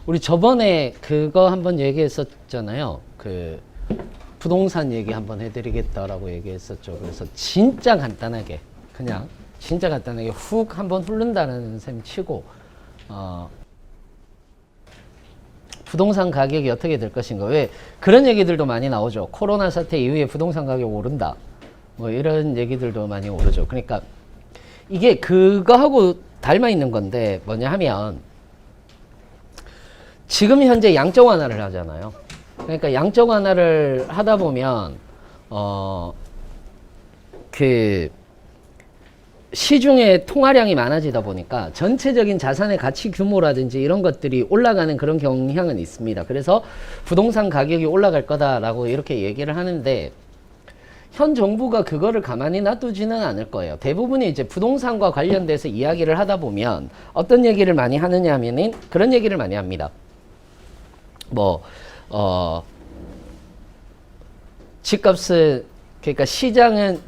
우리 저번에 그거 한번 얘기했었잖아요. 그 부동산 얘기 한번 해드리겠다라고 얘기했었죠. 그래서 진짜 간단하게 그냥 진짜 간단하게 훅 한번 흐른다는 셈 치고 부동산 가격이 어떻게 될 것인가. 왜 그런 얘기들도 많이 나오죠. 코로나 사태 이후에 부동산 가격 오른다. 뭐 이런 얘기들도 많이 오르죠. 그러니까 이게 그거하고 닮아 있는 건데 뭐냐 하면 지금 현재 양적 완화를 하잖아요. 그러니까 양적 완화를 하다 보면 그 시중에 통화량이 많아지다 보니까 전체적인 자산의 가치 규모라든지 이런 것들이 올라가는 그런 경향은 있습니다. 그래서 부동산 가격이 올라갈 거다라고 이렇게 얘기를 하는데 현 정부가 그거를 가만히 놔두지는 않을 거예요. 대부분이 이제 부동산과 관련돼서 이야기를 하다 보면 어떤 얘기를 많이 하느냐 하면은 그런 얘기를 많이 합니다. 집값은 그러니까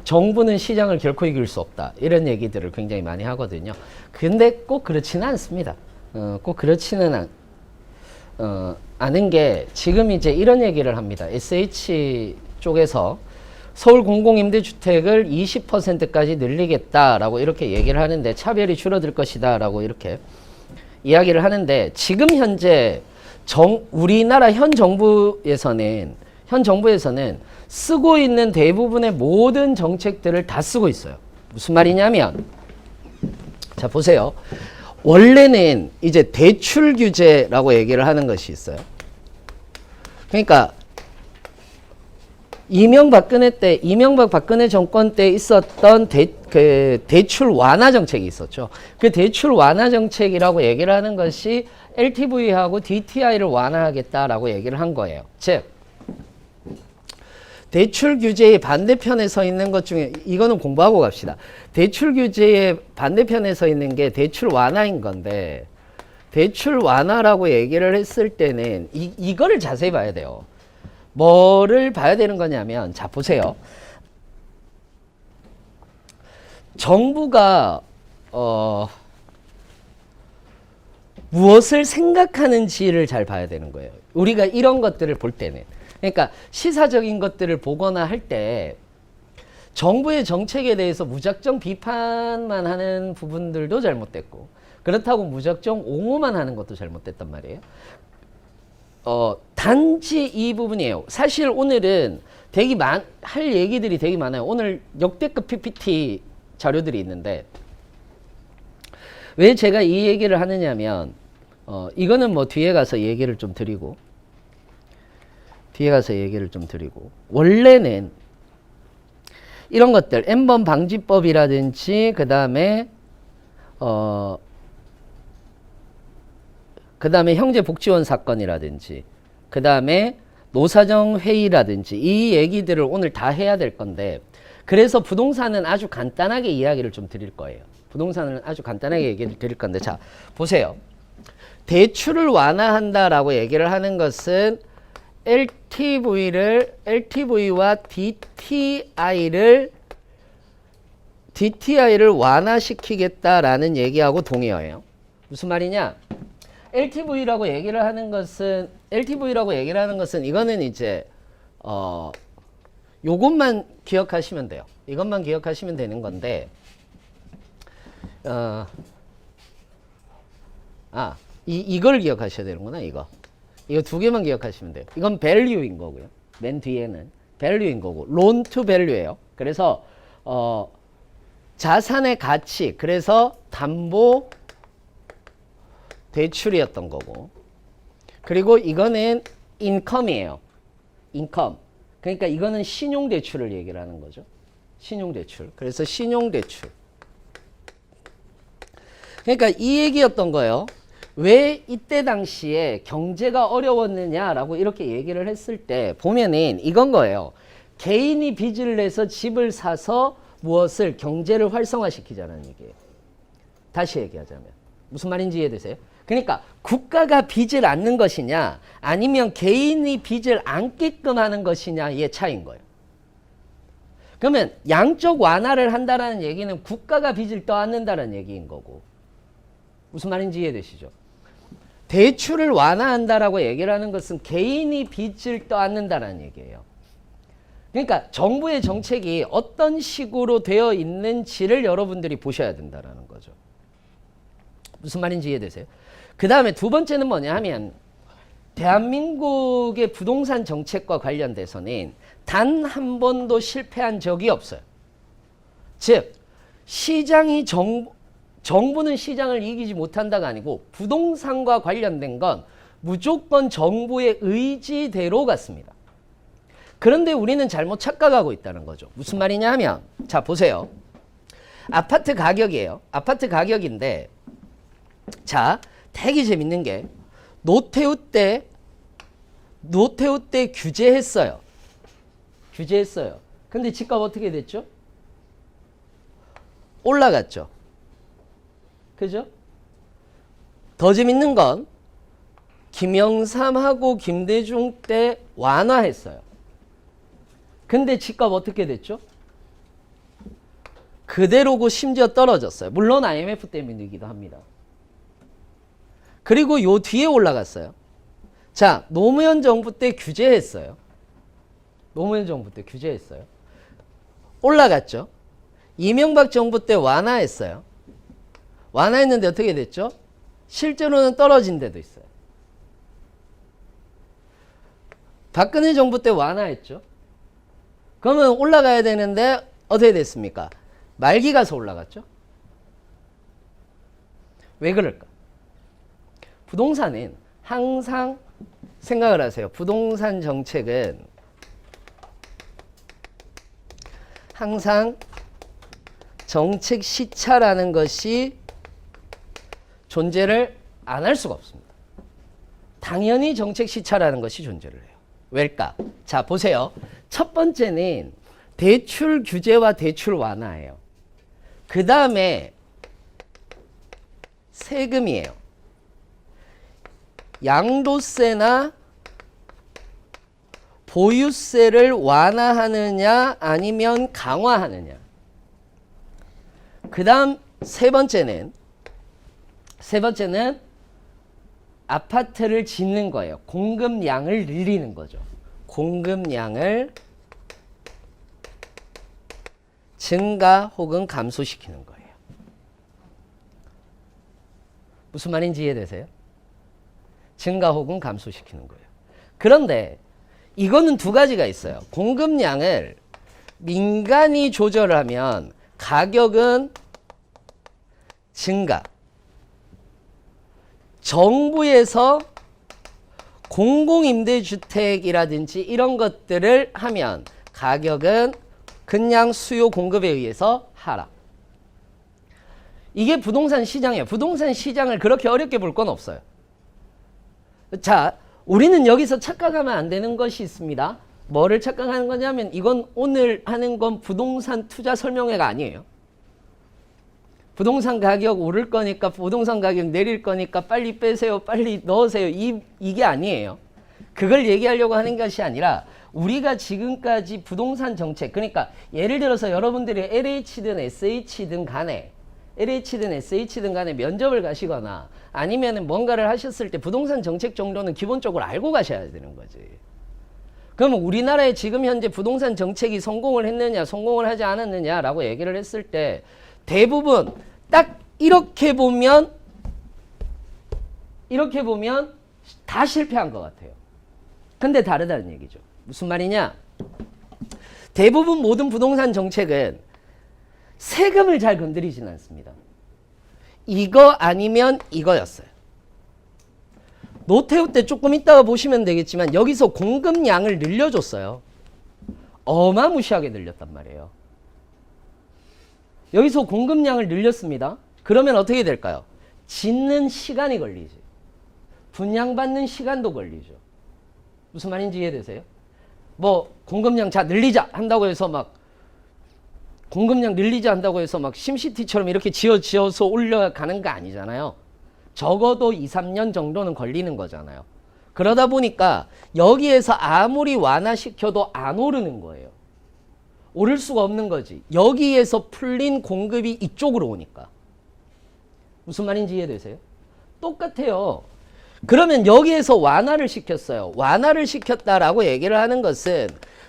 정부는 시장을 결코 이길 수 없다. 이런 얘기들을 굉장히 많이 하거든요. 근데 꼭 그렇지는 않습니다. 꼭 그렇지는 않은 게 지금 이제 이런 얘기를 합니다. SH 쪽에서 서울 공공임대주택을 20%까지 늘리겠다라고 이렇게 얘기를 하는데 차별이 줄어들 것이다 라고 이렇게 이야기를 하는데 지금 현재 우리나라 현 정부에서는 쓰고 있는 대부분의 모든 정책들을 다 쓰고 있어요. 무슨 말이냐면 자 보세요. 원래는 이제 대출 규제라고 얘기를 하는 것이 있어요. 그러니까 이명박 박근혜 정권 때 있었던 대출 완화 정책이 있었죠. 그 대출 완화 정책이라고 얘기를 하는 것이 LTV하고 DTI를 완화하겠다라고 얘기를 한 거예요. 즉, 대출 규제의 반대편에 서 있는 것 중에 이거는 공부하고 갑시다. 대출 규제의 반대편에 서 있는 게 대출 완화인 건데 대출 완화라고 얘기를 했을 때는 이거를 자세히 봐야 돼요. 뭐를 봐야 되는 거냐면 자 보세요. 정부가 무엇을 생각하는지를 잘 봐야 되는 거예요. 우리가 이런 것들을 볼 때는. 그러니까 시사적인 것들을 보거나 할 때 정부의 정책에 대해서 무작정 비판만 하는 부분들도 잘못됐고 그렇다고 무작정 옹호만 하는 것도 잘못됐단 말이에요. 단지 이 부분이에요. 사실 오늘은 할 얘기들이 되게 많아요. 오늘 역대급 PPT 자료들이 있는데 왜 제가 이 얘기를 하느냐면 이거는 뭐 뒤에 가서 얘기를 좀 드리고 원래는 이런 것들 N번 방지법이라든지 그 다음에 형제복지원 사건이라든지 그 다음에 노사정회의라든지 이 얘기들을 오늘 다 해야 될 건데 그래서 부동산은 아주 간단하게 이야기를 좀 드릴 거예요. 부동산을 아주 간단하게 얘기를 드릴 건데 자 보세요. 대출을 완화한다라고 얘기를 하는 것은 LTV와 DTI를 완화시키겠다라는 얘기하고 동의어예요. 무슨 말이냐? LTV라고 얘기를 하는 것은 이거는 이제 요것만 기억하시면 돼요. 이것만 기억하시면 되는 건데 이걸 기억하셔야 되는구나. 이거 두 개만 기억하시면 돼요. 이건 value인 거고요. 맨 뒤에는 value인 거고 loan to value예요. 그래서 자산의 가치 그래서 담보 대출이었던 거고 그리고 이거는 income이에요. income. 그러니까 이거는 신용대출을 얘기를 하는 거죠. 신용대출. 그래서 신용대출. 그러니까 이 얘기였던 거예요. 왜 이때 당시에 경제가 어려웠느냐라고 이렇게 얘기를 했을 때 보면은 이건 거예요. 개인이 빚을 내서 집을 사서 무엇을 경제를 활성화시키자는 얘기예요. 다시 얘기하자면 무슨 말인지 이해되세요? 그러니까 국가가 빚을 안는 것이냐 아니면 개인이 빚을 안게끔 하는 것이냐의 차이인 거예요. 그러면 양적 완화를 한다는 얘기는 국가가 빚을 떠안는다는 얘기인 거고 무슨 말인지 이해되시죠? 대출을 완화한다라고 얘기를 하는 것은 개인이 빚을 떠안는다는 얘기예요. 그러니까 정부의 정책이 어떤 식으로 되어 있는지를 여러분들이 보셔야 된다는 거죠. 무슨 말인지 이해되세요? 그 다음에 두 번째는 뭐냐 하면 대한민국의 부동산 정책과 관련돼서는 단 한 번도 실패한 적이 없어요. 즉 시장이 정부는 시장을 이기지 못한다가 아니고 부동산과 관련된 건 무조건 정부의 의지대로 갔습니다. 그런데 우리는 잘못 착각하고 있다는 거죠. 무슨 말이냐 하면 자 보세요. 아파트 가격이에요. 아파트 가격인데 자 되게 재밌는 게 노태우 때 규제했어요. 규제했어요. 근데 집값 어떻게 됐죠? 올라갔죠. 그죠? 더 재밌는 건 김영삼하고 김대중 때 완화했어요. 근데 집값 어떻게 됐죠? 그대로고 심지어 떨어졌어요. 물론 IMF 때문이기도 합니다. 그리고 요 뒤에 올라갔어요. 자, 노무현 정부 때 규제했어요. 노무현 정부 때 규제했어요. 올라갔죠. 이명박 정부 때 완화했어요. 완화했는데 어떻게 됐죠? 실제로는 떨어진 데도 있어요. 박근혜 정부 때 완화했죠. 그러면 올라가야 되는데 어떻게 됐습니까? 말기 가서 올라갔죠. 왜 그럴까? 부동산은 항상 생각을 하세요. 부동산 정책은 항상 정책 시차라는 것이 존재를 안 할 수가 없습니다. 당연히 정책 시차라는 것이 존재를 해요. 왜일까? 자, 보세요. 첫 번째는 대출 규제와 대출 완화예요. 그 다음에 세금이에요. 양도세나 보유세를 완화하느냐 아니면 강화하느냐. 그 다음 세 번째는 아파트를 짓는 거예요. 공급량을 늘리는 거죠. 공급량을 증가 혹은 감소시키는 거예요. 무슨 말인지 이해되세요? 증가 혹은 감소시키는 거예요. 그런데 이거는 두 가지가 있어요. 공급량을 민간이 조절을 하면 가격은 증가. 정부에서 공공임대주택이라든지 이런 것들을 하면 가격은 그냥 수요 공급에 의해서 하락. 이게 부동산 시장이에요. 부동산 시장을 그렇게 어렵게 볼 건 없어요. 자, 우리는 여기서 착각하면 안 되는 것이 있습니다. 뭐를 착각하는 거냐면 이건 오늘 하는 건 부동산 투자 설명회가 아니에요. 부동산 가격 오를 거니까 부동산 가격 내릴 거니까 빨리 빼세요. 빨리 넣으세요. 이게 아니에요. 그걸 얘기하려고 하는 것이 아니라 우리가 지금까지 부동산 정책, 그러니까 예를 들어서 여러분들이 LH든 SH든 간에 면접을 가시거나 아니면 뭔가를 하셨을 때 부동산 정책 정도는 기본적으로 알고 가셔야 되는 거지. 그러면 우리나라의 지금 현재 부동산 정책이 성공을 했느냐 성공을 하지 않았느냐라고 얘기를 했을 때 대부분 딱 이렇게 보면 다 실패한 것 같아요. 근데 다르다는 얘기죠. 무슨 말이냐? 대부분 모든 부동산 정책은 세금을 잘 건드리지는 않습니다. 이거 아니면 이거였어요. 노태우 때 조금 있다가 보시면 되겠지만 여기서 공급량을 늘려줬어요. 어마무시하게 늘렸단 말이에요. 여기서 공급량을 늘렸습니다. 그러면 어떻게 될까요? 짓는 시간이 걸리지. 분양받는 시간도 걸리죠. 무슨 말인지 이해되세요? 뭐 공급량 자 늘리자 한다고 해서 막 공급량 늘리자 한다고 해서 막 심시티처럼 이렇게 지어서 올려가는 거 아니잖아요. 적어도 2, 3년 정도는 걸리는 거잖아요. 그러다 보니까 여기에서 아무리 완화시켜도 안 오르는 거예요. 오를 수가 없는 거지. 여기에서 풀린 공급이 이쪽으로 오니까. 무슨 말인지 이해되세요? 똑같아요. 그러면 여기에서 완화를 시켰어요. 완화를 시켰다라고 얘기를 하는 것은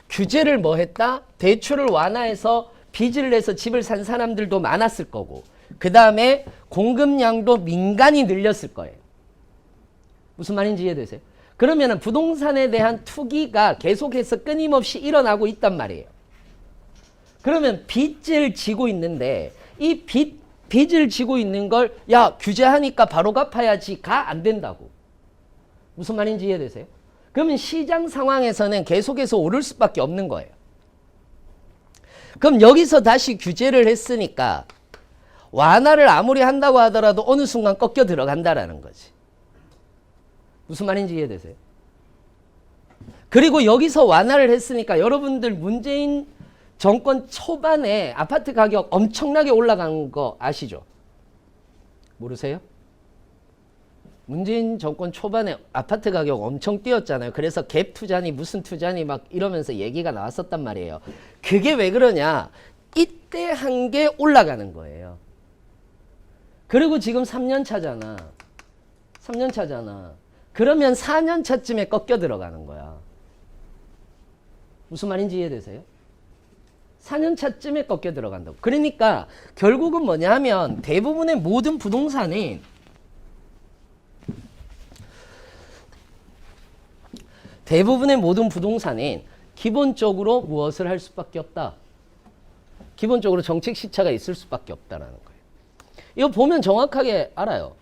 규제를 뭐 했다? 대출을 완화해서 빚을 내서 집을 산 사람들도 많았을 거고, 그 다음에 공급량도 민간이 늘렸을 거예요. 무슨 말인지 이해되세요? 그러면 부동산에 대한 투기가 계속해서 끊임없이 일어나고 있단 말이에요. 그러면 빚을 지고 있는데 이 빚을 지고 있는 걸 야 규제하니까 바로 갚아야지가 안 된다고. 무슨 말인지 이해되세요? 그러면 시장 상황에서는 계속해서 오를 수밖에 없는 거예요. 그럼 여기서 다시 규제를 했으니까 완화를 아무리 한다고 하더라도 어느 순간 꺾여 들어간다라는 거지. 무슨 말인지 이해되세요? 그리고 여기서 완화를 했으니까 여러분들 문재인 정권 초반에 아파트 가격 엄청나게 올라간 거 아시죠? 모르세요? 문재인 정권 초반에 아파트 가격 엄청 뛰었잖아요. 그래서 갭 투자니 무슨 투자니 막 이러면서 얘기가 나왔었단 말이에요. 그게 왜 그러냐? 이때 한 게 올라가는 거예요. 그리고 지금 3년 차잖아. 3년 차잖아. 그러면 4년 차쯤에 꺾여 들어가는 거야. 무슨 말인지 이해되세요? 4년 차쯤에 꺾여 들어간다고. 그러니까 결국은 뭐냐 하면 대부분의 모든 부동산은 기본적으로 무엇을 할 수밖에 없다. 기본적으로 정책 시차가 있을 수밖에 없다라는 거예요. 이거 보면 정확하게 알아요.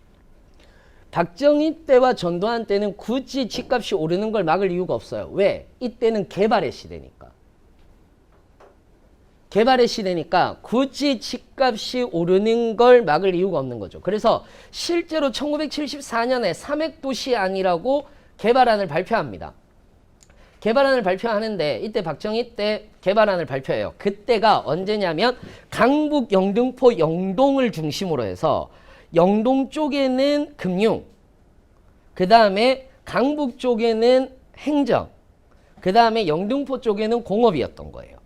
박정희 때와 전두환 때는 굳이 집값이 오르는 걸 막을 이유가 없어요. 왜? 이때는 개발의 시대니까. 개발의 시대니까 굳이 집값이 오르는 걸 막을 이유가 없는 거죠. 그래서 실제로 1974년에 삼획도시안이라고 개발안을 발표합니다. 개발안을 발표하는데 이때 박정희 때 개발안을 발표해요. 그때가 언제냐면 강북, 영등포, 영동을 중심으로 해서 영동 쪽에는 금융, 그 다음에 강북 쪽에는 행정, 그 다음에 영등포 쪽에는 공업이었던 거예요.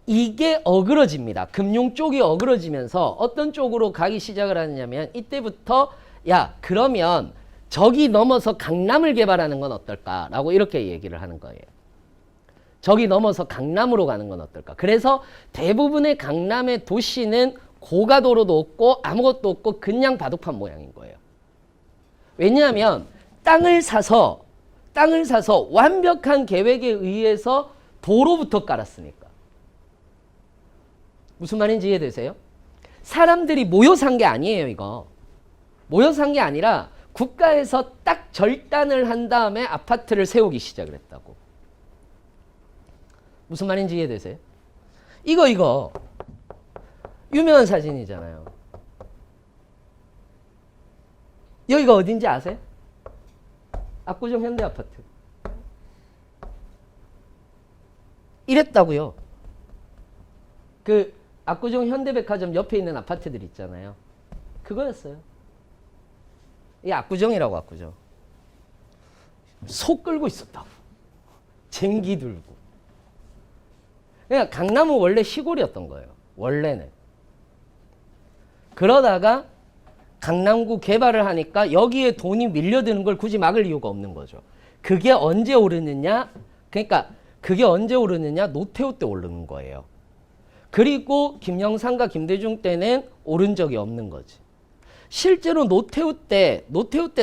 이게 어그러집니다. 금융 쪽이 어그러지면서 어떤 쪽으로 가기 시작을 하느냐면 이때부터 야 그러면 저기 넘어서 강남을 개발하는 건 어떨까라고 이렇게 얘기를 하는 거예요. 저기 넘어서 강남으로 가는 건 어떨까. 그래서 대부분의 강남의 도시는 고가도로도 없고 아무것도 없고 그냥 바둑판 모양인 거예요. 왜냐하면 땅을 사서 완벽한 계획에 의해서 도로부터 깔았으니까. 무슨 말인지 이해되세요? 사람들이 모여 산 게 아니에요, 이거. 모여 산 게 아니라 국가에서 딱 절단을 한 다음에 아파트를 세우기 시작을 했다고. 무슨 말인지 이해되세요? 이거 유명한 사진이잖아요. 여기가 어딘지 아세요? 압구정 현대아파트. 이랬다고요. 그 압구정 현대백화점 옆에 있는 아파트들 있잖아요. 그거였어요. 이 압구정이라고. 압구정. 소 끌고 있었다고. 쟁기 들고. 그러니까 강남은 원래 시골이었던 거예요. 원래는. 그러다가 강남구 개발을 하니까 여기에 돈이 밀려드는 걸 굳이 막을 이유가 없는 거죠. 그게 언제 오르느냐? 그러니까 그게 언제 오르느냐? 노태우 때 오르는 거예요. 그리고 김영삼과 김대중 때는 오른 적이 없는 거지. 실제로 노태우 때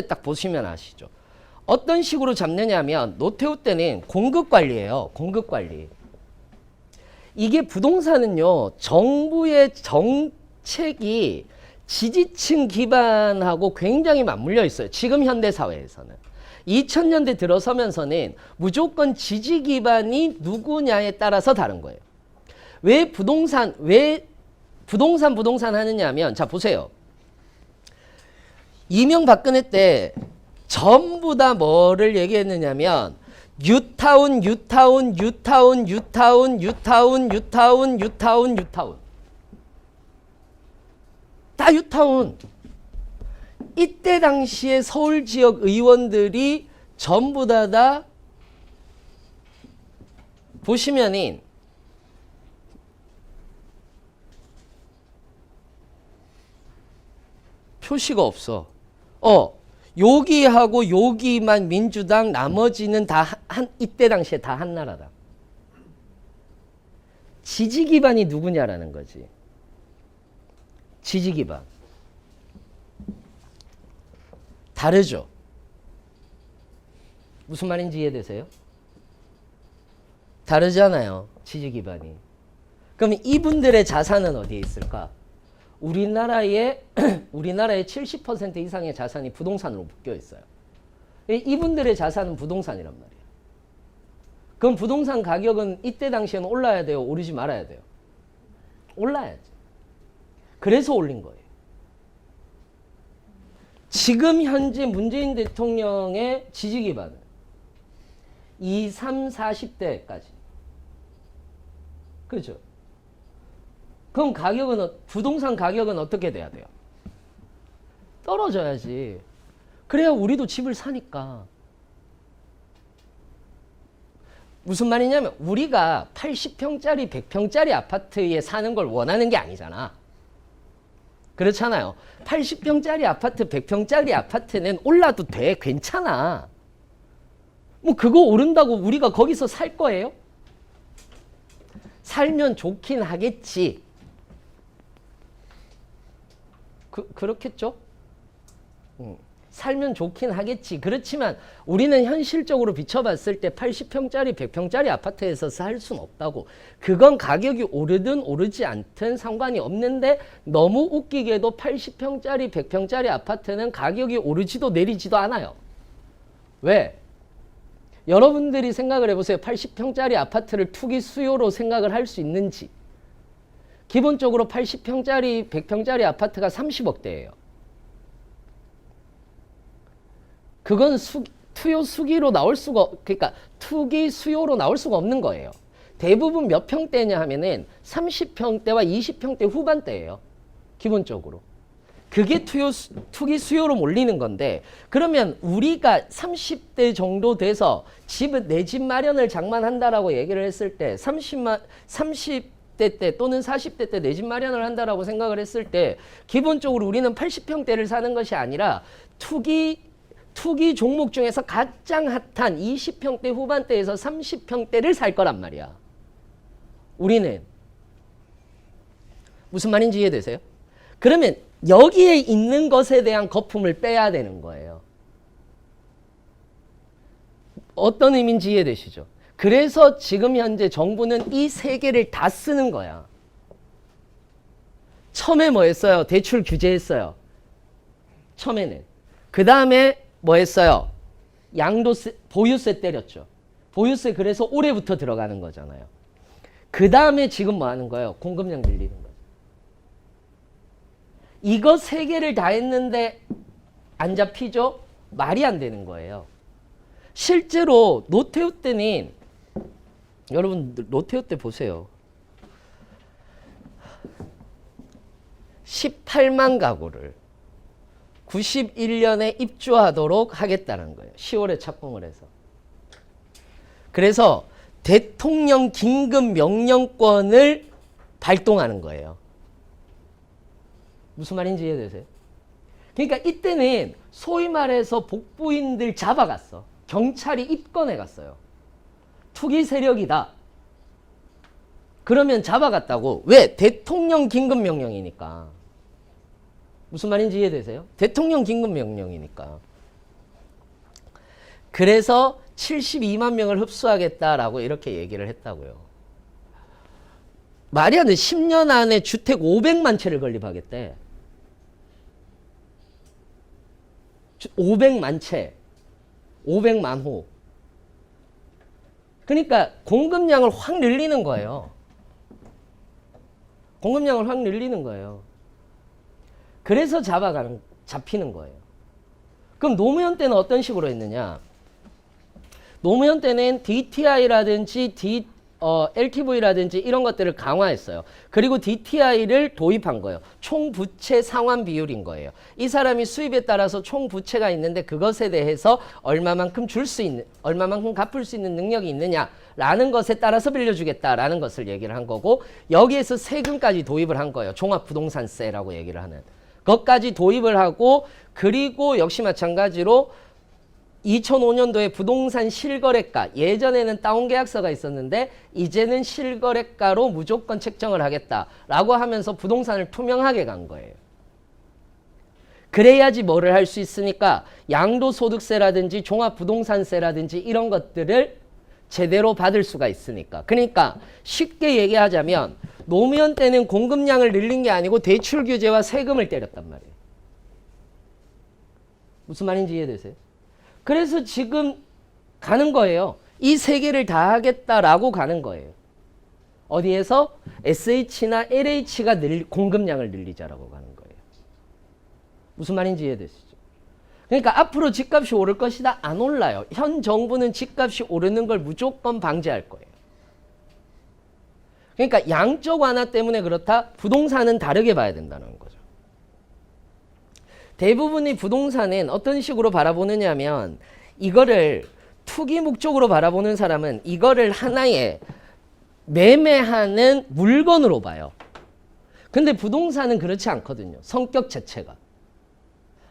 딱 보시면 아시죠. 어떤 식으로 잡느냐면 노태우 때는 공급관리예요. 공급관리. 이게 부동산은요. 정부의 정책이 지지층 기반하고 굉장히 맞물려 있어요. 지금 현대사회에서는. 2000년대 들어서면서는 무조건 지지 기반이 누구냐에 따라서 다른 거예요. 왜 부동산 하느냐 하면 자 보세요. 이명박근혜 때 전부 다 뭐를 얘기했느냐면 뉴타운 다 뉴타운. 이때 당시에 서울 지역 의원들이 전부 다 보시면은 표시가 없어. 여기하고 여기만 민주당, 나머지는 다 이때 당시에 다 한나라당. 지지 기반이 누구냐라는 거지. 지지 기반. 다르죠? 무슨 말인지 이해되세요? 다르잖아요. 지지 기반이. 그럼 이분들의 자산은 어디에 있을까? 우리나라의 70% 이상의 자산이 부동산으로 묶여 있어요. 이분들의 자산은 부동산이란 말이에요. 그럼 부동산 가격은 이때 당시에는 올라야 돼요? 오르지 말아야 돼요? 올라야지. 그래서 올린 거예요. 지금 현재 문재인 대통령의 지지 기반은 20, 30, 40대까지. 그렇죠? 그럼 가격은, 부동산 가격은 어떻게 돼야 돼요? 떨어져야지. 그래야 우리도 집을 사니까. 무슨 말이냐면 우리가 80평짜리, 100평짜리 아파트에 사는 걸 원하는 게 아니잖아. 그렇잖아요. 80평짜리 아파트, 100평짜리 아파트는 올라도 돼. 괜찮아. 뭐 그거 오른다고 우리가 거기서 살 거예요? 살면 좋긴 하겠지. 그렇겠죠? 살면 좋긴 하겠지. 그렇지만 우리는 현실적으로 비춰봤을 때 80평짜리, 100평짜리 아파트에서 살 수는 없다고. 그건 가격이 오르든 오르지 않든 상관이 없는데 너무 웃기게도 80평짜리, 100평짜리 아파트는 가격이 오르지도 내리지도 않아요. 왜? 여러분들이 생각을 해보세요. 80평짜리 아파트를 투기 수요로 생각을 할 수 있는지. 기본적으로 80평짜리, 100평짜리 아파트가 30억대예요. 그건 투요 수기로 나올 수가, 그러니까 투기 수요로 나올 수가 없는 거예요. 대부분 몇 평대냐 하면은 30평대와 20평대 후반대예요. 기본적으로. 그게 투기 수요로 몰리는 건데, 그러면 우리가 30대 정도 돼서 내 집 마련을 장만한다라고 얘기를 했을 때 30대 때 또는 40대 때 내 집 마련을 한다라고 생각을 했을 때 기본적으로 우리는 80평대를 사는 것이 아니라 투기 종목 중에서 가장 핫한 20평대 후반대에서 30평대를 살 거란 말이야. 우리는. 무슨 말인지 이해되세요? 그러면 여기에 있는 것에 대한 거품을 빼야 되는 거예요. 어떤 의미인지 이해되시죠? 그래서 지금 현재 정부는 이 세 개를 다 쓰는 거야. 처음에 뭐 했어요? 대출 규제했어요. 처음에는. 그 다음에 뭐 했어요? 양도세, 보유세 때렸죠. 보유세 그래서 올해부터 들어가는 거잖아요. 그 다음에 지금 뭐 하는 거예요? 공급량 늘리는 거예요. 이거 세 개를 다 했는데 안 잡히죠? 말이 안 되는 거예요. 실제로 노태우 때는 여러분들 노태우 때 보세요. 18만 가구를 91년에 입주하도록 하겠다는 거예요. 10월에 착공을 해서. 그래서 대통령 긴급 명령권을 발동하는 거예요. 무슨 말인지 이해되세요? 그러니까 이때는 소위 말해서 복부인들 잡아갔어. 경찰이 입건해 갔어요. 투기 세력이다. 그러면 잡아갔다고. 왜? 대통령 긴급 명령이니까. 무슨 말인지 이해되세요? 대통령 긴급 명령이니까. 그래서 72만 명을 흡수하겠다라고 이렇게 얘기를 했다고요. 말이 안 돼. 10년 안에 주택 500만 채를 건립하겠대. 500만 채. 500만 호. 그러니까 공급량을 확 늘리는 거예요. 공급량을 확 늘리는 거예요. 그래서 잡히는 거예요. 그럼 노무현 때는 어떤 식으로 했느냐? 노무현 때는 DTI라든지 LTV라든지 이런 것들을 강화했어요. 그리고 DTI를 도입한 거예요. 총부채 상환 비율인 거예요. 이 사람이 수입에 따라서 총부채가 있는데 그것에 대해서 얼마만큼 얼마만큼 갚을 수 있는 능력이 있느냐라는 것에 따라서 빌려주겠다라는 것을 얘기를 한 거고, 여기에서 세금까지 도입을 한 거예요. 종합부동산세라고 얘기를 하는. 것까지 도입을 하고 그리고 역시 마찬가지로 2005년도에 부동산 실거래가 예전에는 다운계약서가 있었는데 이제는 실거래가로 무조건 책정을 하겠다라고 하면서 부동산을 투명하게 간 거예요. 그래야지 뭐를 할 수 있으니까 양도소득세라든지 종합부동산세라든지 이런 것들을 제대로 받을 수가 있으니까. 그러니까 쉽게 얘기하자면 노무현 때는 공급량을 늘린 게 아니고 대출 규제와 세금을 때렸단 말이에요. 무슨 말인지 이해되세요? 그래서 지금 가는 거예요. 이 세 개를 다 하겠다라고 가는 거예요. 어디에서? SH나 LH가 공급량을 늘리자라고 가는 거예요. 무슨 말인지 이해되시죠? 그러니까 앞으로 집값이 오를 것이다? 안 올라요. 현 정부는 집값이 오르는 걸 무조건 방지할 거예요. 그러니까 양적 완화 때문에 그렇다? 부동산은 다르게 봐야 된다는 거죠. 대부분의 부동산은 어떤 식으로 바라보느냐 하면 이거를 투기 목적으로 바라보는 사람은 이거를 하나의 매매하는 물건으로 봐요. 근데 부동산은 그렇지 않거든요. 성격 자체가.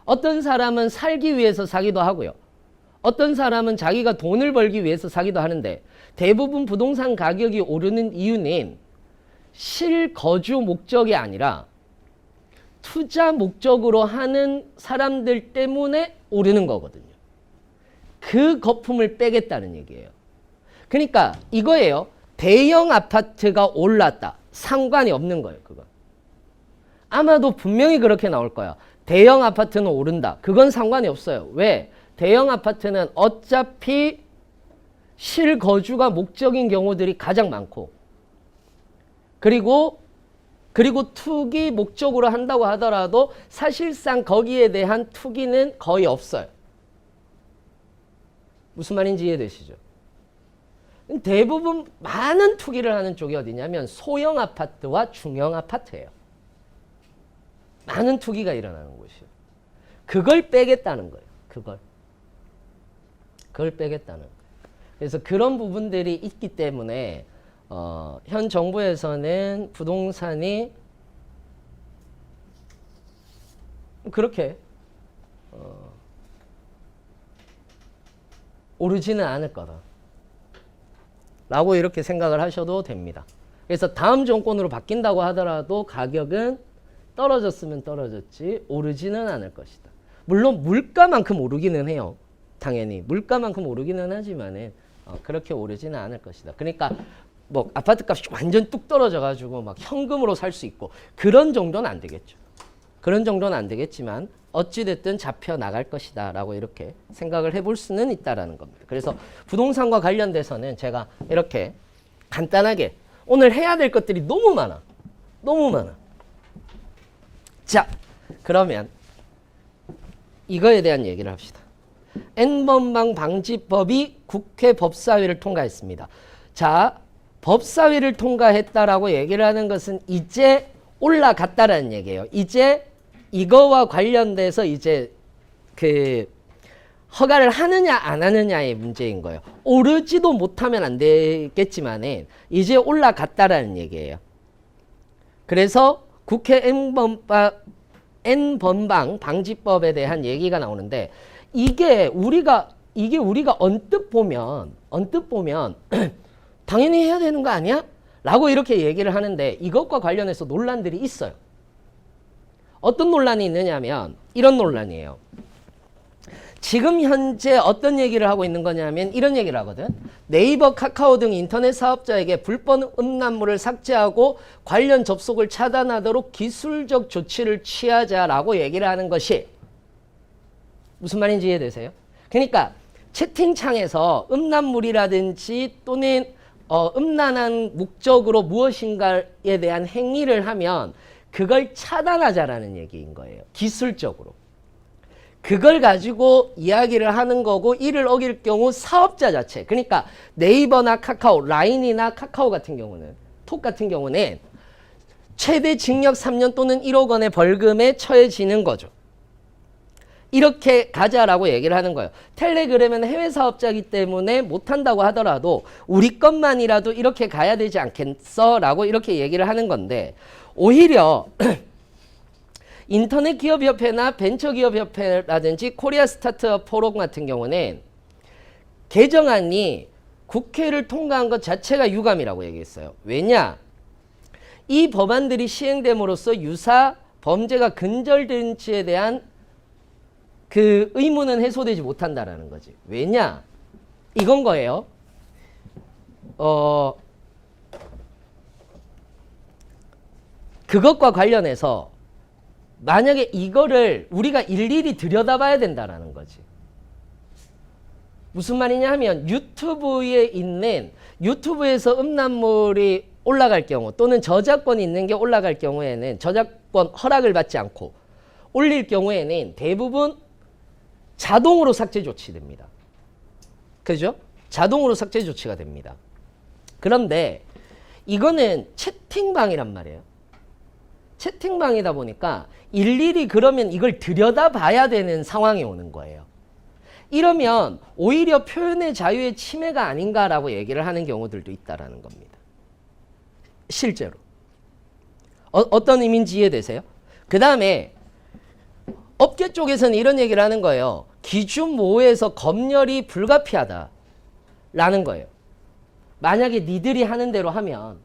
어떤 사람은 살기 위해서 사기도 하고요. 어떤 사람은 자기가 돈을 벌기 위해서 사기도 하는데 대부분 부동산 가격이 오르는 이유는 실거주 목적이 아니라 투자 목적으로 하는 사람들 때문에 오르는 거거든요. 그 거품을 빼겠다는 얘기예요. 그러니까 이거예요. 대형 아파트가 올랐다. 상관이 없는 거예요. 그건. 아마도 분명히 그렇게 나올 거야. 대형 아파트는 오른다. 그건 상관이 없어요. 왜? 대형 아파트는 어차피 실거주가 목적인 경우들이 가장 많고 그리고 투기 목적으로 한다고 하더라도 사실상 거기에 대한 투기는 거의 없어요. 무슨 말인지 이해되시죠? 대부분 많은 투기를 하는 쪽이 어디냐면 소형 아파트와 중형 아파트예요. 많은 투기가 일어나는 곳이에요. 그걸 빼겠다는 거예요. 그걸 빼겠다는 거예요. 그래서 그런 부분들이 있기 때문에 현 정부에서는 부동산이 그렇게 오르지는 않을 거다 라고 이렇게 생각을 하셔도 됩니다. 그래서 다음 정권으로 바뀐다고 하더라도 가격은 떨어졌으면 떨어졌지 오르지는 않을 것이다. 물론 물가만큼 오르기는 해요. 당연히 물가만큼 오르기는 하지만은 그렇게 오르지는 않을 것이다. 그러니까 뭐 아파트 값이 완전 뚝 떨어져 가지고 막 현금으로 살 수 있고 그런 정도는 안 되겠죠. 그런 정도는 안 되겠지만 어찌됐든 잡혀 나갈 것이다 라고 이렇게 생각을 해볼 수는 있다라는 겁니다. 그래서 부동산과 관련돼서는 제가 이렇게 간단하게 오늘 해야 될 것들이 너무 많아. 자, 그러면 이거에 대한 얘기를 합시다. N번방 방지법이 국회 법사위를 통과했습니다. 자, 법사위를 통과했다라고 얘기를 하는 것은 이제 올라갔다라는 얘기예요. 이제 이거와 관련돼서 이제 그 허가를 하느냐 안 하느냐의 문제인 거예요. 오르지도 못하면 안 되겠지만은 이제 올라갔다라는 얘기예요. 그래서 국회 N번방 방지법에 대한 얘기가 나오는데 이게 우리가 언뜻 보면 당연히 해야 되는 거 아니야? 라고 이렇게 얘기를 하는데 이것과 관련해서 논란들이 있어요. 어떤 논란이 있느냐면 이런 논란이에요. 지금 현재 어떤 얘기를 하고 있는 거냐면 이런 얘기를 하거든. 네이버, 카카오 등 인터넷 사업자에게 불법 음란물을 삭제하고 관련 접속을 차단하도록 기술적 조치를 취하자라고 얘기를 하는 것이 무슨 말인지 이해되세요? 그러니까 채팅창에서 음란물이라든지 또는 음란한 목적으로 무엇인가에 대한 행위를 하면 그걸 차단하자라는 얘기인 거예요. 기술적으로. 그걸 가지고 이야기를 하는 거고 이를 어길 경우 사업자 자체 그러니까 네이버나 카카오, 라인이나 카카오 같은 경우는 톡 같은 경우는 최대 징역 3년 또는 1억 원의 벌금에 처해지는 거죠. 이렇게 가자라고 얘기를 하는 거예요. 텔레그램은 해외 사업자이기 때문에 못한다고 하더라도 우리 것만이라도 이렇게 가야 되지 않겠어? 라고 이렇게 얘기를 하는 건데 오히려 인터넷 기업협회나 벤처기업협회라든지 코리아 스타트업 포럼 같은 경우는 개정안이 국회를 통과한 것 자체가 유감이라고 얘기했어요. 왜냐? 이 법안들이 시행됨으로써 유사 범죄가 근절된지에 대한 그 의무는 해소되지 못한다라는 거지. 왜냐? 이건 거예요. 그것과 관련해서 만약에 이거를 우리가 일일이 들여다봐야 된다라는 거지. 무슨 말이냐 하면 유튜브에서 음란물이 올라갈 경우 또는 저작권이 있는 게 올라갈 경우에는 저작권 허락을 받지 않고 올릴 경우에는 대부분 자동으로 삭제 조치됩니다. 그죠? 자동으로 삭제 조치가 됩니다. 그런데 이거는 채팅방이란 말이에요. 채팅방이다 보니까 일일이 그러면 이걸 들여다봐야 되는 상황이 오는 거예요. 이러면 오히려 표현의 자유의 침해가 아닌가라고 얘기를 하는 경우들도 있다라는 겁니다. 실제로. 어떤 의미인지 이해되세요? 그 다음에 업계 쪽에서는 이런 얘기를 하는 거예요. 기준 모호에서 검열이 불가피하다라는 거예요. 만약에 니들이 하는 대로 하면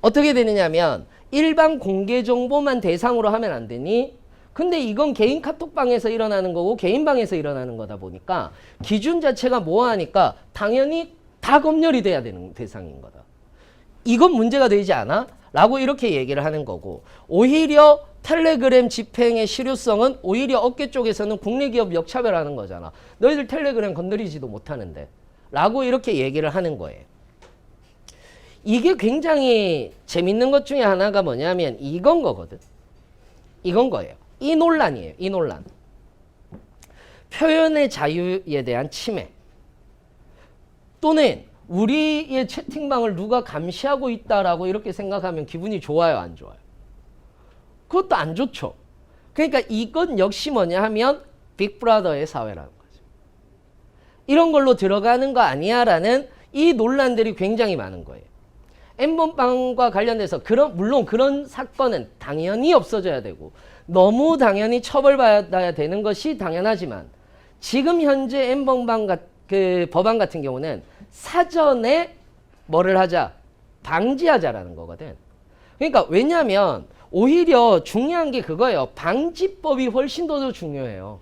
어떻게 되느냐면 일반 공개 정보만 대상으로 하면 안 되니? 근데 이건 개인 카톡방에서 일어나는 거고 개인방에서 일어나는 거다 보니까 기준 자체가 모호하니까 당연히 다 검열이 돼야 되는 대상인 거다. 이건 문제가 되지 않아? 라고 이렇게 얘기를 하는 거고 오히려 텔레그램 집행의 실효성은 오히려 업계 쪽에서는 국내 기업 역차별하는 거잖아. 너희들 텔레그램 건드리지도 못하는데 라고 이렇게 얘기를 하는 거예요. 이게 굉장히 재밌는 것 중에 하나가 뭐냐면 이건 거거든. 이건 거예요. 이 논란이에요. 이 논란. 표현의 자유에 대한 침해 또는 우리의 채팅방을 누가 감시하고 있다라고 이렇게 생각하면 기분이 좋아요, 안 좋아요? 그것도 안 좋죠. 그러니까 이건 역시 뭐냐 하면 빅브라더의 사회라는 거죠. 이런 걸로 들어가는 거 아니야 라는 이 논란들이 굉장히 많은 거예요. N번방과 관련돼서 물론 그런 사건은 당연히 없어져야 되고 너무 당연히 처벌받아야 되는 것이 당연하지만 지금 현재 N번방 그 법안 같은 경우는 사전에 뭐를 하자? 방지하자라는 거거든. 그러니까 왜냐하면 오히려 중요한 게 그거예요. 방지법이 훨씬 더 중요해요.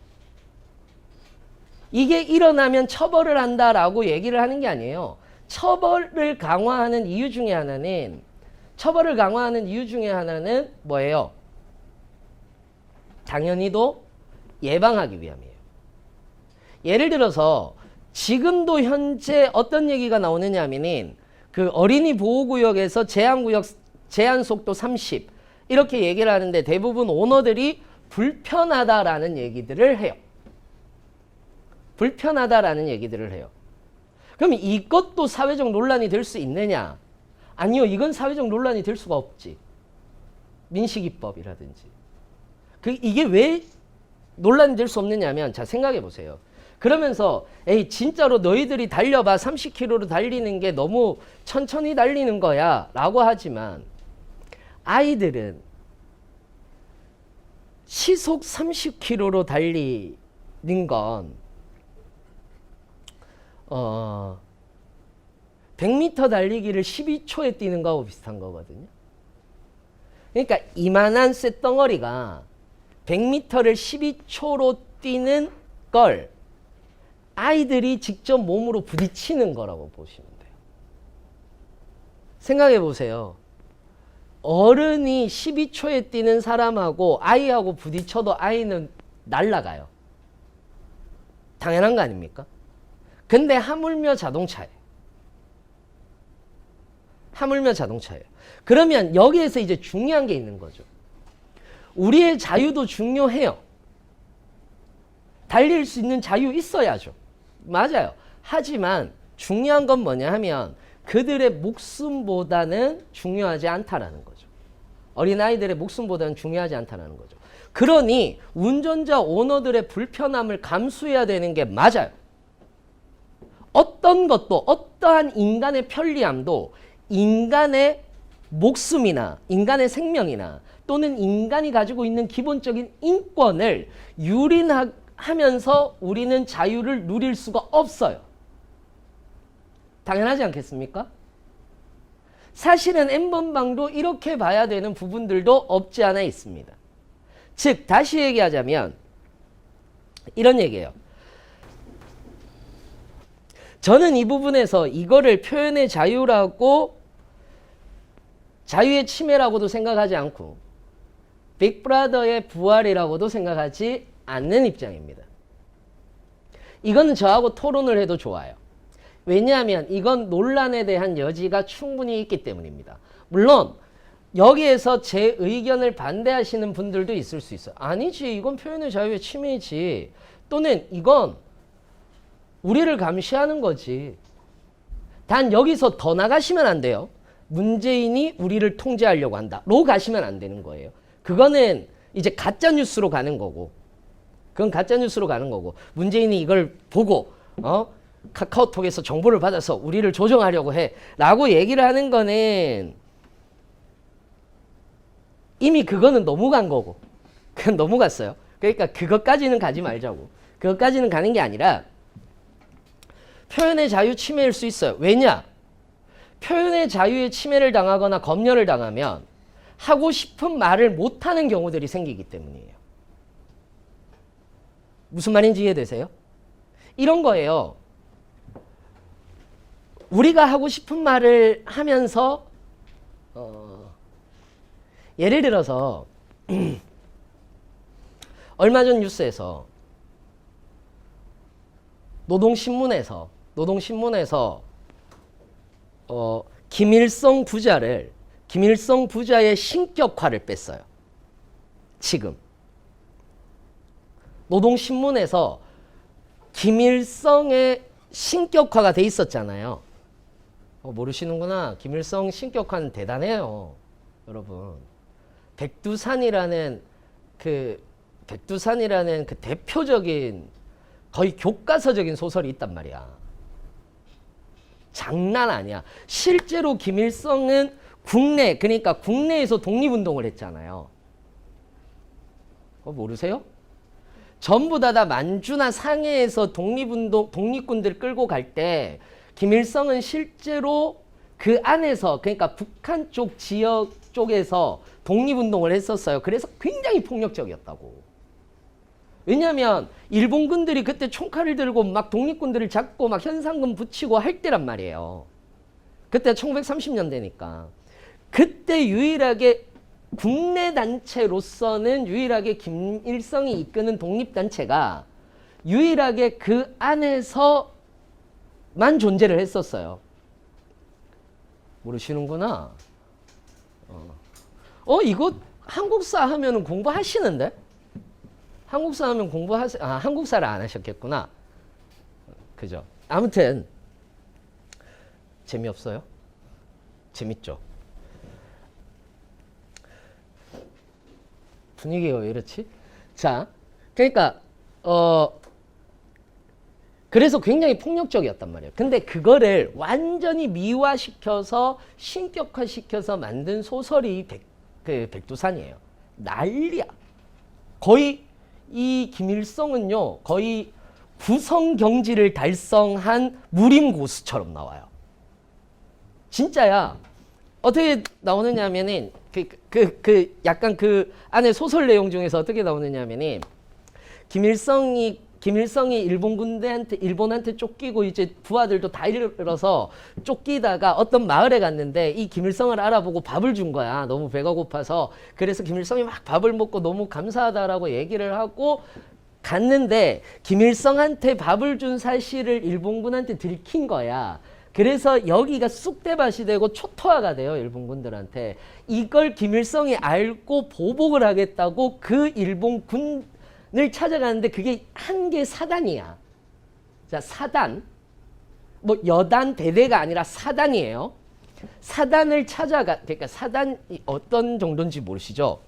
이게 일어나면 처벌을 한다라고 얘기를 하는 게 아니에요. 처벌을 강화하는 이유 중에 하나는 뭐예요? 당연히도 예방하기 위함이에요. 예를 들어서 지금도 현재 어떤 얘기가 나오느냐 하면은 그 어린이 보호구역에서 제한 속도 30 이렇게 얘기를 하는데 대부분 오너들이 불편하다라는 얘기들을 해요. 불편하다라는 얘기들을 해요. 그럼 이것도 사회적 논란이 될 수 있느냐? 아니요. 이건 사회적 논란이 될 수가 없지. 민식이법이라든지. 이게 왜 논란이 될 수 없느냐 하면 자 생각해 보세요. 그러면서 에이 진짜로 너희들이 달려봐 30km로 달리는 게 너무 천천히 달리는 거야 라고 하지만 아이들은 시속 30km로 달리는 건 100m 달리기를 12초에 뛰는 거하고 비슷한 거거든요. 그러니까 이만한 쇳덩어리가 100m를 12초로 뛰는 걸 아이들이 직접 몸으로 부딪히는 거라고 보시면 돼요. 생각해 보세요. 어른이 12초에 뛰는 사람하고 아이하고 부딪혀도 아이는 날아가요. 당연한 거 아닙니까? 근데 하물며 자동차예요. 하물며 자동차예요. 그러면 여기에서 이제 중요한 게 있는 거죠. 우리의 자유도 중요해요. 달릴 수 있는 자유 있어야죠. 맞아요. 하지만 중요한 건 뭐냐 하면 그들의 목숨보다는 중요하지 않다라는 거죠. 어린아이들의 목숨보다는 중요하지 않다라는 거죠. 그러니 운전자 오너들의 불편함을 감수해야 되는 게 맞아요. 어떤 것도 어떠한 인간의 편리함도 인간의 목숨이나 인간의 생명이나 또는 인간이 가지고 있는 기본적인 인권을 유린하면서 우리는 자유를 누릴 수가 없어요. 당연하지 않겠습니까? 사실은 N번방도 이렇게 봐야 되는 부분들도 없지 않아 있습니다. 즉 다시 얘기하자면 이런 얘기예요. 저는 이 부분에서 이거를 표현의 자유라고 자유의 침해라고도 생각하지 않고 빅브라더의 부활이라고도 생각하지 않는 입장입니다. 이거는 저하고 토론을 해도 좋아요. 왜냐하면 이건 논란에 대한 여지가 충분히 있기 때문입니다. 물론 여기에서 제 의견을 반대하시는 분들도 있을 수 있어요. 아니지, 이건 표현의 자유의 침해이지. 또는 이건 우리를 감시하는 거지. 단 여기서 더 나가시면 안 돼요. 문재인이 우리를 통제하려고 한다. 로 가시면 안 되는 거예요. 그거는 이제 가짜뉴스로 가는 거고. 그건 가짜뉴스로 가는 거고. 문재인이 이걸 보고 카카오톡에서 정보를 받아서 우리를 조정하려고 해. 라고 얘기를 하는 거는 이미 그거는 넘어간 거고. 그건 넘어갔어요. 그러니까 그것까지는 가지 말자고. 그것까지는 가는 게 아니라 표현의 자유 침해일 수 있어요. 왜냐? 표현의 자유의 침해를 당하거나 검열을 당하면 하고 싶은 말을 못하는 경우들이 생기기 때문이에요. 무슨 말인지 이해되세요? 이런 거예요. 우리가 하고 싶은 말을 하면서 예를 들어서 얼마 전 뉴스에서 노동신문에서 김일성 부자의 신격화를 뺐어요. 지금 노동신문에서 김일성의 신격화가 돼 있었잖아요. 모르시는구나. 김일성 신격화는 대단해요, 여러분. 백두산이라는 그 대표적인 거의 교과서적인 소설이 있단 말이야. 장난 아니야. 실제로 김일성은 그러니까 국내에서 독립운동을 했잖아요. 모르세요? 전부 다 만주나 상해에서 독립군들 끌고 갈 때 김일성은 실제로 그 안에서, 그러니까 북한 쪽 지역 쪽에서 독립운동을 했었어요. 그래서 굉장히 폭력적이었다고. 왜냐하면 일본군들이 그때 총칼을 들고 막 독립군들을 잡고 막 현상금 붙이고 할 때란 말이에요. 그때 1930년대니까. 그때 유일하게 국내 단체로서는 유일하게 김일성이 이끄는 독립단체가 유일하게 그 안에서만 존재를 했었어요. 모르시는구나. 이거 한국사 하면 공부하시는데? 한국사 하면 한국사를 안 하셨겠구나. 그죠? 아무튼 재미없어요? 재밌죠? 분위기가 왜 이렇지? 자, 그러니까 그래서 굉장히 폭력적이었단 말이에요. 근데 그거를 완전히 미화시켜서 신격화시켜서 만든 소설이 백두산이에요. 난리야. 거의 이 김일성은요, 거의 부성경지를 달성한 무림고수처럼 나와요. 진짜야. 어떻게 나오느냐 하면은 약간 그 안에 소설 내용 중에서 어떻게 나오느냐 하면은 김일성이 일본한테 쫓기고 이제 부하들도 다 잃어서 쫓기다가 어떤 마을에 갔는데 이 김일성을 알아보고 밥을 준 거야. 너무 배가 고파서. 그래서 김일성이 막 밥을 먹고 너무 감사하다라고 얘기를 하고 갔는데 김일성한테 밥을 준 사실을 일본군한테 들킨 거야. 그래서 여기가 쑥대밭이 되고 초토화가 돼요, 일본군들한테. 이걸 김일성이 알고 보복을 하겠다고 그 일본군을 찾아가는데 그게 한 개 사단이야. 자, 사단. 뭐 여단, 대대가 아니라 사단이에요. 사단을 그러니까 사단이 어떤 정도인지 모르시죠?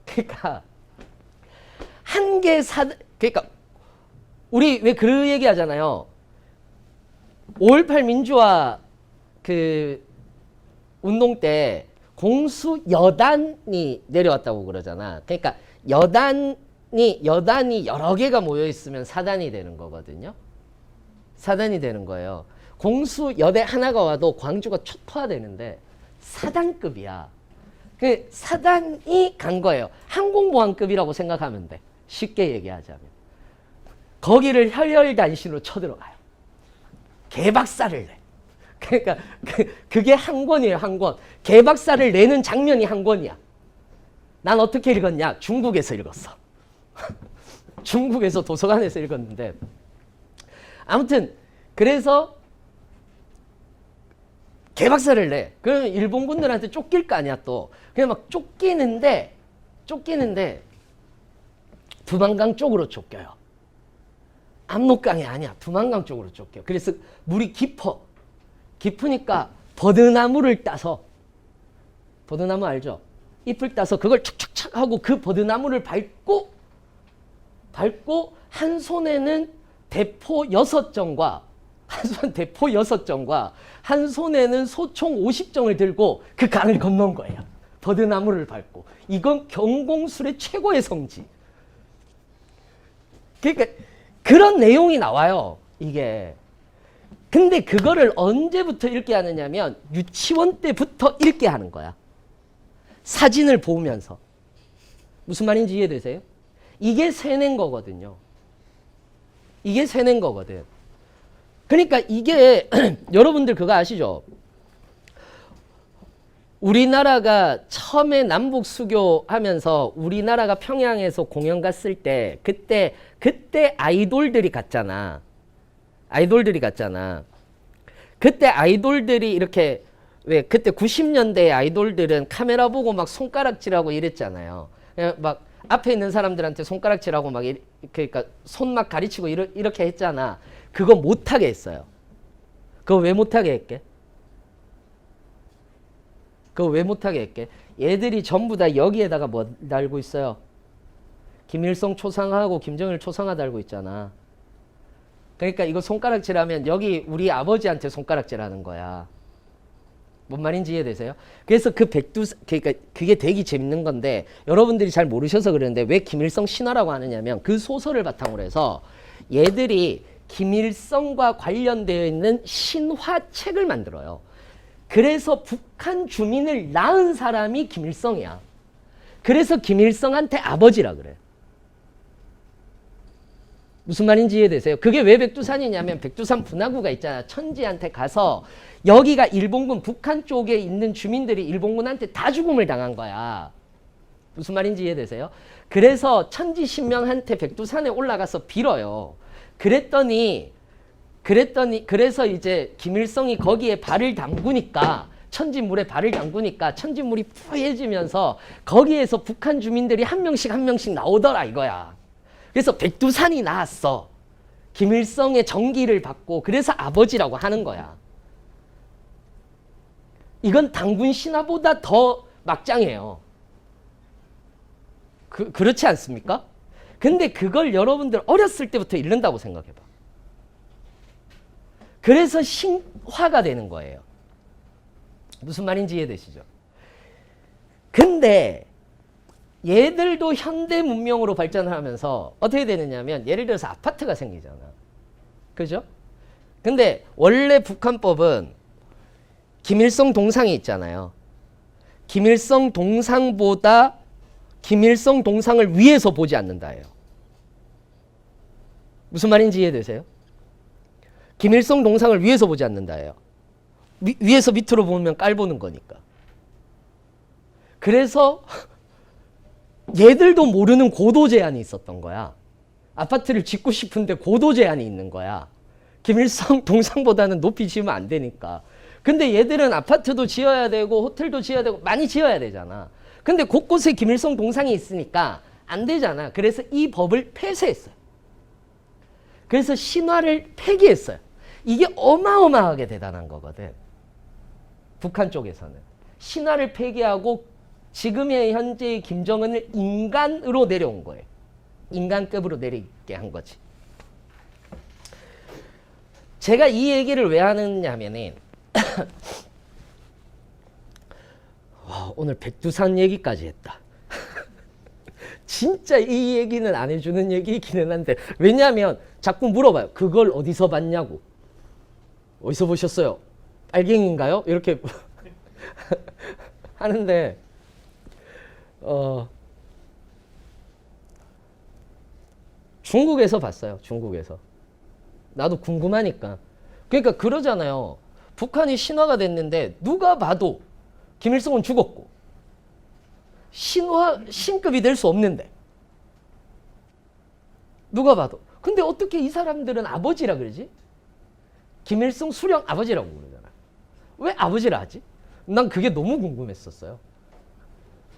그러니까 한 개 사단, 그러니까 우리 왜 그 얘기 하잖아요. 5.18 민주화 그 운동 때 공수 여단이 내려왔다고 그러잖아. 그러니까 여단이 여러 개가 모여 있으면 사단이 되는 거거든요. 사단이 되는 거예요. 공수 여대 하나가 와도 광주가 초토화되는데 사단급이야. 그 사단이 간 거예요. 항공모함급이라고 생각하면 돼. 쉽게 얘기하자면. 거기를 혈혈단신으로 쳐들어가요. 개박살을 내. 그러니까 그게 한 권이에요. 한 권. 개박살을 내는 장면이 한 권이야. 난 어떻게 읽었냐? 중국에서 읽었어. 중국에서 도서관에서 읽었는데 아무튼 그래서 개박살을 내. 그러면 일본군들한테 쫓길 거 아니야 또. 그냥 막 쫓기는데 두만강 쪽으로 쫓겨요. 압록강이 아니야. 두만강 쪽으로 쫓겨. 그래서 물이 깊으니까 버드나무를 따서, 버드나무 알죠? 잎을 따서 그걸 촉촉촉 하고 그 버드나무를 밟고 한 손에는 대포 6정과 한 손에는 소총 50정을 들고 그 강을 건넌 거예요. 버드나무를 밟고. 이건 경공술의 최고의 성지. 그러니까 그런 내용이 나와요. 이게. 근데 그거를 언제부터 읽게 하느냐면 유치원 때부터 읽게 하는 거야. 사진을 보면서. 무슨 말인지 이해되세요? 이게 세낸 거거든요. 이게 세낸 거거든. 그러니까 이게 여러분들 그거 아시죠? 우리나라가 처음에 남북 수교하면서 우리나라가 평양에서 공연 갔을 때 그때 아이돌들이 갔잖아. 그때 아이돌들이 이렇게 왜 그때 90년대 아이돌들은 카메라 보고 막 손가락질하고 이랬잖아요. 막 앞에 있는 사람들한테 손가락질하고 막 그러니까 손 막 가리치고 이렇게 했잖아. 그거 못하게 했어요. 그거 왜 못하게 했게? 얘들이 전부 다 여기에다가 뭐 달고 있어요? 김일성 초상하고 김정일 초상화 달고 있잖아. 그러니까 이거 손가락질하면 여기 우리 아버지한테 손가락질하는 거야. 뭔 말인지 이해되세요? 그래서 그러니까 그게 되게 재밌는 건데 여러분들이 잘 모르셔서 그러는데 왜 김일성 신화라고 하느냐면 그 소설을 바탕으로 해서 얘들이 김일성과 관련되어 있는 신화책을 만들어요. 그래서 북한 주민을 낳은 사람이 김일성이야. 그래서 김일성한테 아버지라 그래. 무슨 말인지 이해되세요? 그게 왜 백두산이냐면 백두산 분화구가 있잖아. 천지한테 가서 여기가 일본군 북한 쪽에 있는 주민들이 일본군한테 다 죽음을 당한 거야. 무슨 말인지 이해되세요? 그래서 천지신명한테 백두산에 올라가서 빌어요. 그래서 이제 김일성이 거기에 발을 담그니까 천지물에 발을 담그니까 천지물이 푸해지면서 거기에서 북한 주민들이 한 명씩 나오더라 이거야. 그래서 백두산이 나왔어. 김일성의 정기를 받고 그래서 아버지라고 하는 거야. 이건 당군 신화보다 더 막장이에요. 그렇지 않습니까? 근데 그걸 여러분들 어렸을 때부터 읽는다고 생각해봐. 그래서 신화가 되는 거예요. 무슨 말인지 이해되시죠? 근데 얘들도 현대 문명으로 발전을 하면서 어떻게 되느냐면 예를 들어서 아파트가 생기잖아. 그죠? 근데 원래 북한법은 김일성 동상이 있잖아요. 김일성 동상보다 김일성 동상을 위에서 보지 않는다예요. 무슨 말인지 이해되세요? 김일성 동상을 위에서 보지 않는다예요. 위에서 밑으로 보면 깔보는 거니까. 그래서 얘들도 모르는 고도 제한이 있었던 거야. 아파트를 짓고 싶은데 고도 제한이 있는 거야. 김일성 동상보다는 높이 지으면 안 되니까. 근데 얘들은 아파트도 지어야 되고 호텔도 지어야 되고 많이 지어야 되잖아. 근데 곳곳에 김일성 동상이 있으니까 안 되잖아. 그래서 이 법을 폐쇄했어요. 그래서 신화를 폐기했어요. 이게 어마어마하게 대단한 거거든. 북한 쪽에서는. 신화를 폐기하고 지금의 현재의 김정은을 인간으로 내려온 거예요. 인간급으로 내리게 한 거지. 제가 이 얘기를 왜 하느냐면은 오늘 백두산 얘기까지 했다. 진짜 이 얘기는 안 해주는 얘기이기는 한데, 왜냐하면 자꾸 물어봐요. 그걸 어디서 봤냐고. 어디서 보셨어요? 빨갱인가요? 이렇게 하는데, 중국에서 봤어요. 중국에서. 나도 궁금하니까. 그러니까 그러잖아요. 북한이 신화가 됐는데 누가 봐도 김일성은 죽었고 신급이 될 수 없는데 누가 봐도. 근데 어떻게 이 사람들은 아버지라 그러지? 김일성 수령 아버지라고 그러잖아. 왜 아버지라 하지? 난 그게 너무 궁금했었어요.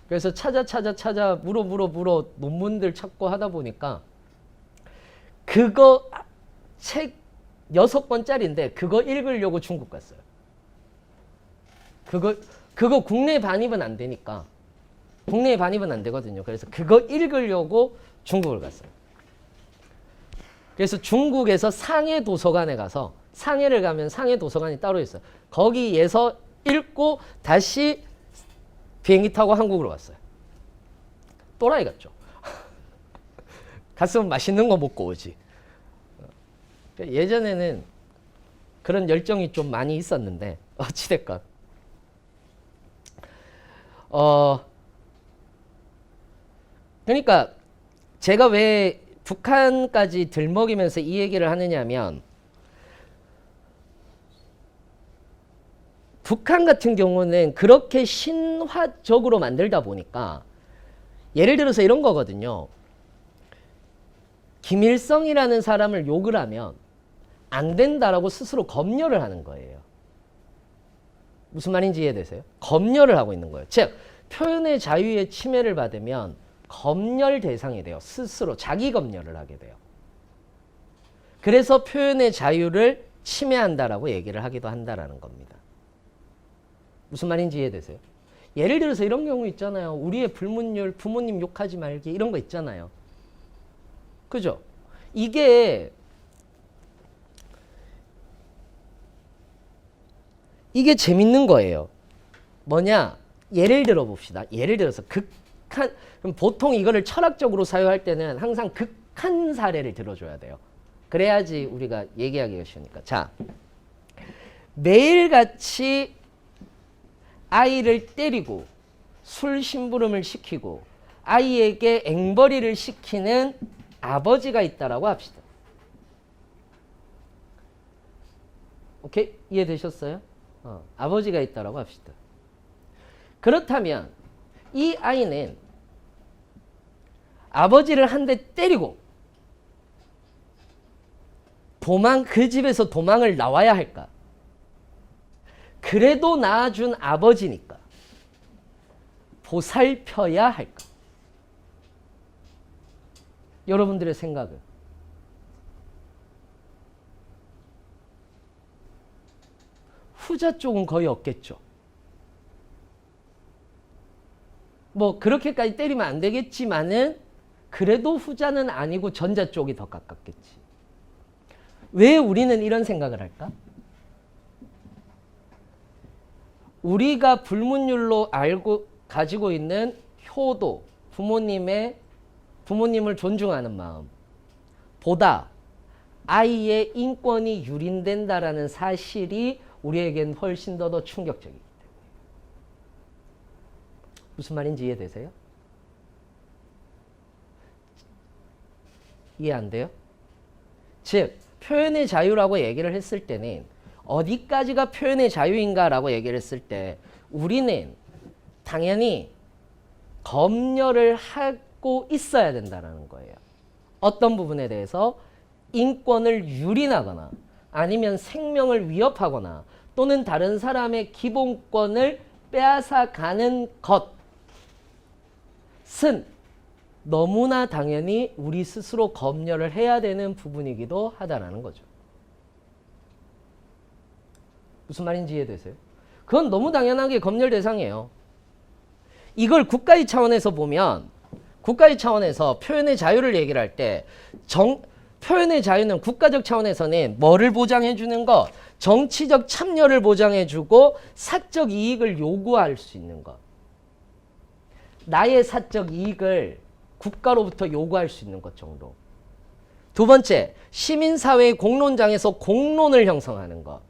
그래서 찾아 물어 논문들 찾고 하다 보니까 그거 책 6권짜리인데 그거 읽으려고 중국 갔어요. 그거 국내 반입은 안 되니까. 국내 반입은 안 되거든요. 그래서 그거 읽으려고 중국을 갔어요. 그래서 중국에서 상해 도서관에 가서, 상해를 가면 상해 도서관이 따로 있어요. 거기에서 읽고 다시 비행기 타고 한국으로 왔어요. 또라이 같죠. 갔으면 맛있는 거 먹고 오지. 예전에는 그런 열정이 좀 많이 있었는데 어찌됐건 그러니까 제가 왜 북한까지 들먹이면서 이 얘기를 하느냐면, 북한 같은 경우는 그렇게 신화적으로 만들다 보니까, 예를 들어서 이런 거거든요. 김일성이라는 사람을 욕을 하면 안 된다라고 스스로 검열을 하는 거예요. 무슨 말인지 이해되세요? 검열을 하고 있는 거예요. 즉, 표현의 자유의 침해를 받으면 검열 대상이 돼요. 스스로 자기 검열을 하게 돼요. 그래서 표현의 자유를 침해한다라고 얘기를 하기도 한다라는 겁니다. 무슨 말인지 이해되세요? 예를 들어서 이런 경우 있잖아요. 우리의 불문율, 부모님 욕하지 말기, 이런 거 있잖아요. 그죠? 이게 재밌는 거예요. 뭐냐? 예를 들어 봅시다. 예를 들어서 극한, 그럼 보통 이거를 철학적으로 사유할 때는 항상 극한 사례를 들어줘야 돼요. 그래야지 우리가 얘기하기가 쉬우니까. 자, 매일같이 아이를 때리고 술 심부름을 시키고 아이에게 앵벌이를 시키는 아버지가 있다라고 합시다. 오케이? 이해되셨어요? 아버지가 있다라고 합시다. 그렇다면 이 아이는 아버지를 한 대 때리고 그 집에서 도망을 나와야 할까? 그래도 낳아준 아버지니까 보살펴야 할까? 여러분들의 생각은? 후자 쪽은 거의 없겠죠. 뭐 그렇게까지 때리면 안 되겠지만은 그래도 후자는 아니고 전자 쪽이 더 가깝겠지. 왜 우리는 이런 생각을 할까? 우리가 불문율로 가지고 있는 효도, 부모님을 존중하는 마음 보다 아이의 인권이 유린된다라는 사실이 우리에겐 훨씬 더 충격적이기 때문에. 무슨 말인지 이해되세요? 이해 안 돼요? 즉, 표현의 자유라고 얘기를 했을 때는 어디까지가 표현의 자유인가라고 얘기를 했을 때 우리는 당연히 검열을 하고 있어야 된다는 거예요. 어떤 부분에 대해서 인권을 유린하거나 아니면 생명을 위협하거나 또는 다른 사람의 기본권을 빼앗아가는 것은 너무나 당연히 우리 스스로 검열을 해야 되는 부분이기도 하다라는 거죠. 무슨 말인지 이해되세요? 그건 너무 당연하게 검열 대상이에요. 이걸 국가의 차원에서 보면, 국가의 차원에서 표현의 자유를 얘기를 할 때 표현의 자유는 국가적 차원에서는 뭐를 보장해 주는 것? 정치적 참여를 보장해 주고 사적 이익을 요구할 수 있는 것. 나의 사적 이익을 국가로부터 요구할 수 있는 것 정도. 두 번째, 시민사회의 공론장에서 공론을 형성하는 것.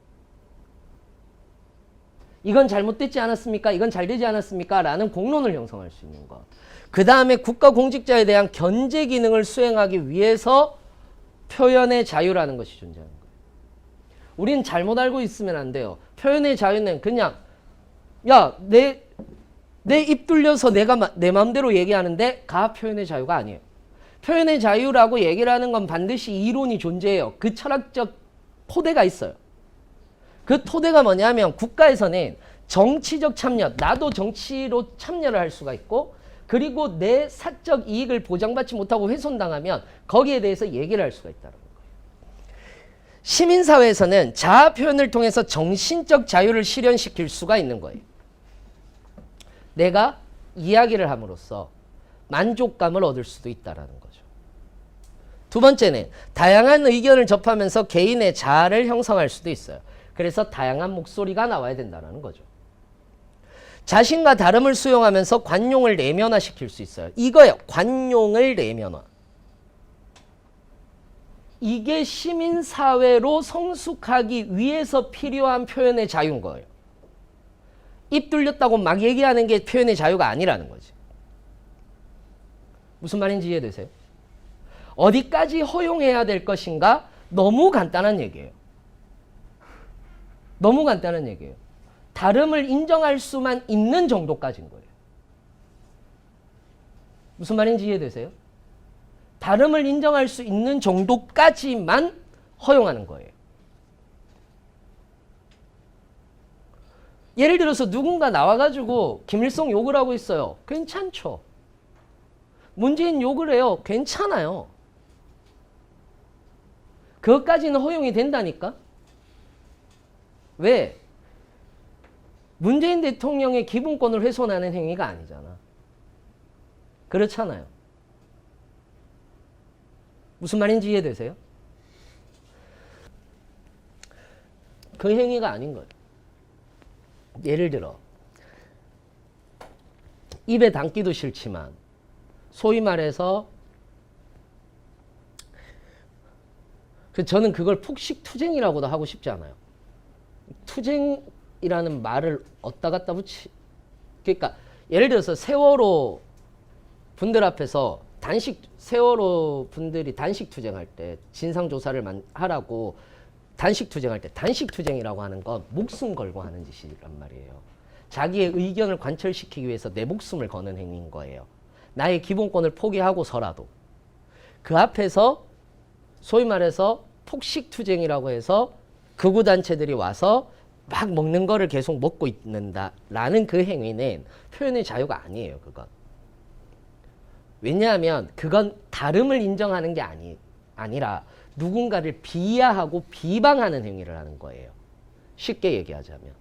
이건 잘못됐지 않았습니까? 이건 잘 되지 않았습니까? 라는 공론을 형성할 수 있는 것. 그 다음에 국가공직자에 대한 견제 기능을 수행하기 위해서 표현의 자유라는 것이 존재하는 거예요. 우리는 잘못 알고 있으면 안 돼요. 표현의 자유는 그냥 야, 내 입 뚫려서 내가 내 마음대로 얘기하는데 가 표현의 자유가 아니에요. 표현의 자유라고 얘기를 하는 건 반드시 이론이 존재해요. 그 철학적 토대가 있어요. 그 토대가 뭐냐면 국가에서는 정치적 참여, 나도 정치로 참여를 할 수가 있고 그리고 내 사적 이익을 보장받지 못하고 훼손당하면 거기에 대해서 얘기를 할 수가 있다는 거예요. 시민사회에서는 자아 표현을 통해서 정신적 자유를 실현시킬 수가 있는 거예요. 내가 이야기를 함으로써 만족감을 얻을 수도 있다는 거죠. 두 번째는 다양한 의견을 접하면서 개인의 자아를 형성할 수도 있어요. 그래서 다양한 목소리가 나와야 된다는 거죠. 자신과 다름을 수용하면서 관용을 내면화시킬 수 있어요. 이거예요. 관용을 내면화. 이게 시민사회로 성숙하기 위해서 필요한 표현의 자유인 거예요. 입 뚫렸다고 막 얘기하는 게 표현의 자유가 아니라는 거지. 무슨 말인지 이해되세요? 어디까지 허용해야 될 것인가? 너무 간단한 얘기예요. 너무 간단한 얘기예요. 다름을 인정할 수만 있는 정도까지인 거예요. 무슨 말인지 이해되세요? 다름을 인정할 수 있는 정도까지만 허용하는 거예요. 예를 들어서 누군가 나와가지고 김일성 욕을 하고 있어요. 괜찮죠. 문재인 욕을 해요. 괜찮아요. 그것까지는 허용이 된다니까? 왜? 문재인 대통령의 기본권을 훼손하는 행위가 아니잖아. 그렇잖아요. 무슨 말인지 이해되세요? 그 행위가 아닌 거예요. 예를 들어 입에 담기도 싫지만 소위 말해서 저는 그걸 폭식투쟁이라고도 하고 싶지 않아요. 투쟁이라는 말을 어디다 갖다 그러니까 예를 들어서 세월호 분들 앞에서 세월호 분들이 단식 투쟁할 때 진상조사를 하라고 단식 투쟁할 때 단식 투쟁이라고 하는 건 목숨 걸고 하는 짓이란 말이에요. 자기의 의견을 관철시키기 위해서 내 목숨을 거는 행위인 거예요. 나의 기본권을 포기하고서라도. 그 앞에서 소위 말해서 폭식 투쟁이라고 해서 극우단체들이 와서 막 먹는 거를 계속 먹고 있는다라는 그 행위는 표현의 자유가 아니에요. 그건. 왜냐하면 그건 다름을 인정하는 게 아니라 누군가를 비하하고 비방하는 행위를 하는 거예요. 쉽게 얘기하자면.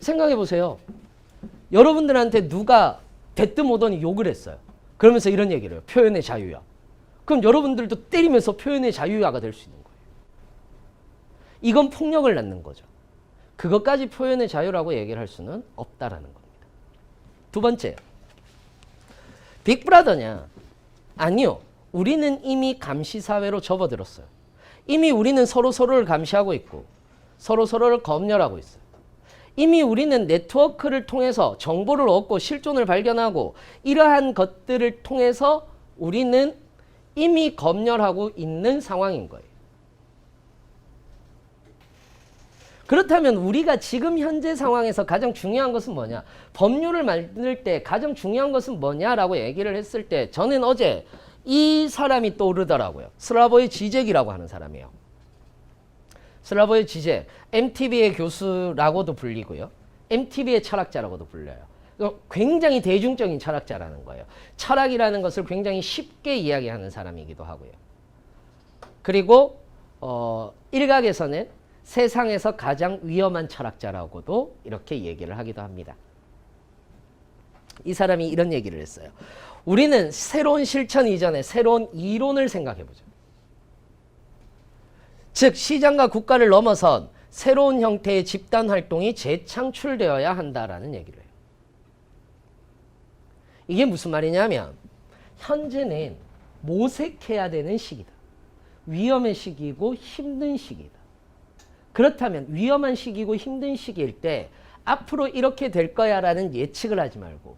생각해 보세요. 여러분들한테 누가 대뜸 오더니 욕을 했어요. 그러면서 이런 얘기를 해요. 표현의 자유야. 그럼 여러분들도 때리면서 표현의 자유야가 될 수 있는 거예요. 이건 폭력을 낳는 거죠. 그것까지 표현의 자유라고 얘기를 할 수는 없다라는 겁니다. 두 번째, 빅브라더냐? 아니요. 우리는 이미 감시사회로 접어들었어요. 이미 우리는 서로를 감시하고 있고 서로를 검열하고 있어요. 이미 우리는 네트워크를 통해서 정보를 얻고 실존을 발견하고 이러한 것들을 통해서 우리는 이미 검열하고 있는 상황인 거예요. 그렇다면 우리가 지금 현재 상황에서 가장 중요한 것은 뭐냐? 법률을 만들 때 가장 중요한 것은 뭐냐라고 얘기를 했을 때 저는 어제 이 사람이 떠오르더라고요. 슬라보의 지젝이라고 하는 사람이에요. 슬라보의 지젝, MTV의 교수라고도 불리고요. MTV의 철학자라고도 불려요. 굉장히 대중적인 철학자라는 거예요. 철학이라는 것을 굉장히 쉽게 이야기하는 사람이기도 하고요. 그리고 일각에서는 세상에서 가장 위험한 철학자라고도 이렇게 얘기를 하기도 합니다. 이 사람이 이런 얘기를 했어요. 우리는 새로운 실천 이전에 새로운 이론을 생각해보죠. 즉 시장과 국가를 넘어선 새로운 형태의 집단 활동이 재창출되어야 한다라는 얘기를 해요. 이게 무슨 말이냐면 현재는 모색해야 되는 시기다. 위험의 시기이고 힘든 시기다. 그렇다면 위험한 시기고 힘든 시기일 때 앞으로 이렇게 될 거야 라는 예측을 하지 말고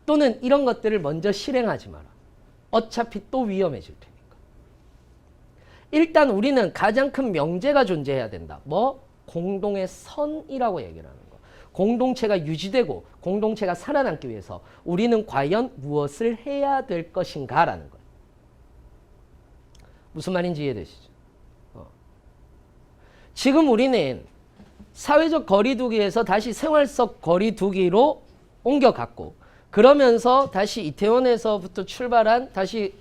또는 이런 것들을 먼저 실행하지 마라. 어차피 또 위험해질 테니까. 일단 우리는 가장 큰 명제가 존재해야 된다. 뭐? 공동의 선이라고 얘기를 하는 거. 공동체가 유지되고 공동체가 살아남기 위해서 우리는 과연 무엇을 해야 될 것인가 라는 거예요. 무슨 말인지 이해되시죠? 지금 우리는 사회적 거리두기에서 다시 생활적 거리두기로 옮겨갔고 그러면서 다시 이태원에서부터 출발한 다시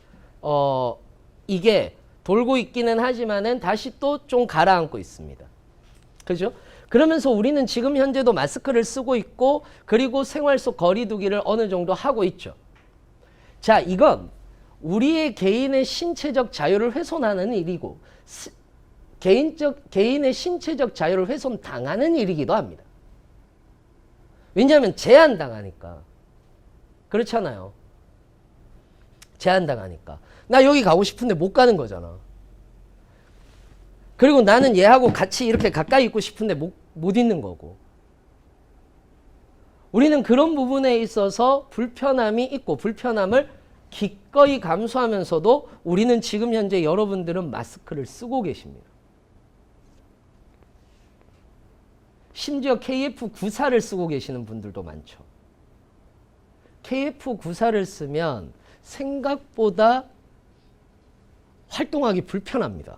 이게 돌고 있기는 하지만은 다시 또 좀 가라앉고 있습니다. 그죠? 그러면서 우리는 지금 현재도 마스크를 쓰고 있고 그리고 생활 속 거리두기를 어느 정도 하고 있죠. 자, 이건 우리의 개인의 신체적 자유를 훼손하는 일이고 개인의 신체적 자유를 훼손당하는 일이기도 합니다. 왜냐하면 제한당하니까. 그렇잖아요. 제한당하니까. 나 여기 가고 싶은데 못 가는 거잖아. 그리고 나는 얘하고 같이 이렇게 가까이 있고 싶은데 못 있는 거고. 우리는 그런 부분에 있어서 불편함이 있고 불편함을 기꺼이 감수하면서도 우리는 지금 현재 여러분들은 마스크를 쓰고 계십니다. 심지어 KF94를 쓰고 계시는 분들도 많죠. KF94를 쓰면 생각보다 활동하기 불편합니다.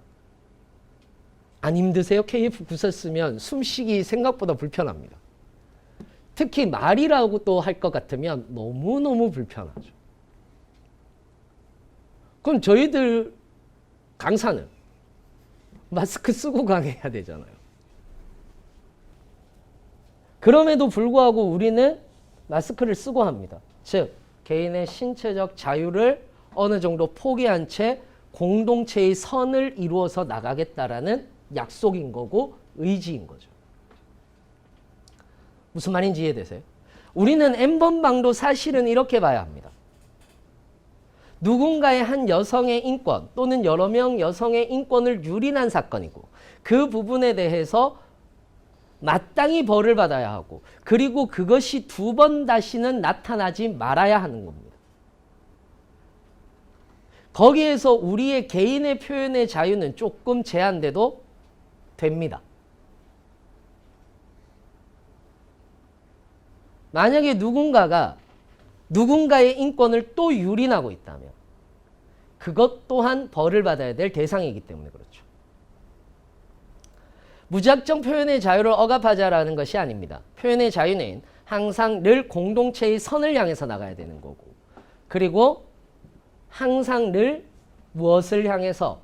안 힘드세요? KF94 쓰면 숨쉬기 생각보다 불편합니다. 특히 말이라고 또 할 것 같으면 너무너무 불편하죠. 그럼 저희들 강사는 마스크 쓰고 강해야 되잖아요. 그럼에도 불구하고 우리는 마스크를 쓰고 합니다. 즉 개인의 신체적 자유를 어느 정도 포기한 채 공동체의 선을 이루어서 나가겠다라는 약속인 거고 의지인 거죠. 무슨 말인지 이해되세요? 우리는 N번방도 사실은 이렇게 봐야 합니다. 누군가의 한 여성의 인권 또는 여러 명 여성의 인권을 유린한 사건이고 그 부분에 대해서 마땅히 벌을 받아야 하고 그리고 그것이 두 번 다시는 나타나지 말아야 하는 겁니다. 거기에서 우리의 개인의 표현의 자유는 조금 제한돼도 됩니다. 만약에 누군가가 누군가의 인권을 또 유린하고 있다면 그것 또한 벌을 받아야 될 대상이기 때문에 그렇죠. 무작정 표현의 자유를 억압하자라는 것이 아닙니다. 표현의 자유는 항상 늘 공동체의 선을 향해서 나가야 되는 거고 그리고 항상 늘 무엇을 향해서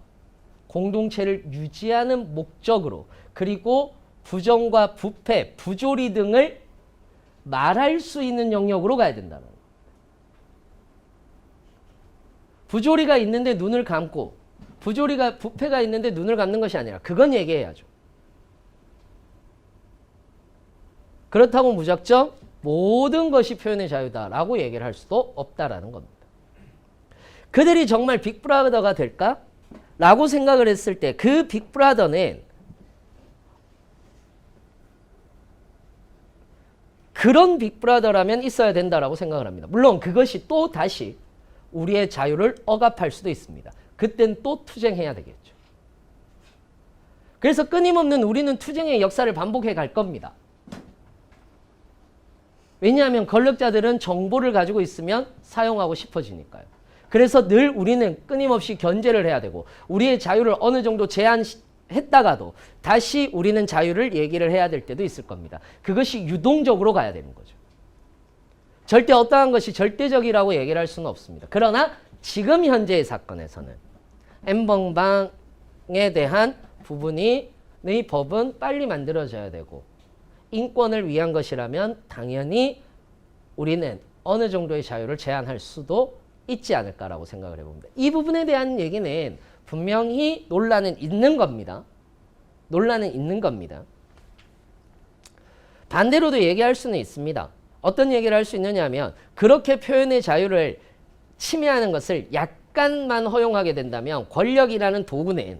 공동체를 유지하는 목적으로 그리고 부정과 부패, 부조리 등을 말할 수 있는 영역으로 가야 된다는 거예요. 부조리가 있는데 눈을 감고 부패가 있는데 눈을 감는 것이 아니라 그건 얘기해야죠. 그렇다고 무작정 모든 것이 표현의 자유다라고 얘기를 할 수도 없다라는 겁니다. 그들이 정말 빅브라더가 될까? 라고 생각을 했을 때 그 빅브라더는 그런 빅브라더라면 있어야 된다라고 생각을 합니다. 물론 그것이 또 다시 우리의 자유를 억압할 수도 있습니다. 그땐 또 투쟁해야 되겠죠. 그래서 끊임없는 우리는 투쟁의 역사를 반복해 갈 겁니다. 왜냐하면 권력자들은 정보를 가지고 있으면 사용하고 싶어지니까요. 그래서 늘 우리는 끊임없이 견제를 해야 되고 우리의 자유를 어느 정도 제한했다가도 다시 우리는 자유를 얘기를 해야 될 때도 있을 겁니다. 그것이 유동적으로 가야 되는 거죠. 절대 어떠한 것이 절대적이라고 얘기를 할 수는 없습니다. 그러나 지금 현재의 사건에서는 N번방에 대한 부분의 법은 빨리 만들어져야 되고 인권을 위한 것이라면 당연히 우리는 어느 정도의 자유를 제한할 수도 있지 않을까라고 생각을 해봅니다. 이 부분에 대한 얘기는 분명히 논란은 있는 겁니다. 논란은 있는 겁니다. 반대로도 얘기할 수는 있습니다. 어떤 얘기를 할 수 있느냐 하면 그렇게 표현의 자유를 침해하는 것을 약간만 허용하게 된다면 권력이라는 도구는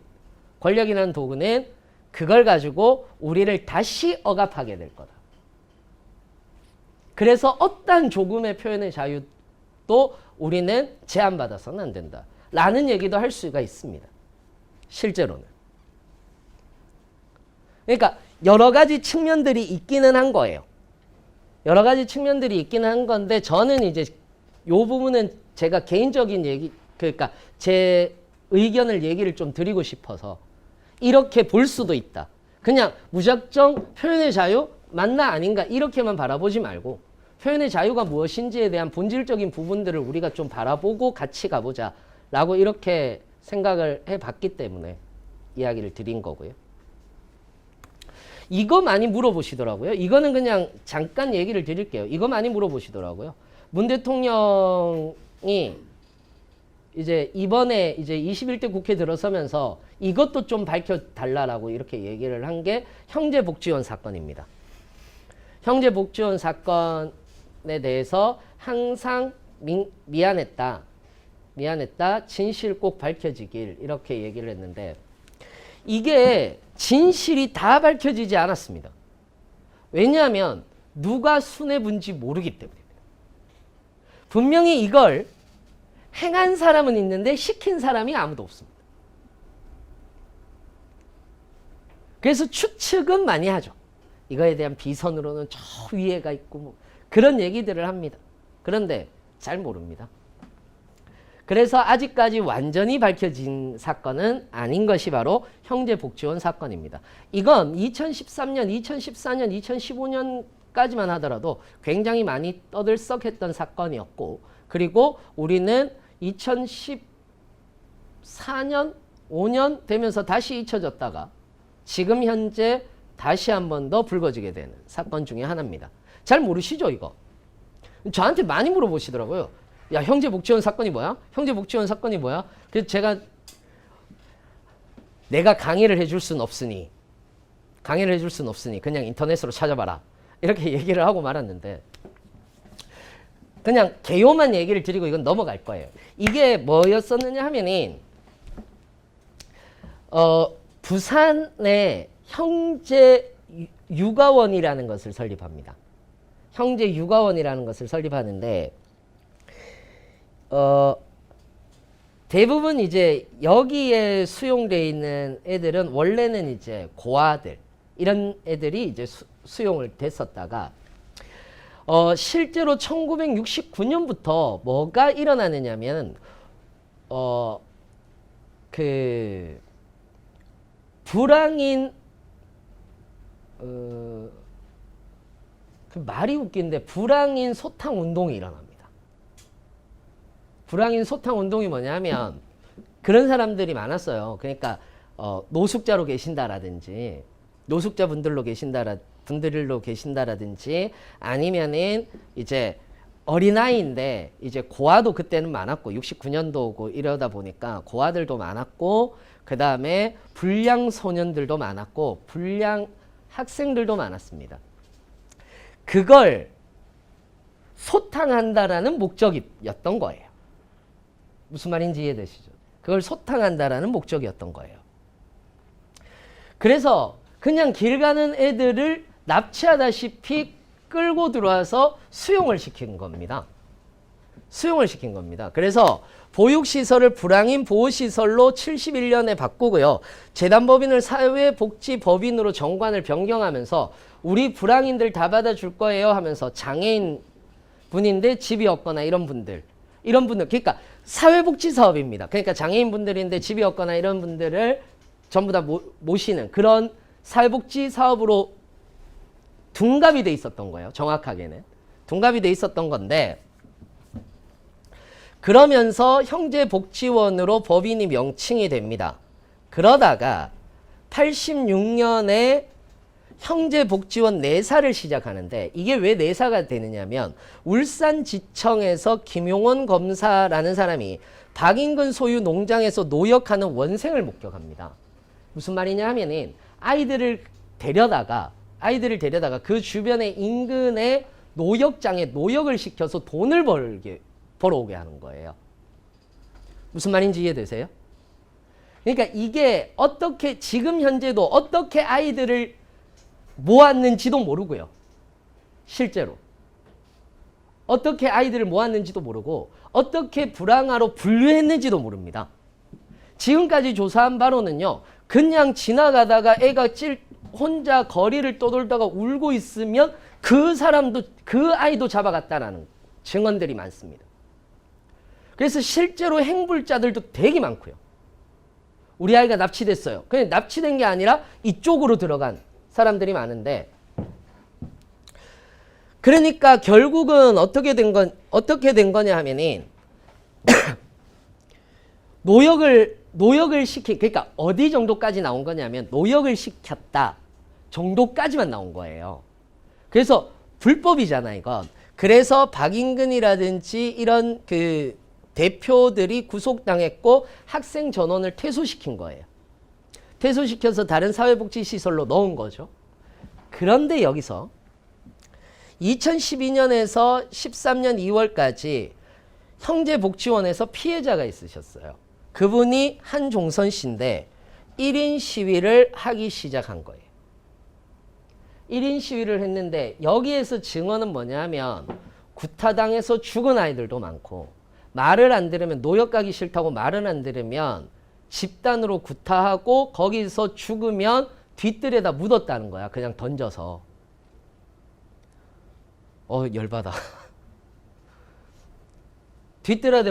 그걸 가지고 우리를 다시 억압하게 될 거다. 그래서 어떠한 조금의 표현의 자유도 우리는 제한받아서는 안 된다. 라는 얘기도 할 수가 있습니다. 실제로는. 그러니까 여러 가지 측면들이 있기는 한 거예요. 여러 가지 측면들이 있기는 한 건데 저는 이제 이 부분은 제가 개인적인 얘기, 그러니까 제 의견을 얘기를 좀 드리고 싶어서 이렇게 볼 수도 있다. 그냥 무작정 표현의 자유 맞나 아닌가 이렇게만 바라보지 말고 표현의 자유가 무엇인지에 대한 본질적인 부분들을 우리가 좀 바라보고 같이 가보자 라고 이렇게 생각을 해봤기 때문에 이야기를 드린 거고요. 이거 많이 물어보시더라고요. 이거는 그냥 잠깐 얘기를 드릴게요. 이거 많이 물어보시더라고요. 문 대통령이 이제 이번에 이제 21대 국회 들어서면서 이것도 좀 밝혀달라고 이렇게 얘기를 한 게 형제복지원 사건입니다. 형제복지원 사건에 대해서 항상 미안했다. 진실 꼭 밝혀지길 이렇게 얘기를 했는데 이게 진실이 다 밝혀지지 않았습니다. 왜냐하면 누가 수뇌부인지 모르기 때문입니다. 분명히 이걸 행한 사람은 있는데 시킨 사람이 아무도 없습니다. 그래서 추측은 많이 하죠. 이거에 대한 비선으로는 저 위에가 있고 뭐 그런 얘기들을 합니다. 그런데 잘 모릅니다. 그래서 아직까지 완전히 밝혀진 사건은 아닌 것이 바로 형제복지원 사건입니다. 이건 2013년, 2014년, 2015년까지만 하더라도 굉장히 많이 떠들썩했던 사건이었고 그리고 우리는 2014년, 5년 되면서 다시 잊혀졌다가 지금 현재 다시 한 번 더 불거지게 되는 사건 중에 하나입니다. 잘 모르시죠 이거? 저한테 많이 물어보시더라고요. 야 형제복지원 사건이 뭐야? 형제복지원 사건이 뭐야? 그래서 제가 내가 강의를 해줄 순 없으니 그냥 인터넷으로 찾아봐라 이렇게 얘기를 하고 말았는데 그냥 개요만 얘기를 드리고 이건 넘어갈 거예요. 이게 뭐였었느냐 하면은 부산에 형제 육아원이라는 것을 설립합니다. 형제 육아원이라는 것을 설립하는데 대부분 이제 여기에 수용되어 있는 애들은 원래는 이제 고아들 이런 애들이 이제 수용을 됐었다가 실제로 1969년부터 뭐가 일어나느냐면 그 불황인 그 말이 웃긴데 불황인 소탕 운동이 일어납니다. 불황인 소탕 운동이 뭐냐면 그런 사람들이 많았어요. 그러니까 노숙자로 계신다라든지 노숙자분들로 계신다라든지 아니면은 이제 어린아이인데 이제 고아도 그때는 많았고 69년도고 이러다 보니까 고아들도 많았고 그 다음에 불량 소년들도 많았고 불량 학생들도 많았습니다. 그걸 소탕한다라는 목적이었던 거예요. 무슨 말인지 이해되시죠? 그걸 소탕한다라는 목적이었던 거예요. 그래서 그냥 길 가는 애들을 납치하다시피 끌고 들어와서 수용을 시킨 겁니다. 그래서 보육시설을 불황인 보호시설로 71년에 바꾸고요. 재단법인을 사회복지법인으로 정관을 변경하면서 우리 불황인들 다 받아줄 거예요 하면서 장애인 분인데 집이 없거나 이런 분들 그러니까 사회복지사업입니다. 그러니까 장애인분들인데 집이 없거나 이런 분들을 전부 다 모시는 그런 사회복지사업으로 둔갑이 돼 있었던 거예요. 정확하게는 둔갑이 돼 있었던 건데 그러면서 형제복지원으로 법인이 명칭이 됩니다. 그러다가 86년에 형제복지원 내사를 시작하는데 이게 왜 내사가 되느냐면 울산지청에서 김용원 검사라는 사람이 박인근 소유 농장에서 노역하는 원생을 목격합니다. 무슨 말이냐 하면은 아이들을 데려다가 그 주변의 인근의 노역장에 노역을 시켜서 돈을 벌어오게 하는 거예요. 무슨 말인지 이해되세요? 그러니까 이게 어떻게 지금 현재도 어떻게 아이들을 모았는지도 모르고요. 실제로. 어떻게 아이들을 모았는지도 모르고 어떻게 불황아로 분류했는지도 모릅니다. 지금까지 조사한 바로는요. 그냥 지나가다가 애가 혼자 거리를 떠돌다가 울고 있으면 그 사람도 그 아이도 잡아갔다라는 증언들이 많습니다. 그래서 실제로 행불자들도 되게 많고요. 우리 아이가 납치됐어요. 그냥 납치된 게 아니라 이쪽으로 들어간 사람들이 많은데 그러니까 결국은 어떻게 된 거냐 하면은 노역을 그러니까 어디 정도까지 나온 거냐면 노역을 시켰다 정도까지만 나온 거예요. 그래서 불법이잖아 이건. 그래서 박인근이라든지 이런 그 대표들이 구속당했고 학생 전원을 퇴소시킨 거예요. 퇴소시켜서 다른 사회복지시설로 넣은 거죠. 그런데 여기서 2012년에서 13년 2월까지 형제복지원에서 피해자가 있으셨어요. 그분이 한종선 씨인데 1인 시위를 하기 시작한 거예요. 1인 시위를 했는데 여기에서 증언은 뭐냐면 구타당해서 죽은 아이들도 많고 말을 안 들으면 노역 가기 싫다고 말을 안 들으면 집단으로 구타하고 거기서 죽으면 뒤뜰에다 묻었다는 거야. 그냥 던져서. 열받아. 뒤뜰에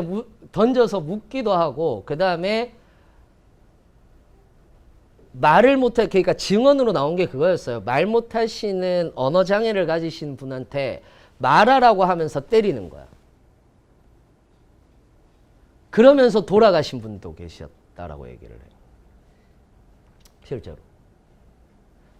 던져서 묻기도 하고 그 다음에 말을 못해 그러니까 증언으로 나온 게 그거였어요. 말 못하시는 언어장애를 가지신 분한테 말하라고 하면서 때리는 거야. 그러면서 돌아가신 분도 계셨다라고 얘기를 해요. 실제로.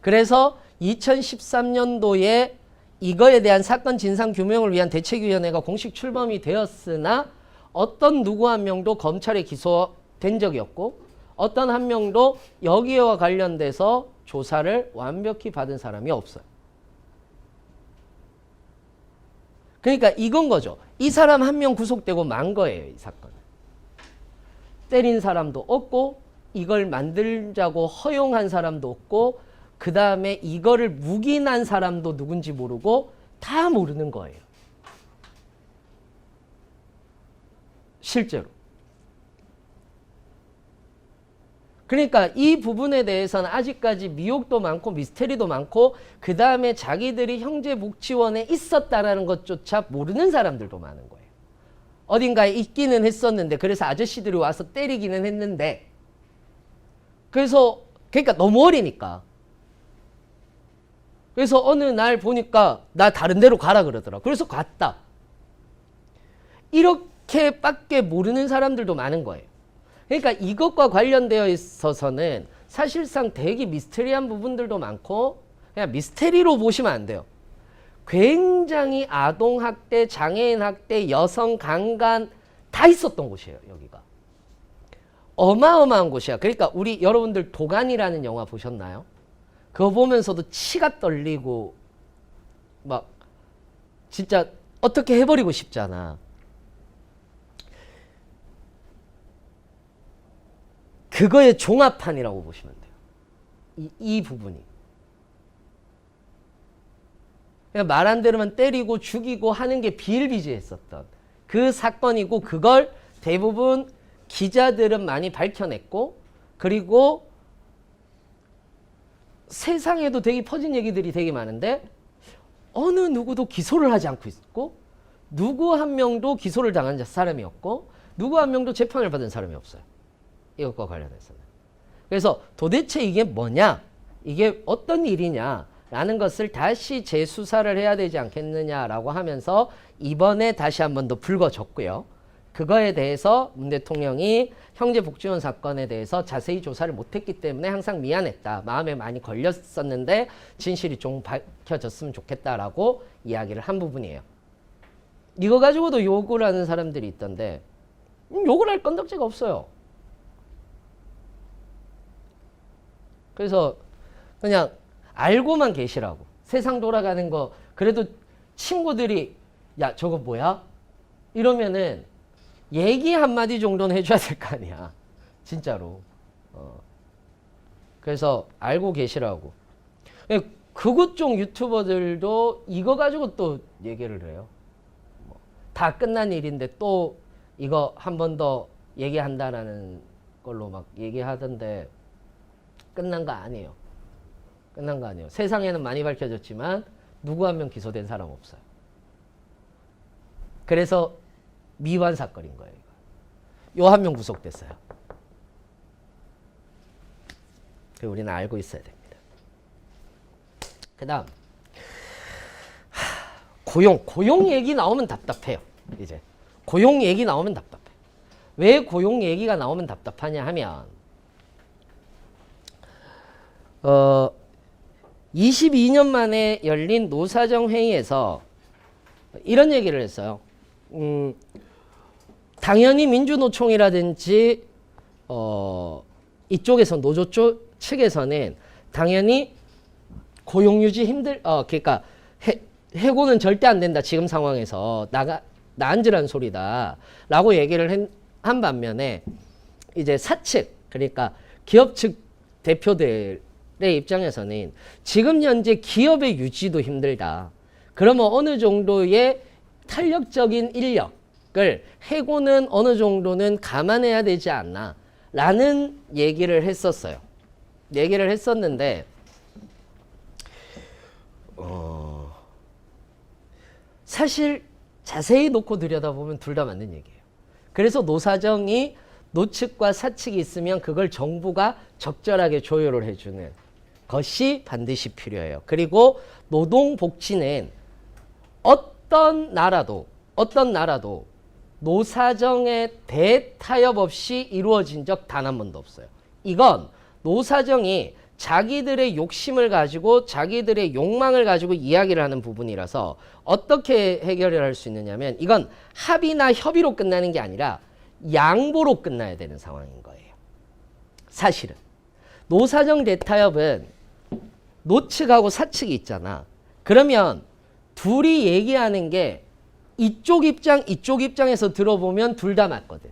그래서 2013년도에 이거에 대한 사건 진상 규명을 위한 대책위원회가 공식 출범이 되었으나 어떤 누구 한 명도 검찰에 기소된 적이 없고 어떤 한 명도 여기와 관련돼서 조사를 완벽히 받은 사람이 없어요. 그러니까 이건 거죠. 이 사람 한 명 구속되고 만 거예요. 이 사건. 때린 사람도 없고 이걸 만들자고 허용한 사람도 없고 그 다음에 이거를 묵인한 사람도 누군지 모르고 다 모르는 거예요. 실제로. 그러니까 이 부분에 대해서는 아직까지 미혹도 많고 미스테리도 많고 그 다음에 자기들이 형제복지원에 있었다라는 것조차 모르는 사람들도 많은 거예요. 어딘가에 있기는 했었는데 그래서 아저씨들이 와서 때리기는 했는데 그러니까 너무 어리니까 그래서 어느 날 보니까 나 다른 데로 가라 그러더라. 그래서 갔다. 이렇게밖에 모르는 사람들도 많은 거예요. 그러니까 이것과 관련되어 있어서는 사실상 되게 미스테리한 부분들도 많고 그냥 미스테리로 보시면 안 돼요. 굉장히 아동학대, 장애인학대, 여성 강간 다 있었던 곳이에요. 여기가. 어마어마한 곳이야. 그러니까 우리 여러분들 도간이라는 영화 보셨나요? 그거 보면서도 치가 떨리고 막 진짜 어떻게 해버리고 싶잖아. 그거의 종합판이라고 보시면 돼요. 이 부분이. 말 안 들으면 때리고 죽이고 하는 게 비일비재했었던 그 사건이고 그걸 대부분 기자들은 많이 밝혀냈고 그리고 세상에도 되게 퍼진 얘기들이 되게 많은데 어느 누구도 기소를 하지 않고 있고 누구 한 명도 기소를 당한 사람이 없고 누구 한 명도 재판을 받은 사람이 없어요. 이것과 관련해서는. 그래서 도대체 이게 뭐냐? 이게 어떤 일이냐? 라는 것을 다시 재수사를 해야 되지 않겠느냐라고 하면서 이번에 다시 한 번 더 불거졌고요. 그거에 대해서 문 대통령이 형제복지원 사건에 대해서 자세히 조사를 못했기 때문에 항상 미안했다. 마음에 많이 걸렸었는데 진실이 좀 밝혀졌으면 좋겠다라고 이야기를 한 부분이에요. 이거 가지고도 욕을 하는 사람들이 있던데 욕을 할 건덕지가 없어요. 그래서 그냥 알고만 계시라고. 세상 돌아가는 거 그래도 친구들이 야 저거 뭐야? 이러면은 얘기 한마디 정도는 해줘야 될 거 아니야. 진짜로. 그래서 알고 계시라고. 그것 쪽 유튜버들도 이거 가지고 또 얘기를 해요. 다 끝난 일인데 또 이거 한 번 더 얘기한다라는 걸로 막 얘기하던데 끝난 거 아니에요. 끝난 거 아니에요. 세상에는 많이 밝혀졌지만 누구 한 명 기소된 사람 없어요. 그래서 미완 사건인 거예요. 요 한 명 구속됐어요. 우리는 알고 있어야 됩니다. 그 다음 고용 얘기 나오면 답답해요. 이제 고용 얘기 나오면 답답해. 왜 고용 얘기가 나오면 답답하냐 하면 22년 만에 열린 노사정 회의에서 이런 얘기를 했어요. 당연히 민주노총이라든지 이쪽에서 노조 쪽 측에서는 당연히 고용유지 그러니까 해고는 절대 안 된다. 지금 상황에서 나앉으라는 소리다. 라고 얘기를 한 반면에 이제 사측, 그러니까 기업 측 대표들의 입장에서는 지금 현재 기업의 유지도 힘들다. 그러면 어느 정도의 탄력적인 인력을 해고는 어느 정도는 감안해야 되지 않나. 라는 얘기를 했었어요. 얘기를 했었는데 사실 자세히 놓고 들여다보면 둘 다 맞는 얘기예요. 그래서 노사정이 노측과 사측이 있으면 그걸 정부가 적절하게 조율을 해주는 것이 반드시 필요해요. 그리고 노동복지는 어떤 나라도 노사정의 대타협 없이 이루어진 적 단 한 번도 없어요. 이건 노사정이 자기들의 욕심을 가지고 자기들의 욕망을 가지고 이야기를 하는 부분이라서 어떻게 해결을 할 수 있느냐면 이건 합의나 협의로 끝나는 게 아니라 양보로 끝나야 되는 상황인 거예요. 사실은 노사정 대타협은 노측하고 사측이 있잖아. 그러면 둘이 얘기하는 게 이쪽 입장에서 들어보면 둘 다 맞거든.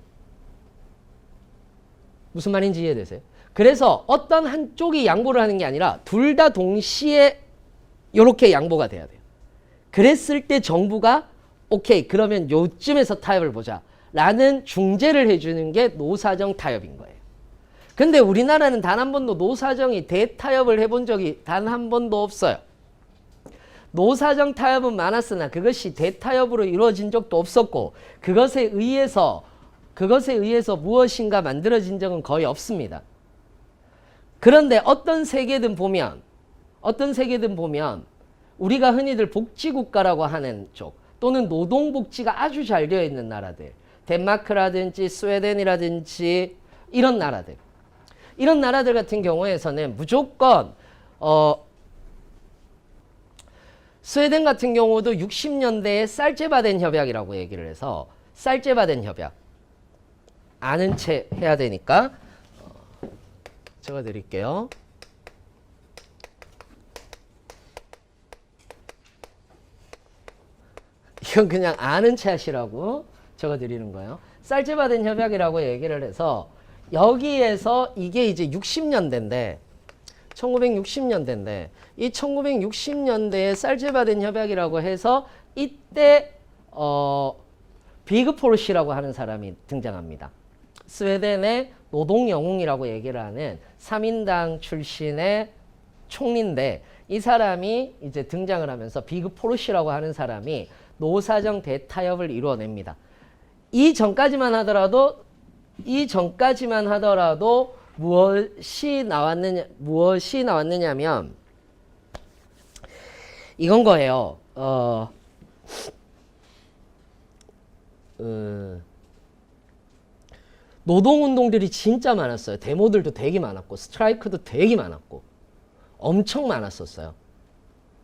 무슨 말인지 이해되세요? 그래서 어떤 한쪽이 양보를 하는 게 아니라 둘 다 동시에 이렇게 양보가 돼야 돼요. 그랬을 때 정부가 오케이 그러면 요쯤에서 타협을 보자 라는 중재를 해주는 게 노사정 타협인 거예요. 근데 우리나라는 단 한 번도 노사정이 대타협을 해본 적이 단 한 번도 없어요. 노사정 타협은 많았으나 그것이 대타협으로 이루어진 적도 없었고 그것에 의해서 무엇인가 만들어진 적은 거의 없습니다. 그런데 어떤 세계든 보면 우리가 흔히들 복지국가라고 하는 쪽 또는 노동복지가 아주 잘 되어 있는 나라들 덴마크라든지 스웨덴이라든지 이런 나라들 같은 경우에서는 무조건 스웨덴 같은 경우도 60년대에 쌀제바덴 협약이라고 얘기를 해서 쌀제바덴 협약 아는 채 해야 되니까 적어드릴게요. 이건 그냥 아는 채 하시라고 적어드리는 거예요. 쌀제바덴 협약이라고 얘기를 해서 여기에서 이게 이제 60년대인데 1960년대인데 이 1960년대에 쌀제바덴 협약이라고 해서 이때 비그 포르시라고 하는 사람이 등장합니다. 스웨덴의 노동영웅이라고 얘기를 하는 3인당 출신의 총리인데 이 사람이 이제 등장을 하면서 비그 포르시라고 하는 사람이 노사정 대타협을 이루어냅니다. 이 전까지만 하더라도 무엇이 나왔느냐면 이건 거예요. 노동운동들이 진짜 많았어요. 데모들도 되게 많았고 스트라이크도 되게 많았고 엄청 많았었어요.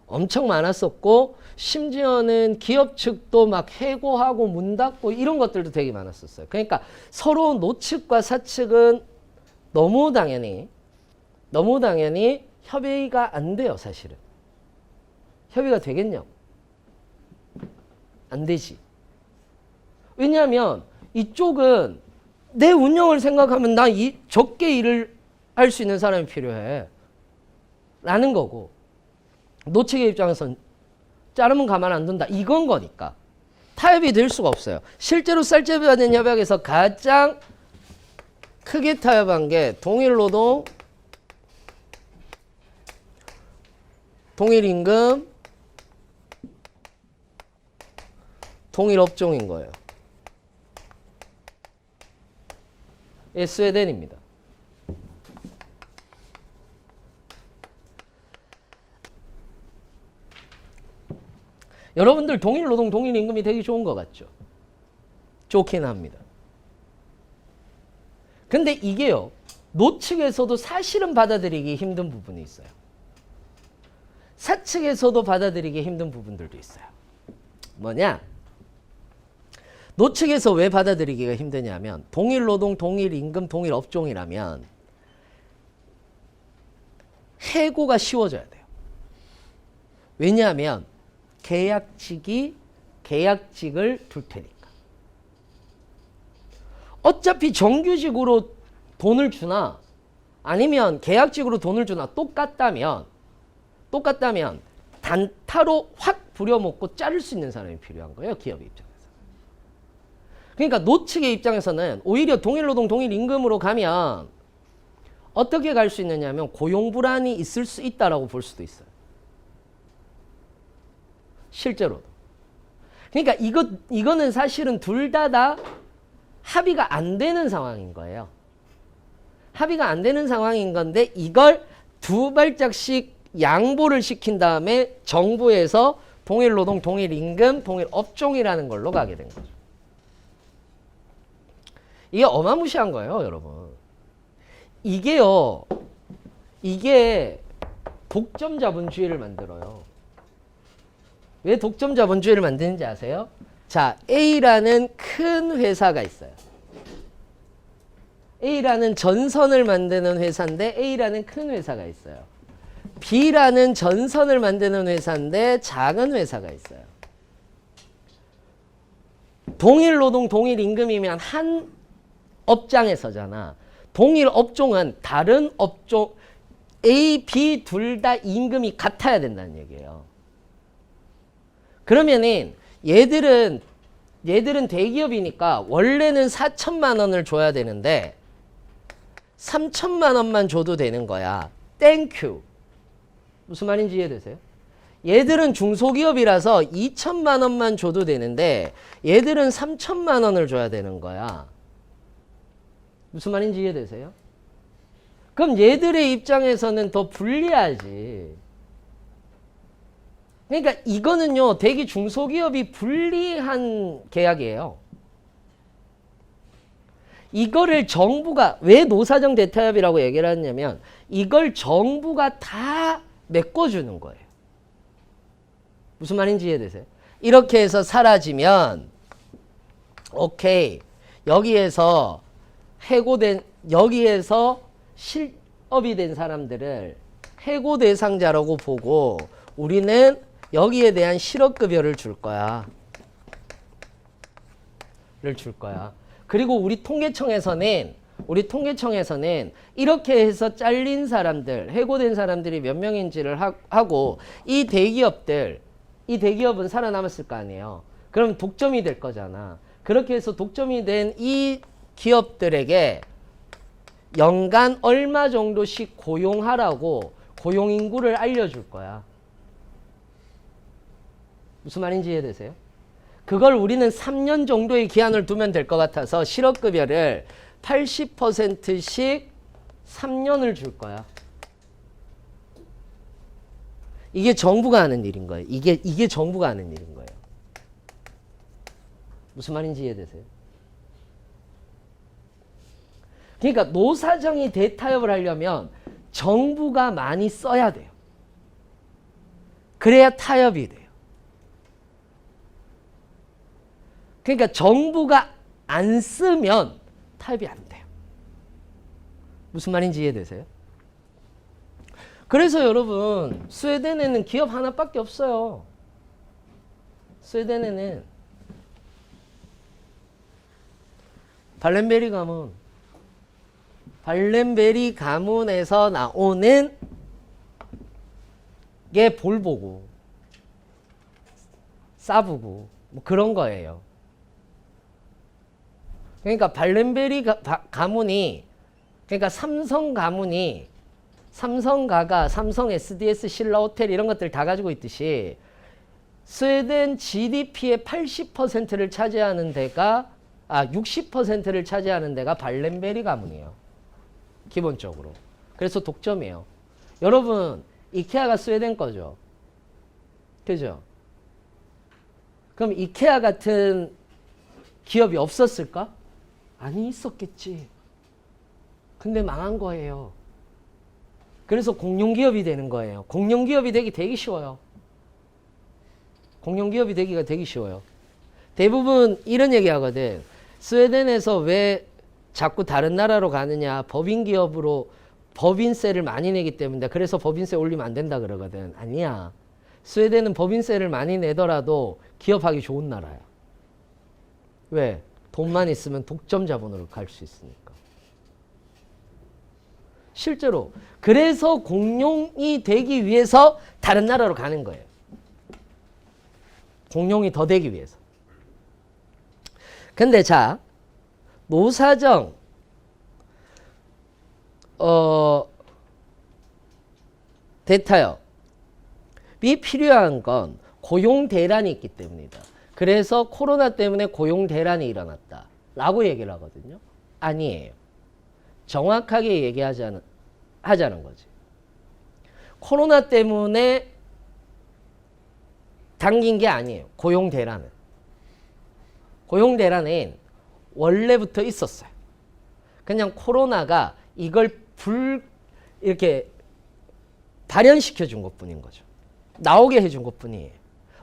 엄청 많았었고 심지어는 기업 측도 막 해고하고 문 닫고 이런 것들도 되게 많았었어요. 그러니까 서로 노측과 사측은 너무 당연히 협의가 안 돼요. 사실은. 협의가 되겠냐고. 안 되지. 왜냐하면 이쪽은 내 운영을 생각하면 나 적게 일을 할 수 있는 사람이 필요해. 라는 거고, 노측의 입장에서는 자르면 가만 안 둔다. 이건 거니까. 타협이 될 수가 없어요. 실제로 쌀제비화된 협약에서 가장 크게 타협한 게 동일노동, 동일임금, 동일업종인 거예요. 스웨덴입니다. 여러분들 동일노동, 동일임금이 되게 좋은 것 같죠? 좋긴 합니다. 근데 이게요, 노측에서도 사실은 받아들이기 힘든 부분이 있어요. 사측에서도 받아들이기 힘든 부분들도 있어요. 뭐냐? 노측에서 왜 받아들이기가 힘드냐면 동일노동, 동일임금, 동일업종이라면 해고가 쉬워져야 돼요. 왜냐하면 계약직이 계약직을 둘 테니까. 어차피 정규직으로 돈을 주나 아니면 계약직으로 돈을 주나 똑같다면 단타로 확 부려먹고 자를 수 있는 사람이 필요한 거예요. 기업의 입장에서. 그러니까 노측의 입장에서는 오히려 동일노동, 동일임금으로 가면 어떻게 갈 수 있느냐면 고용불안이 있을 수 있다라고 볼 수도 있어요. 실제로도. 그러니까 이거는 사실은 둘 다 합의가 안 되는 상황인 거예요. 합의가 안 되는 상황인 건데 이걸 두 발짝씩 양보를 시킨 다음에 정부에서 동일노동, 동일임금, 동일업종이라는 걸로 가게 된 거죠. 이게 어마무시한 거예요, 여러분. 이게 독점 자본주의를 만들어요. 왜 독점 자본주의를 만드는지 아세요? 자, A라는 큰 회사가 있어요. A라는 전선을 만드는 회사인데 A라는 큰 회사가 있어요. B라는 전선을 만드는 회사인데 작은 회사가 있어요. 동일노동, 동일임금이면 한 업장에서잖아. 동일업종은 다른 업종 A, B 둘 다 임금이 같아야 된다는 얘기예요. 그러면은 얘들은 대기업이니까 원래는 4천만 원을 줘야 되는데 3천만 원만 줘도 되는 거야. 땡큐. 무슨 말인지 이해되세요? 얘들은 중소기업이라서 2천만 원만 줘도 되는데 얘들은 3천만 원을 줘야 되는 거야. 무슨 말인지 이해되세요? 그럼 얘들의 입장에서는 더 불리하지. 그러니까 이거는요, 대기 중소기업이 불리한 계약이에요. 이거를 정부가 왜 노사정 대타협이라고 얘기를 하냐면 이걸 정부가 다 메꿔주는 거예요. 무슨 말인지 이해되세요? 이렇게 해서 사라지면 오케이, 여기에서 실업이 된 사람들을 해고 대상자라고 보고 우리는 여기에 대한 실업급여를 줄 거야. 그리고 우리 통계청에서는 이렇게 해서 잘린 사람들, 해고된 사람들이 몇 명인지를 하고 이 대기업은 살아남았을 거 아니에요. 그럼 독점이 될 거잖아. 그렇게 해서 독점이 된 이 기업들에게 연간 얼마 정도씩 고용하라고 고용인구를 알려줄 거야. 무슨 말인지 이해되세요? 그걸 우리는 3년 정도의 기한을 두면 될 것 같아서 실업급여를 80%씩 3년을 줄 거야. 이게 정부가 하는 일인 거예요. 이게 정부가 하는 일인 거예요. 무슨 말인지 이해되세요? 그러니까 노사정이 대타협을 하려면 정부가 많이 써야 돼요. 그래야 타협이 돼요. 그러니까 정부가 안 쓰면 타협이 안 돼요. 무슨 말인지 이해되세요? 그래서 여러분 스웨덴에는 기업 하나밖에 없어요. 스웨덴에는 발렌베리 가문. 발렌베리 가문에서 나오는 게 볼보고 싸부고 뭐 그런 거예요. 그러니까 발렌베리 가문이 그러니까 삼성 가문이 삼성가가 삼성 SDS 신라호텔 이런 것들 다 가지고 있듯이 스웨덴 GDP의 80%를 차지하는 데가 60%를 차지하는 데가 발렌베리 가문이에요. 기본적으로. 그래서 독점이에요. 여러분 이케아가 스웨덴 거죠. 그죠? 그럼 이케아 같은 기업이 없었을까? 아니 있었겠지. 근데 망한 거예요. 그래서 공룡기업이 되는 거예요. 공룡기업이 되기 쉬워요. 공룡기업이 되기가 되게 쉬워요. 대부분 이런 얘기 하거든. 스웨덴에서 왜 자꾸 다른 나라로 가느냐. 법인기업으로 법인세를 많이 내기 때문에 그래서 법인세 올리면 안 된다 그러거든. 아니야. 스웨덴은 법인세를 많이 내더라도 기업하기 좋은 나라야. 왜? 돈만 있으면 독점 자본으로 갈 수 있으니까. 실제로. 그래서 공룡이 되기 위해서 다른 나라로 가는 거예요. 공룡이 더 되기 위해서. 근데 자, 노사정, 대타협이 필요한 건 고용 대란이 있기 때문이다. 그래서 코로나 때문에 고용 대란이 일어났다. 라고 얘기를 하거든요. 아니에요. 정확하게 얘기하자는 거지. 코로나 때문에 당긴 게 아니에요. 고용 대란은. 고용 대란은 원래부터 있었어요. 그냥 코로나가 이걸 이렇게 발현시켜 준 것뿐인 거죠. 나오게 해준 것뿐이에요.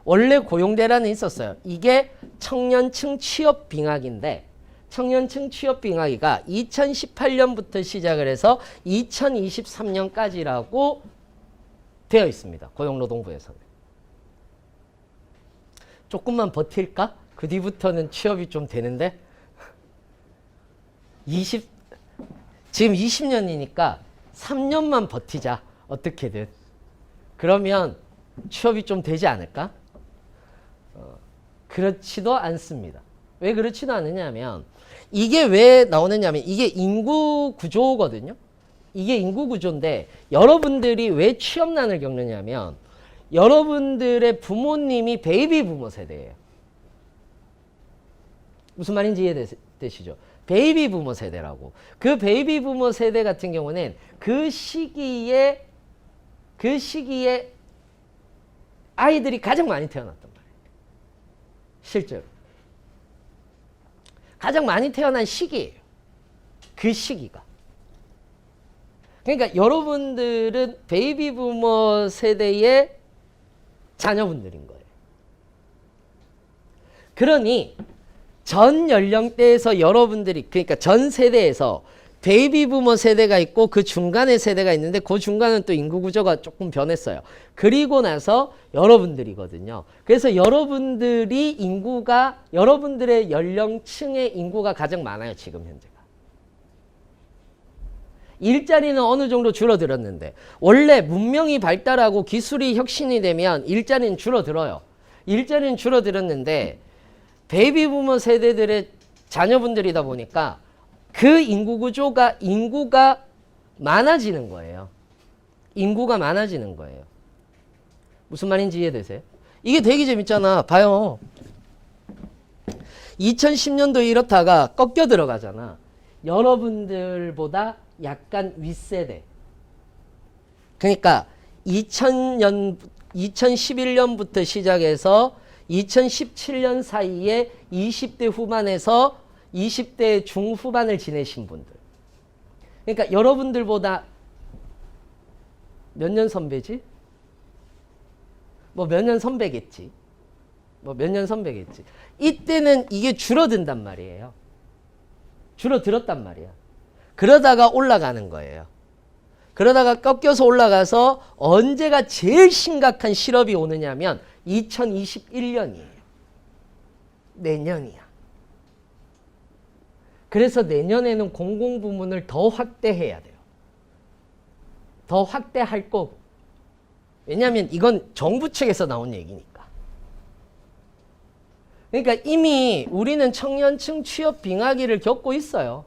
원래 고용 대란은 있었어요. 이게 청년층 취업 빙하기인데 청년층 취업 빙하기가 2018년부터 시작을 해서 2023년까지라고 되어 있습니다. 고용노동부에서는. 조금만 버틸까? 그 뒤부터는 취업이 좀 되는데 지금 20년이니까 3년만 버티자. 어떻게든. 그러면 취업이 좀 되지 않을까? 그렇지도 않습니다. 왜 그렇지도 않느냐면 이게 왜 나오느냐면 이게 인구 구조거든요. 이게 인구 구조인데 여러분들이 왜 취업난을 겪느냐면 여러분들의 부모님이 베이비 부모 세대예요. 무슨 말인지 이해되시죠? 베이비 부모 세대라고. 그 베이비 부모 세대 같은 경우는 그 시기에 아이들이 가장 많이 태어났단 말이에요. 실제로. 가장 많이 태어난 시기예요. 그 시기가. 그러니까 여러분들은 베이비 부모 세대의 자녀분들인 거예요. 그러니 전 연령대에서 여러분들이 그러니까 전 세대에서 베이비 부모 세대가 있고 그 중간의 세대가 있는데 그 중간은 또 인구 구조가 조금 변했어요. 그리고 나서 여러분들이거든요. 그래서 여러분들의 연령층의 인구가 가장 많아요. 지금 현재가. 일자리는 어느 정도 줄어들었는데 원래 문명이 발달하고 기술이 혁신이 되면 일자리는 줄어들어요. 일자리는 줄어들었는데 베이비 부모 세대들의 자녀분들이다 보니까 그 인구 구조가 인구가 많아지는 거예요. 인구가 많아지는 거예요. 무슨 말인지 이해되세요? 이게 되게 재밌잖아. 봐요. 2010년도 이렇다가 꺾여 들어가잖아. 여러분들보다 약간 윗세대. 그러니까 2011년부터 시작해서 2017년 사이에 20대 후반에서 20대 중후반을 지내신 분들. 그러니까 여러분들보다 몇 년 선배지? 뭐 몇 년 선배겠지. 뭐 몇 년 선배겠지. 이때는 이게 줄어든단 말이에요. 줄어들었단 말이야. 그러다가 올라가는 거예요. 그러다가 꺾여서 올라가서 언제가 제일 심각한 실업이 오느냐면 2021년이에요. 내년이야. 그래서 내년에는 공공부문을 더 확대해야 돼요. 더 확대할 거고. 왜냐하면 이건 정부 측에서 나온 얘기니까. 그러니까 이미 우리는 청년층 취업 빙하기를 겪고 있어요.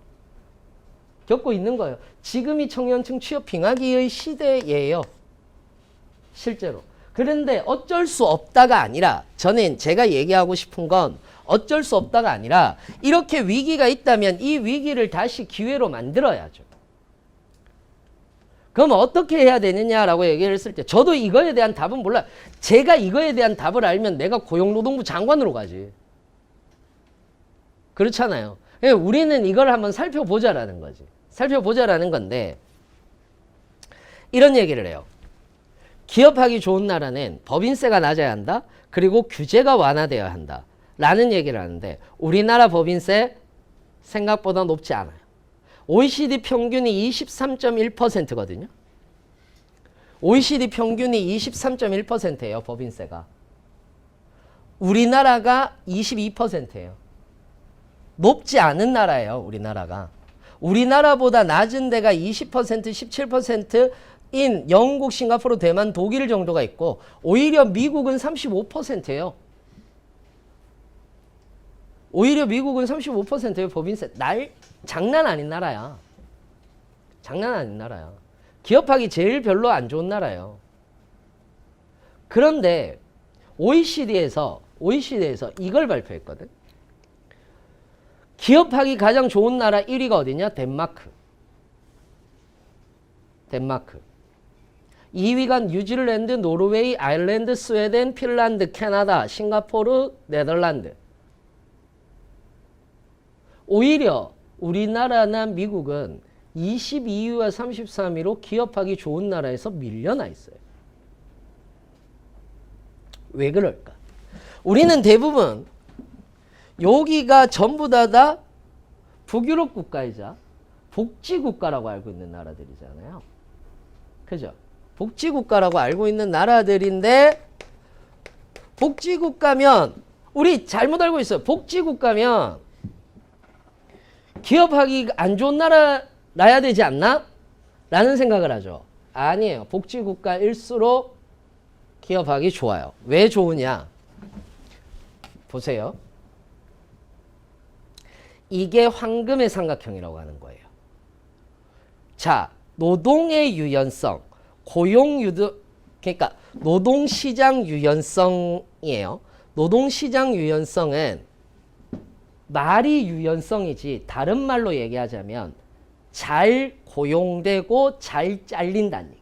겪고 있는 거예요. 지금이 청년층 취업 빙하기의 시대예요. 실제로. 그런데 어쩔 수 없다가 아니라 저는 제가 얘기하고 싶은 건 어쩔 수 없다가 아니라 이렇게 위기가 있다면 이 위기를 다시 기회로 만들어야죠. 그럼 어떻게 해야 되느냐라고 얘기를 했을 때 저도 이거에 대한 답은 몰라요. 제가 이거에 대한 답을 알면 내가 고용노동부 장관으로 가지. 그렇잖아요. 우리는 이걸 한번 살펴보자라는 거지. 살펴보자라는 건데 이런 얘기를 해요. 기업하기 좋은 나라는 법인세가 낮아야 한다. 그리고 규제가 완화되어야 한다. 라는 얘기를 하는데 우리나라 법인세 생각보다 높지 않아요. OECD 평균이 23.1%거든요. OECD 평균이 23.1%예요. 법인세가. 우리나라가 22%예요. 높지 않은 나라예요. 우리나라가. 우리나라보다 낮은 데가 20%, 17%인 영국, 싱가포르, 대만, 독일 정도가 있고 오히려 미국은 35%예요. 오히려 미국은 35%예요. 법인세. 장난 아닌 나라야. 장난 아닌 나라야. 기업하기 제일 별로 안 좋은 나라예요. 그런데 OECD에서 이걸 발표했거든. 기업하기 가장 좋은 나라 1위가 어디냐? 덴마크. 2위가 뉴질랜드, 노르웨이, 아일랜드, 스웨덴, 핀란드, 캐나다, 싱가포르, 네덜란드. 오히려 우리나라나 미국은 22위와 33위로 기업하기 좋은 나라에서 밀려나 있어요. 왜 그럴까? 우리는 대부분 여기가 전부 다 북유럽 국가이자 복지국가라고 알고 있는 나라들이잖아요. 그죠? 복지국가라고 알고 있는 나라들인데 복지국가면 우리 잘못 알고 있어요. 복지국가면 기업하기 안 좋은 나라라야 되지 않나? 라는 생각을 하죠. 아니에요. 복지국가일수록 기업하기 좋아요. 왜 좋으냐? 보세요. 이게 황금의 삼각형이라고 하는 거예요. 자, 노동의 유연성, 그러니까 노동시장 유연성이에요. 노동시장 유연성은 말이 유연성이지 다른 말로 얘기하자면 잘 고용되고 잘 잘린다는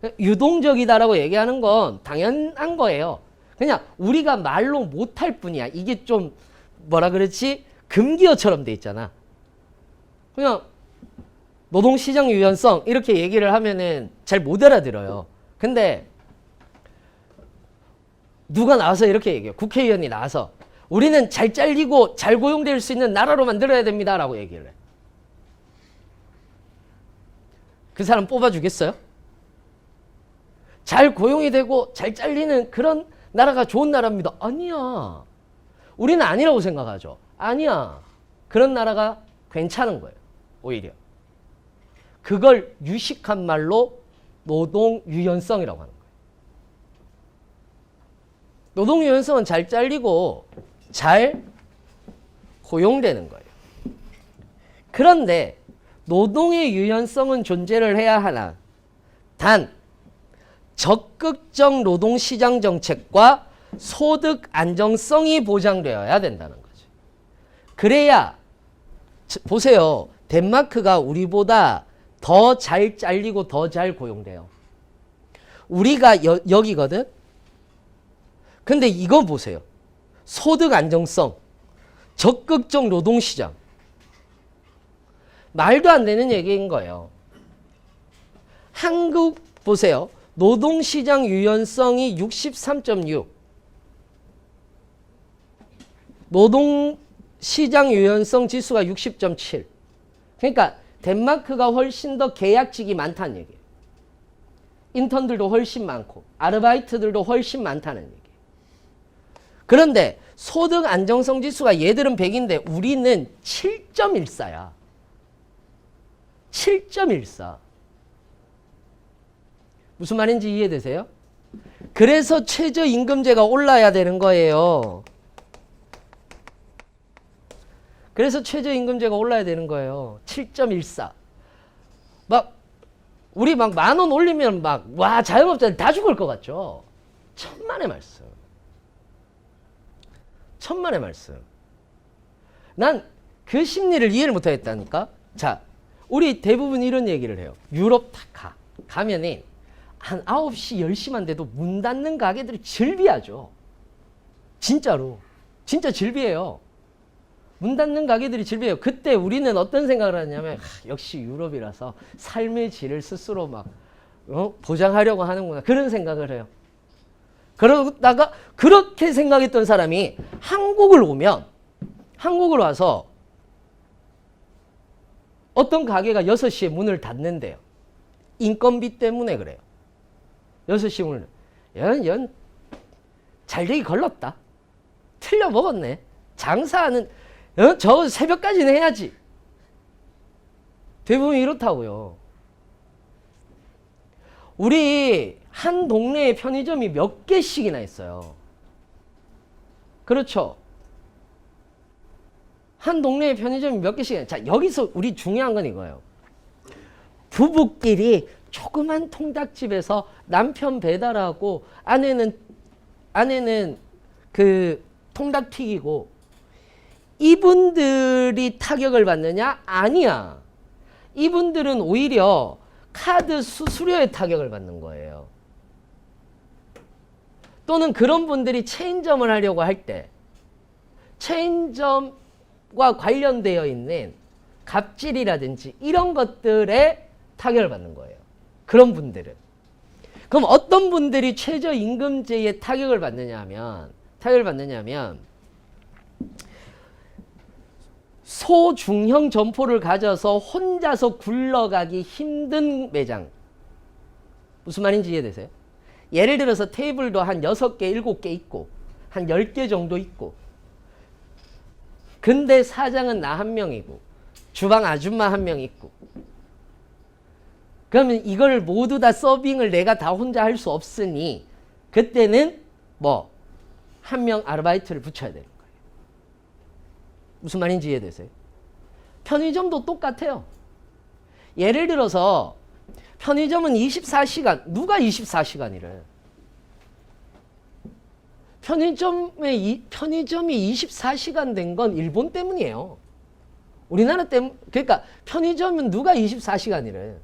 얘기예요. 유동적이다라고 얘기하는 건 당연한 거예요. 그냥 우리가 말로 못할 뿐이야. 이게 좀 뭐라 그렇지? 금기어처럼 돼 있잖아. 그냥 노동시장 유연성 이렇게 얘기를 하면은 잘 못 알아들어요. 근데 누가 나와서 이렇게 얘기해요. 국회의원이 나와서 우리는 잘 잘리고 잘 고용될 수 있는 나라로 만들어야 됩니다. 라고 얘기를 해. 그 사람 뽑아주겠어요? 잘 고용이 되고 잘 잘리는 그런 나라가 좋은 나라입니다. 아니야. 우리는 아니라고 생각하죠. 아니야. 그런 나라가 괜찮은 거예요. 오히려. 그걸 유식한 말로 노동 유연성이라고 하는 거예요. 노동 유연성은 잘 잘리고 잘 고용되는 거예요. 그런데 노동의 유연성은 존재를 해야 하나? 단 적극적 노동시장 정책과 소득 안정성이 보장되어야 된다는 거죠. 그래야 보세요. 덴마크가 우리보다 더 잘 잘리고 더 잘 고용돼요. 우리가 여기거든. 근데 이거 보세요. 소득 안정성, 적극적 노동시장. 말도 안 되는 얘기인 거예요. 한국 보세요. 노동시장 유연성이 63.6. 노동시장 유연성 지수가 60.7. 그러니까 덴마크가 훨씬 더 계약직이 많다는 얘기예요. 인턴들도 훨씬 많고 아르바이트들도 훨씬 많다는 얘기예요. 그런데 소득 안정성 지수가 얘들은 100인데 우리는 7.14야. 7.14. 무슨 말인지 이해되세요? 그래서 최저임금제가 올라야 되는 거예요. 그래서 최저임금제가 올라야 되는 거예요. 7.14. 막 우리 막 10,000원 올리면 막 와 자영업자들 다 죽을 것 같죠? 천만의 말씀. 천만의 말씀. 난 그 심리를 이해를 못하겠다니까. 자, 우리 대부분 이런 얘기를 해요. 유럽 다 가면은 한 9시, 10시만 돼도 문 닫는 가게들이 즐비하죠. 진짜로. 진짜 즐비해요. 문 닫는 가게들이 즐비해요. 그때 우리는 어떤 생각을 하냐면 역시 유럽이라서 삶의 질을 스스로 막 보장하려고 하는구나. 그런 생각을 해요. 그러다가 그렇게 생각했던 사람이 한국을 와서 어떤 가게가 6시에 문을 닫는데요. 인건비 때문에 그래요. 6시 문을. 연 잘되기 걸렀다. 틀려 먹었네. 장사하는 저 새벽까지는 해야지. 대부분 이렇다고요. 우리 한 동네에 편의점이 몇 개씩이나 있어요. 그렇죠. 한 동네에 편의점이 몇 개씩이나. 자, 여기서 우리 중요한 건 이거예요. 부부끼리 조그만 통닭집에서 남편 배달하고 아내는 그 통닭 튀기고 이분들이 타격을 받느냐? 아니야. 이분들은 오히려 카드 수수료에 타격을 받는 거예요. 또는 그런 분들이 체인점을 하려고 할 때 체인점과 관련되어 있는 갑질이라든지 이런 것들에 타격을 받는 거예요. 그런 분들은. 그럼 어떤 분들이 최저임금제에 타격을 받느냐 하면 소중형 점포를 가져서 혼자서 굴러가기 힘든 매장. 무슨 말인지 이해되세요? 예를 들어서 테이블도 한 6개, 7개 있고 한 10개 정도 있고 근데 사장은 나 한 명이고 주방 아줌마 한 명 있고 그러면 이걸 모두 다 서빙을 내가 다 혼자 할 수 없으니 그때는 뭐 한 명 아르바이트를 붙여야 되는 거예요. 무슨 말인지 이해되세요? 편의점도 똑같아요. 예를 들어서 편의점은 24시간, 누가 24시간이래? 편의점이 24시간 된 건 일본 때문이에요. 우리나라 때문, 그러니까 편의점은 누가 24시간이래?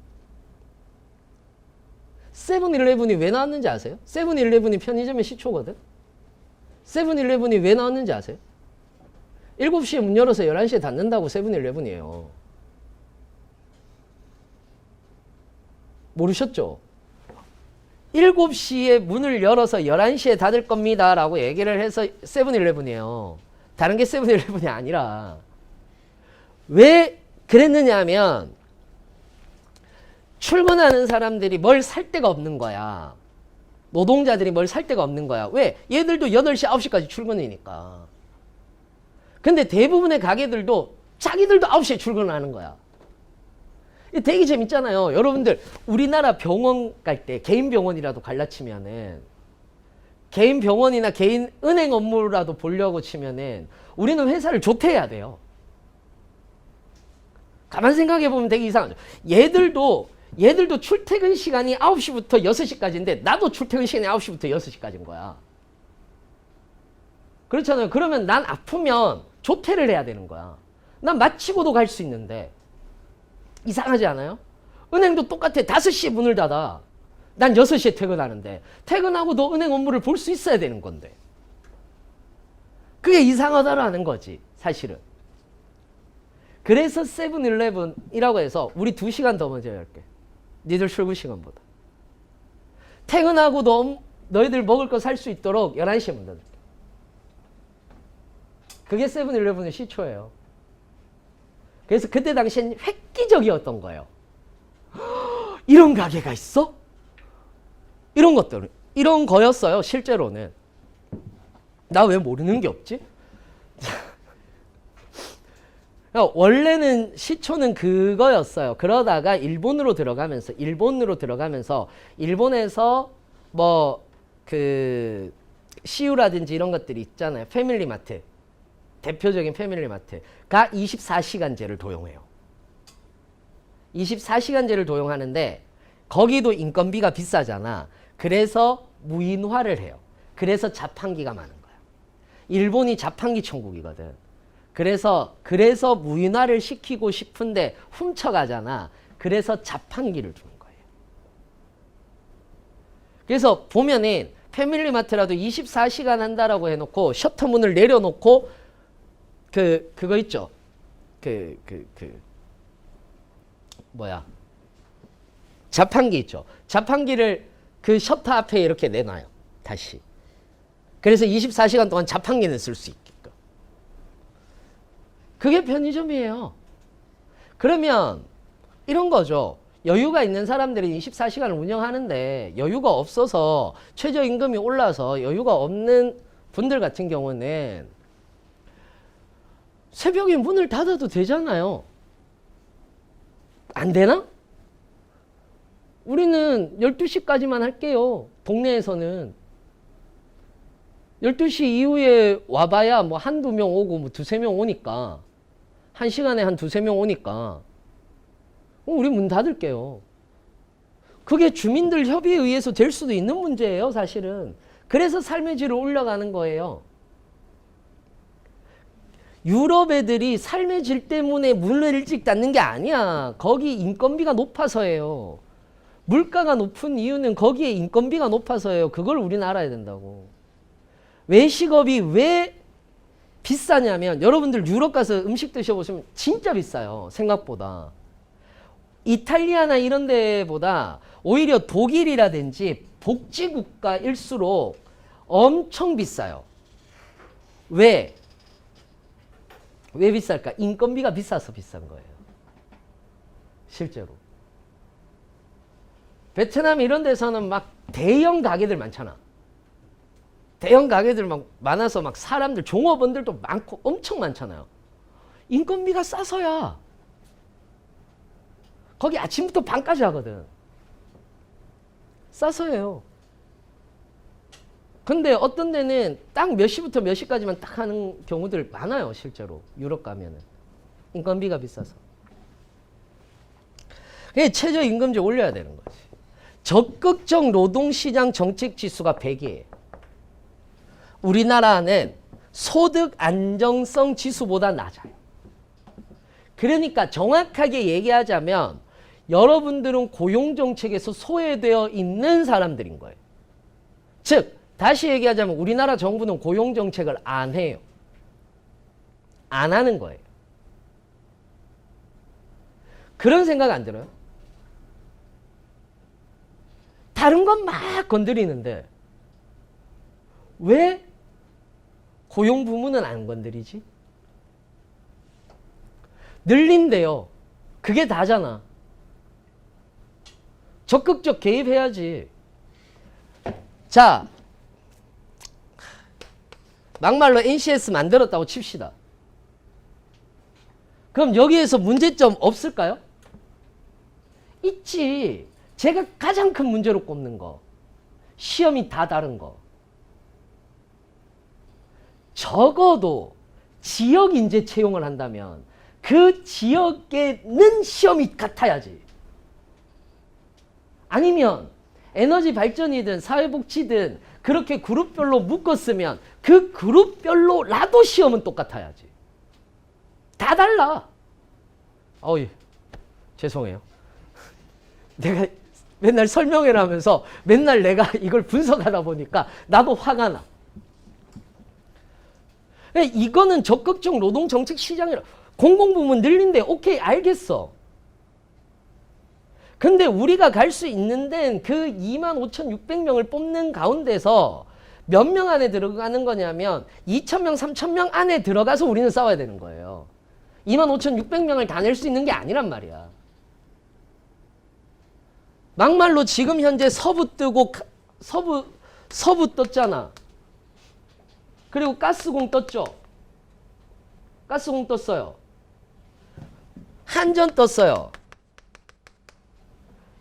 세븐일레븐이 왜 나왔는지 아세요? 세븐일레븐이 편의점의 시초거든? 세븐일레븐이 왜 나왔는지 아세요? 7시에 문 열어서 11시에 닫는다고 세븐일레븐이에요. 모르셨죠? 7시에 문을 열어서 11시에 닫을 겁니다 라고 얘기를 해서 세븐일레븐이에요. 다른 게 세븐일레븐이 아니라. 왜 그랬느냐 하면 출근하는 사람들이 뭘 살 데가 없는 거야. 노동자들이 뭘 살 데가 없는 거야. 왜? 얘들도 8시, 9시까지 출근이니까. 근데 대부분의 가게들도 자기들도 9시에 출근하는 거야. 되게 재밌잖아요. 여러분들 우리나라 병원 갈 때 개인 병원이라도 갈라치면은 개인 병원이나 개인 은행 업무라도 보려고 치면은 우리는 회사를 조퇴해야 돼요. 가만 생각해 보면 되게 이상하죠. 얘들도 출퇴근 시간이 9시부터 6시까지인데 나도 출퇴근 시간이 9시부터 6시까지인 거야. 그렇잖아요. 그러면 난 아프면 조퇴를 해야 되는 거야. 난 마치고도 갈 수 있는데 이상하지 않아요? 은행도 똑같아. 5시에 문을 닫아. 난 6시에 퇴근하는데 퇴근하고도 은행 업무를 볼 수 있어야 되는 건데 그게 이상하다라는 거지 사실은. 그래서 세븐일레븐이라고 해서 우리 2시간 더 먼저 열게. 니들 출근 시간보다. 퇴근하고도 너희들 먹을 거 살 수 있도록 11시에 문 닫을게. 그게 세븐일레븐의 시초예요. 그래서 그때 당시엔 획기적이었던 거예요. 이런 가게가 있어? 이런 것들, 이런 거였어요, 실제로는. 나 왜 모르는 게 없지? 원래는 시초는 그거였어요. 그러다가 일본으로 들어가면서 일본에서 뭐 그 CU라든지 이런 것들이 있잖아요. 패밀리마트. 대표적인 패밀리마트가 24시간제를 도용해요. 24시간제를 도용하는데 거기도 인건비가 비싸잖아. 그래서 무인화를 해요. 그래서 자판기가 많은 거야. 일본이 자판기 천국이거든. 그래서 무인화를 시키고 싶은데 훔쳐가잖아. 그래서 자판기를 주는 거예요. 그래서 보면은 패밀리마트라도 24시간 한다라고 해놓고 셔터 문을 내려놓고 그거 있죠. 자판기 있죠. 자판기를 그 셔터 앞에 이렇게 내놔요. 다시. 그래서 24시간 동안 자판기는 쓸 수 있게끔. 그게 편의점이에요. 그러면 이런 거죠. 여유가 있는 사람들이 24시간을 운영하는데 여유가 없어서 최저임금이 올라서 여유가 없는 분들 같은 경우는 새벽에 문을 닫아도 되잖아요. 안 되나? 우리는 12시까지만 할게요. 동네에서는. 12시 이후에 와봐야 뭐 한두 명 오고 뭐 두세 명 오니까. 한 시간에 한 두세 명 오니까. 우리 문 닫을게요. 그게 주민들 협의에 의해서 될 수도 있는 문제예요, 사실은. 그래서 삶의 질을 올려가는 거예요. 유럽 애들이 삶의 질 때문에 문을 일찍 닫는 게 아니야. 거기 인건비가 높아서예요. 물가가 높은 이유는 거기에 인건비가 높아서예요. 그걸 우리는 알아야 된다고. 외식업이 왜 비싸냐면 여러분들 유럽 가서 음식 드셔보시면 진짜 비싸요. 생각보다. 이탈리아나 이런 데보다 오히려 독일이라든지 복지국가일수록 엄청 비싸요. 왜 비쌀까? 인건비가 비싸서 비싼 거예요. 실제로. 베트남 이런 데서는 막 대형 가게들 많잖아. 대형 가게들 막 많아서 막 사람들, 종업원들도 많고 엄청 많잖아요. 인건비가 싸서야. 거기 아침부터 밤까지 하거든. 싸서예요. 근데 어떤 데는 딱 몇 시부터 몇 시까지만 딱 하는 경우들 많아요. 실제로. 유럽 가면은. 인건비가 비싸서. 그게 최저임금제 올려야 되는 거지. 적극적 노동시장 정책 지수가 100이에요. 우리나라는 소득 안정성 지수보다 낮아요. 그러니까 정확하게 얘기하자면 여러분들은 고용정책에서 소외되어 있는 사람들인 거예요. 즉 다시 얘기하자면 우리나라 정부는 고용정책을 안 해요. 안 하는 거예요. 그런 생각 안 들어요? 다른 건 막 건드리는데 왜 고용 부문은 안 건드리지? 늘린대요. 그게 다잖아. 적극적 개입해야지. 자, 막말로 NCS 만들었다고 칩시다. 그럼 여기에서 문제점 없을까요? 있지. 제가 가장 큰 문제로 꼽는 거. 시험이 다 다른 거. 적어도 지역 인재 채용을 한다면 그 지역에는 시험이 같아야지. 아니면 에너지 발전이든 사회복지든 그렇게 그룹별로 묶었으면 그 그룹별로라도 시험은 똑같아야지. 다 달라. 어이, 죄송해요. 내가 맨날 설명회를 하면서 맨날 내가 이걸 분석하다 보니까 나도 화가 나. 이거는 적극적 노동정책 시장이라. 공공부문 늘린데 오케이 알겠어. 근데 우리가 갈 수 있는 데는 그 25,600명을 뽑는 가운데서 몇 명 안에 들어가는 거냐면 2,000명, 3,000명 안에 들어가서 우리는 싸워야 되는 거예요. 25,600명을 다 낼 수 있는 게 아니란 말이야. 막말로 지금 현재 서부 뜨고 서부 떴잖아. 그리고 가스공 떴죠. 가스공 떴어요. 한전 떴어요.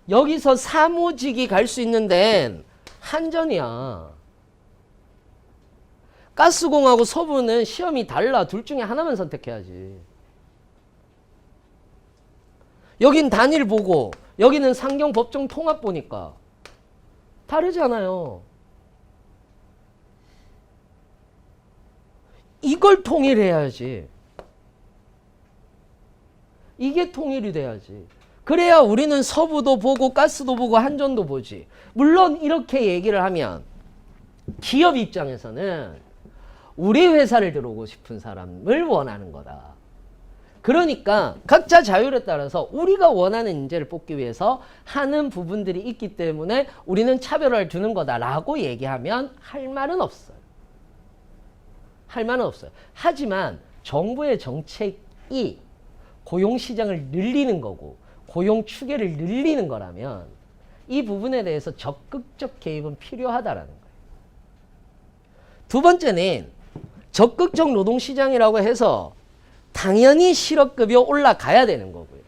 여기서 사무직이 갈 수 있는 데는 한전이야. 가스공하고 서부는 시험이 달라. 둘 중에 하나만 선택해야지. 여긴 단일 보고 여기는 상경 법정 통합 보니까 다르잖아요. 이걸 통일해야지. 이게 통일이 돼야지. 그래야 우리는 서부도 보고 가스도 보고 한전도 보지. 물론 이렇게 얘기를 하면 기업 입장에서는 우리 회사를 들어오고 싶은 사람을 원하는 거다. 그러니까 각자 자율에 따라서 우리가 원하는 인재를 뽑기 위해서 하는 부분들이 있기 때문에 우리는 차별화를 두는 거다라고 얘기하면 할 말은 없어요. 할 말은 없어요. 하지만 정부의 정책이 고용시장을 늘리는 거고 고용 추계를 늘리는 거라면 이 부분에 대해서 적극적 개입은 필요하다라는 거예요. 두 번째는 적극적 노동시장이라고 해서 당연히 실업급여 올라가야 되는 거고요.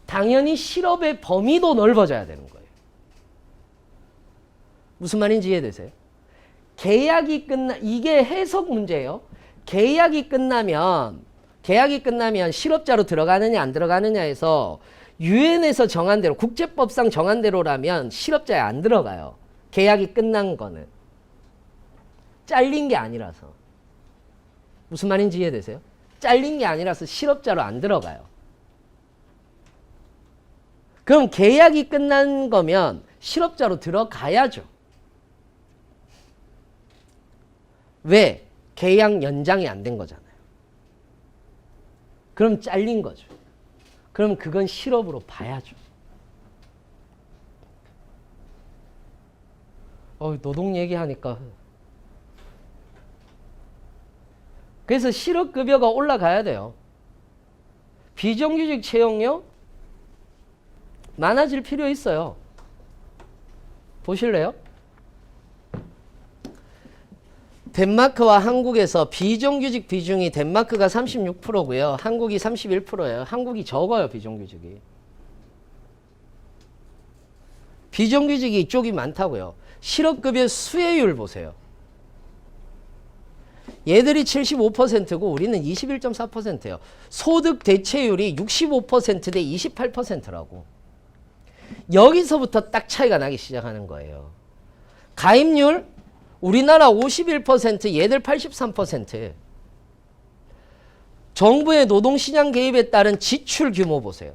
당연히 실업의 범위도 넓어져야 되는 거예요. 무슨 말인지 이해되세요? 계약이 이게 해석 문제예요. 계약이 끝나면 실업자로 들어가느냐 안 들어가느냐에서 유엔에서 정한 대로 국제법상 정한 대로라면 실업자에 안 들어가요. 계약이 끝난 거는. 잘린 게 아니라서. 무슨 말인지 이해되세요? 잘린 게 아니라서 실업자로 안 들어가요. 그럼 계약이 끝난 거면 실업자로 들어가야죠. 왜? 계약 연장이 안 된 거잖아요. 그럼 잘린 거죠. 그럼 그건 실업으로 봐야죠. 노동 얘기하니까. 그래서 실업급여가 올라가야 돼요. 비정규직 채용요? 많아질 필요 있어요. 보실래요? 덴마크와 한국에서 비정규직 비중이 덴마크가 36%고요. 한국이 31%예요. 한국이 적어요, 비정규직이. 비정규직이 이쪽이 많다고요. 실업급여 수혜율 보세요. 얘들이 75%고 우리는 21.4%예요. 소득 대체율이 65% 대 28%라고. 여기서부터 딱 차이가 나기 시작하는 거예요. 가입률 우리나라 51%, 얘들 83%. 정부의 노동시장 개입에 따른 지출 규모 보세요.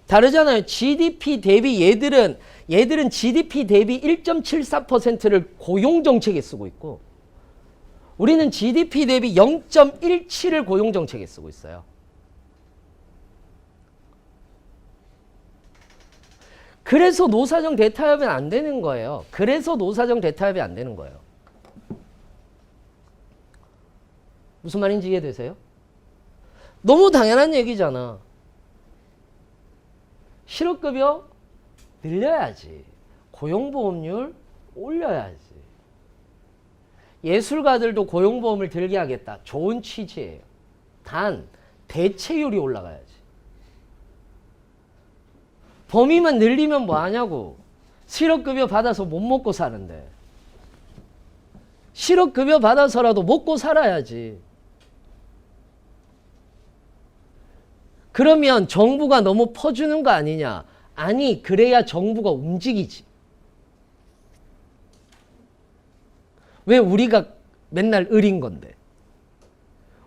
다르잖아요. GDP 대비 얘들은 GDP 대비 1.74%를 고용정책에 쓰고 있고 우리는 GDP 대비 0.17을 고용정책에 쓰고 있어요. 그래서 노사정 대타협이 안 되는 거예요. 무슨 말인지 이해되세요? 너무 당연한 얘기잖아. 실업급여 늘려야지. 고용보험률 올려야지. 예술가들도 고용보험을 들게 하겠다. 좋은 취지예요. 단 대체율이 올라가야지. 범위만 늘리면 뭐 하냐고. 실업급여 받아서 못 먹고 사는데. 실업급여 받아서라도 먹고 살아야지. 그러면 정부가 너무 퍼주는 거 아니냐. 아니, 그래야 정부가 움직이지. 왜 우리가 맨날 을인 건데.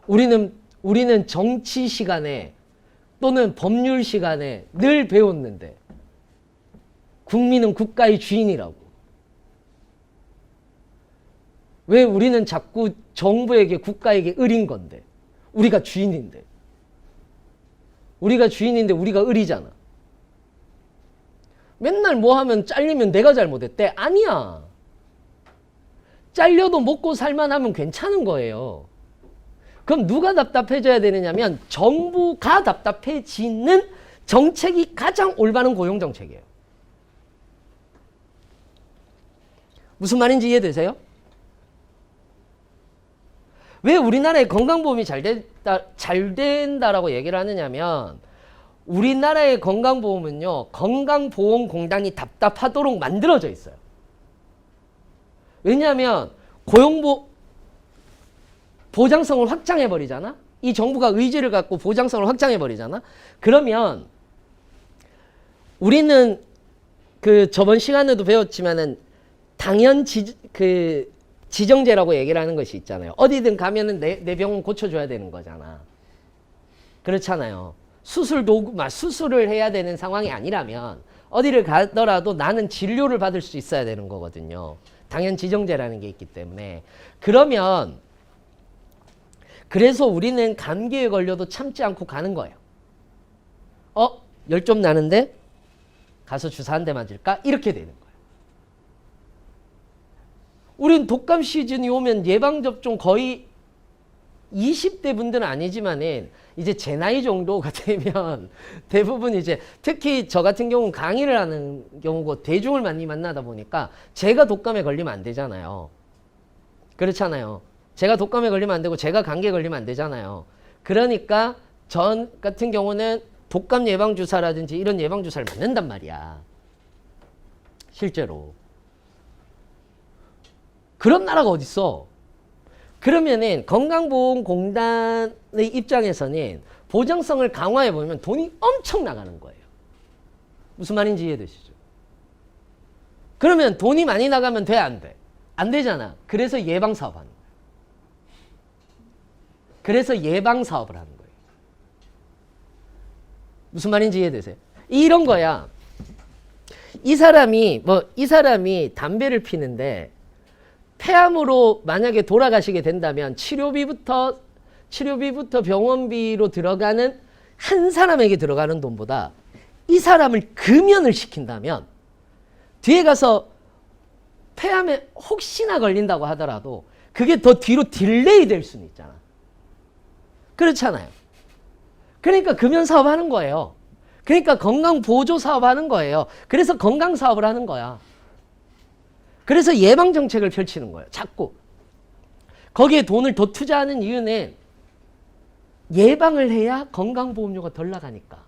우리는 정치 시간에 또는 법률 시간에 늘 배웠는데 국민은 국가의 주인이라고. 왜 우리는 자꾸 정부에게 국가에게 을인 건데. 우리가 주인인데 우리가 을이잖아. 맨날 뭐 하면 잘리면 내가 잘못했대. 아니야. 잘려도 먹고 살만하면 괜찮은 거예요. 그럼 누가 답답해져야 되느냐면 정부가 답답해지는 정책이 가장 올바른 고용정책이에요. 무슨 말인지 이해되세요? 왜 우리나라의 건강보험이 잘 된다라고 얘기를 하느냐면 우리나라의 건강보험은요. 건강보험공단이 답답하도록 만들어져 있어요. 왜냐하면 보장성을 확장해버리잖아. 이 정부가 의지를 갖고 보장성을 확장해버리잖아. 그러면 우리는 그 저번 시간에도 배웠지만은 지정제라고 얘기를 하는 것이 있잖아요. 어디든 가면은 내 병은 고쳐줘야 되는 거잖아. 그렇잖아요. 수술을 해야 되는 상황이 아니라면 어디를 가더라도 나는 진료를 받을 수 있어야 되는 거거든요. 당연 지정제라는 게 있기 때문에. 그래서 우리는 감기에 걸려도 참지 않고 가는 거예요. 열 좀 나는데 가서 주사 한 대 맞을까? 이렇게 되는 거예요. 우린 독감 시즌이 오면 예방접종 거의 20대 분들은 아니지만은 이제 제 나이 정도가 되면 대부분 이제 특히 저 같은 경우는 강의를 하는 경우고 대중을 많이 만나다 보니까 제가 독감에 걸리면 안 되잖아요. 그렇잖아요. 제가 독감에 걸리면 안 되고 제가 감기에 걸리면 안 되잖아요. 그러니까 전 같은 경우는 독감 예방주사라든지 이런 예방주사를 맞는단 말이야. 실제로. 그런 나라가 어딨어? 그러면은 건강보험공단의 입장에서는 보장성을 강화해보면 돈이 엄청 나가는 거예요. 무슨 말인지 이해되시죠? 그러면 돈이 많이 나가면 돼, 안 돼? 안 되잖아. 그래서 예방사업 하는 거예요. 그래서 예방사업을 하는 거예요. 무슨 말인지 이해되세요? 이런 거야. 이 사람이 담배를 피는데 폐암으로 만약에 돌아가시게 된다면 치료비부터 병원비로 들어가는 한 사람에게 들어가는 돈보다 이 사람을 금연을 시킨다면 뒤에 가서 폐암에 혹시나 걸린다고 하더라도 그게 더 뒤로 딜레이 될 수는 있잖아. 그렇잖아요. 그러니까 금연 사업 하는 거예요. 그러니까 건강보조 사업 하는 거예요. 그래서 건강사업을 하는 거야. 그래서 예방정책을 펼치는 거예요. 자꾸. 거기에 돈을 더 투자하는 이유는 예방을 해야 건강보험료가 덜 나가니까.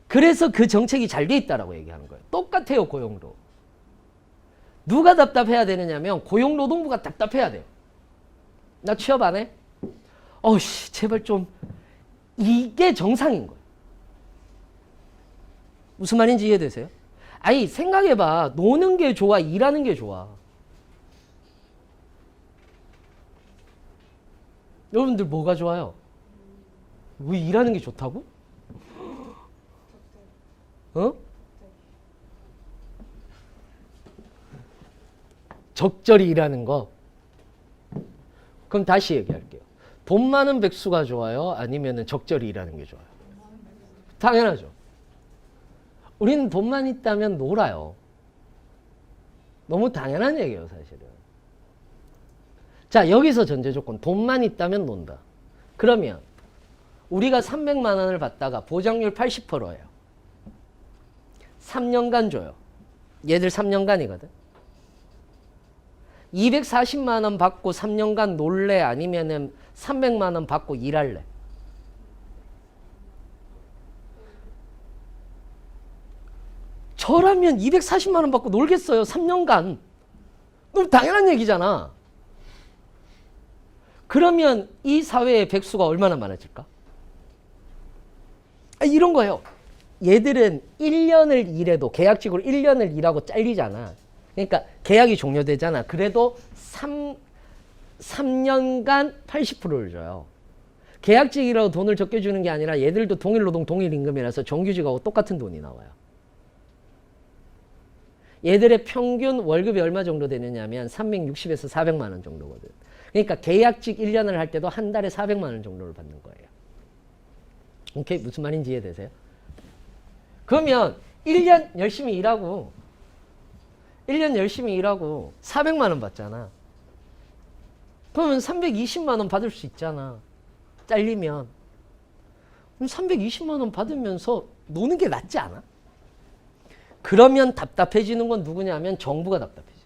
그래서 그 정책이 잘 돼 있다라고 얘기하는 거예요. 똑같아요. 고용도. 누가 답답해야 되느냐면 고용노동부가 답답해야 돼요. 나 취업 안 해? 제발 좀. 이게 정상인 거예요. 무슨 말인지 이해되세요? 아니 생각해봐. 노는 게 좋아? 일하는 게 좋아? 여러분들 뭐가 좋아요? 왜 일하는 게 좋다고? 적절히 일하는 거. 그럼 다시 얘기할게요. 돈 많은 백수가 좋아요? 아니면 적절히 일하는 게 좋아요? 당연하죠. 우리는 돈만 있다면 놀아요. 너무 당연한 얘기예요, 사실은. 자, 여기서 전제 조건. 돈만 있다면 논다. 그러면 우리가 300만 원을 받다가 보장률 80%예요. 3년간 줘요. 얘들 3년간이거든. 240만 원 받고 3년간 놀래? 아니면은 300만 원 받고 일할래? 저라면 240만 원 받고 놀겠어요. 3년간. 너무 당연한 얘기잖아. 그러면 이 사회의 백수가 얼마나 많아질까? 이런 거예요. 얘들은 1년을 일해도 계약직으로 1년을 일하고 잘리잖아. 그러니까 계약이 종료되잖아. 그래도 3년간 80%를 줘요. 계약직이라고 돈을 적게 주는 게 아니라 얘들도 동일노동 동일임금이라서 정규직하고 똑같은 돈이 나와요. 얘들의 평균 월급이 얼마 정도 되느냐면 360에서 400만 원 정도거든. 그러니까 계약직 1년을 할 때도 한 달에 400만 원 정도를 받는 거예요. 오케이? 무슨 말인지 이해되세요? 그러면 1년 열심히 일하고 400만 원 받잖아. 그러면 320만 원 받을 수 있잖아. 잘리면. 그럼 320만 원 받으면서 노는 게 낫지 않아? 그러면 답답해지는 건 누구냐면 정부가 답답해지는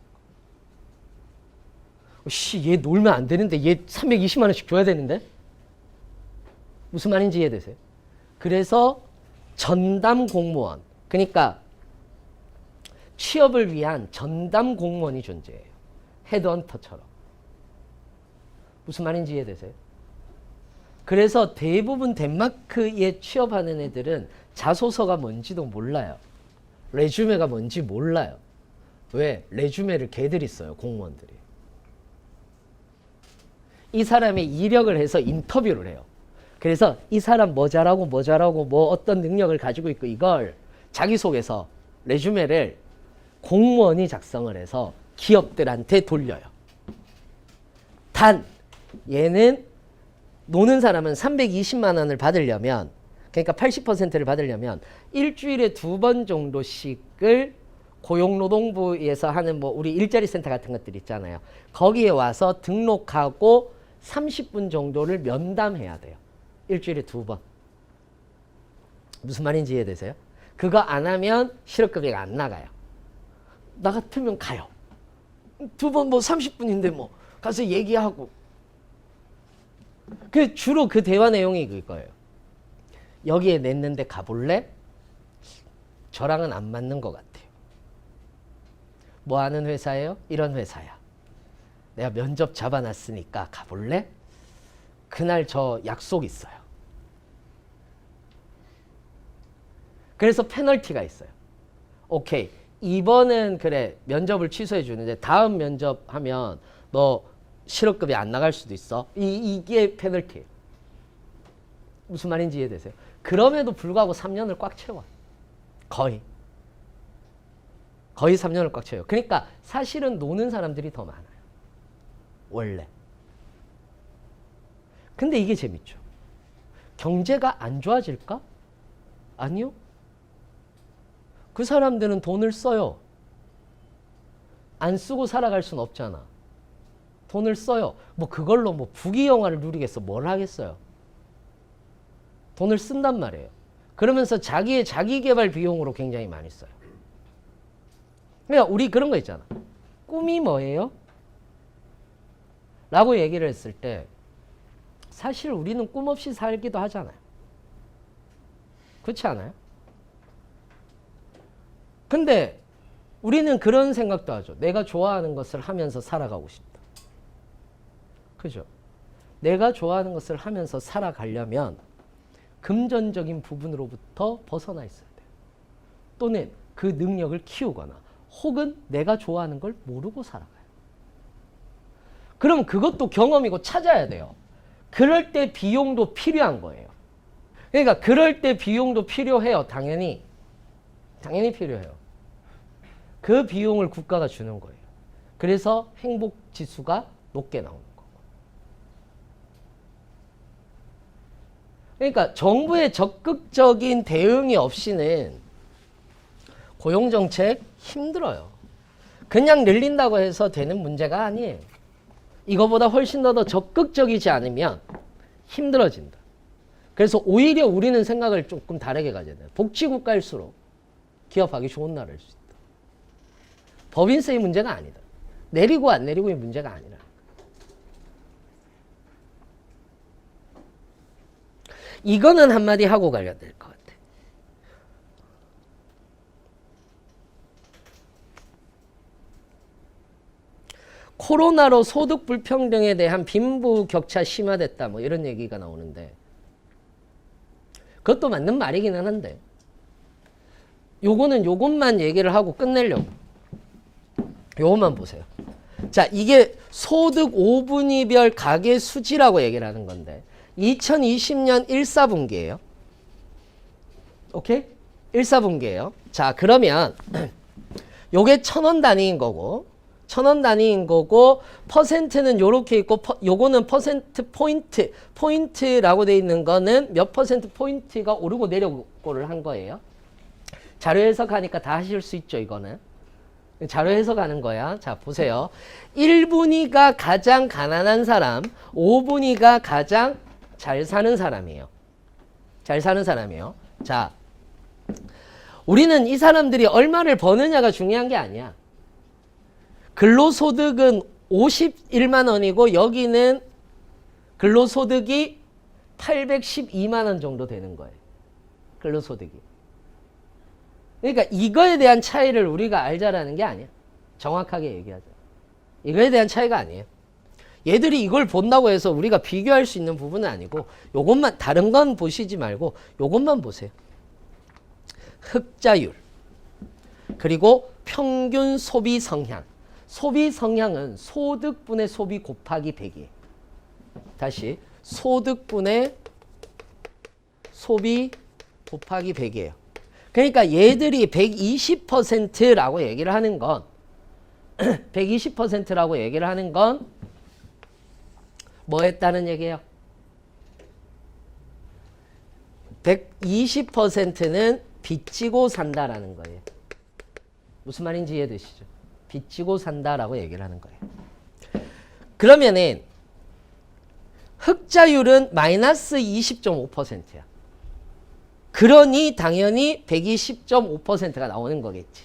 거예요. 얘 놀면 안 되는데 얘 320만 원씩 줘야 되는데? 무슨 말인지 이해되세요? 그래서 전담 공무원, 그러니까 취업을 위한 전담 공무원이 존재해요. 헤드헌터처럼. 무슨 말인지 이해되세요? 그래서 대부분 덴마크에 취업하는 애들은 자소서가 뭔지도 몰라요. 레주메가 뭔지 몰라요. 왜? 레주메를 걔들이 써요, 공무원들이. 이 사람의 이력을 해서 인터뷰를 해요. 그래서 이 사람 뭐 잘하고 뭐 어떤 능력을 가지고 있고 이걸 자기소개서 레주메를 공무원이 작성을 해서 기업들한테 돌려요. 단 얘는 노는 사람은 320만 원을 받으려면, 그러니까 80%를 받으려면 일주일에 2번 정도씩을 고용노동부에서 하는 뭐 우리 일자리 센터 같은 것들 있잖아요. 거기에 와서 등록하고 30분 정도를 면담해야 돼요. 일주일에 2번. 무슨 말인지 이해되세요? 그거 안 하면 실업급여가 안 나가요. 나 같으면 가요. 2번 뭐 30분인데 뭐 가서 얘기하고. 주로 그 대화 내용이 그거예요. 여기에 냈는데 가볼래? 저랑은 안 맞는 것 같아요. 뭐 하는 회사예요? 이런 회사야. 내가 면접 잡아놨으니까 가볼래? 그날 저 약속 있어요. 그래서 페널티가 있어요. 오케이. 이번은 그래 면접을 취소해 주는데 다음 면접하면 너 실업급여 안 나갈 수도 있어. 이게 페널티예요. 무슨 말인지 이해되세요? 그럼에도 불구하고 3년을 꽉 채워. 거의 3년을 꽉 채워요. 그러니까 사실은 노는 사람들이 더 많아요. 원래. 근데 이게 재밌죠. 경제가 안 좋아질까? 아니요. 그 사람들은 돈을 써요. 안 쓰고 살아갈 순 없잖아. 돈을 써요. 뭐 그걸로 뭐 부귀영화를 누리겠어. 뭘 하겠어요. 돈을 쓴단 말이에요. 그러면서 자기의 자기개발 비용으로 굉장히 많이 써요. 그러니까 우리 그런 거 있잖아. 꿈이 뭐예요? 라고 얘기를 했을 때 사실 우리는 꿈 없이 살기도 하잖아요. 그렇지 않아요? 근데 우리는 그런 생각도 하죠. 내가 좋아하는 것을 하면서 살아가고 싶다. 그죠? 내가 좋아하는 것을 하면서 살아가려면 금전적인 부분으로부터 벗어나 있어야 돼요. 또는 그 능력을 키우거나 혹은 내가 좋아하는 걸 모르고 살아가요. 그럼 그것도 경험이고 찾아야 돼요. 그럴 때 비용도 필요한 거예요. 그러니까 그럴 때 비용도 필요해요. 당연히 필요해요. 그 비용을 국가가 주는 거예요. 그래서 행복지수가 높게 나오는 거고. 그러니까 정부의 적극적인 대응이 없이는 고용정책 힘들어요. 그냥 늘린다고 해서 되는 문제가 아니에요. 이거보다 훨씬 더 적극적이지 않으면 힘들어진다. 그래서 오히려 우리는 생각을 조금 다르게 가져야 돼요. 복지국가일수록 기업하기 좋은 나라일 수 있다. 법인세의 문제가 아니다. 내리고 안 내리고의 문제가 아니라. 이거는 한마디 하고 가야 될 것 같아. 코로나로 소득 불평등에 대한 빈부격차 심화됐다. 뭐 이런 얘기가 나오는데 그것도 맞는 말이기는 한데 요것만 얘기를 하고 끝내려고. 요것만 보세요. 자, 이게 소득 5분위별 가계 수지라고 얘기를 하는 건데 2020년 1사분기예요. 오케이? 1사분기예요. 자, 그러면 요게 1,000원 단위인 거고 1,000원 단위인 거고 퍼센트는 요렇게 있고 요거는 퍼센트 포인트라고 돼 있는 거는 몇 퍼센트 포인트가 오르고 내려고를 한 거예요. 자료 해석하니까 다 하실 수 있죠, 이거는. 자료 해석하는 거야. 자, 보세요. 1분위가 가장 가난한 사람, 5분위가 가장 잘 사는 사람이에요. 잘 사는 사람이에요. 자, 우리는 이 사람들이 얼마를 버느냐가 중요한 게 아니야. 근로소득은 51만 원이고 여기는 근로소득이 812만 원 정도 되는 거예요. 근로소득이. 그러니까 이거에 대한 차이를 우리가 알자라는 게 아니야. 정확하게 얘기하자. 이거에 대한 차이가 아니에요. 얘들이 이걸 본다고 해서 우리가 비교할 수 있는 부분은 아니고 요것만, 다른 건 보시지 말고 요것만 보세요. 흑자율 그리고 평균 소비 성향. 소비 성향은 소득분의 소비 곱하기 100이에요. 다시 소득분의 소비 곱하기 100이에요. 그러니까 얘들이 120%라고 얘기를 하는 건 120%라고 얘기를 하는 건 뭐 했다는 얘기예요? 120%는 빚지고 산다라는 거예요. 무슨 말인지 이해되시죠? 빚지고 산다라고 얘기를 하는 거예요. 그러면은 흑자율은 마이너스 20.5%야. 그러니 당연히 120.5%가 나오는 거겠지.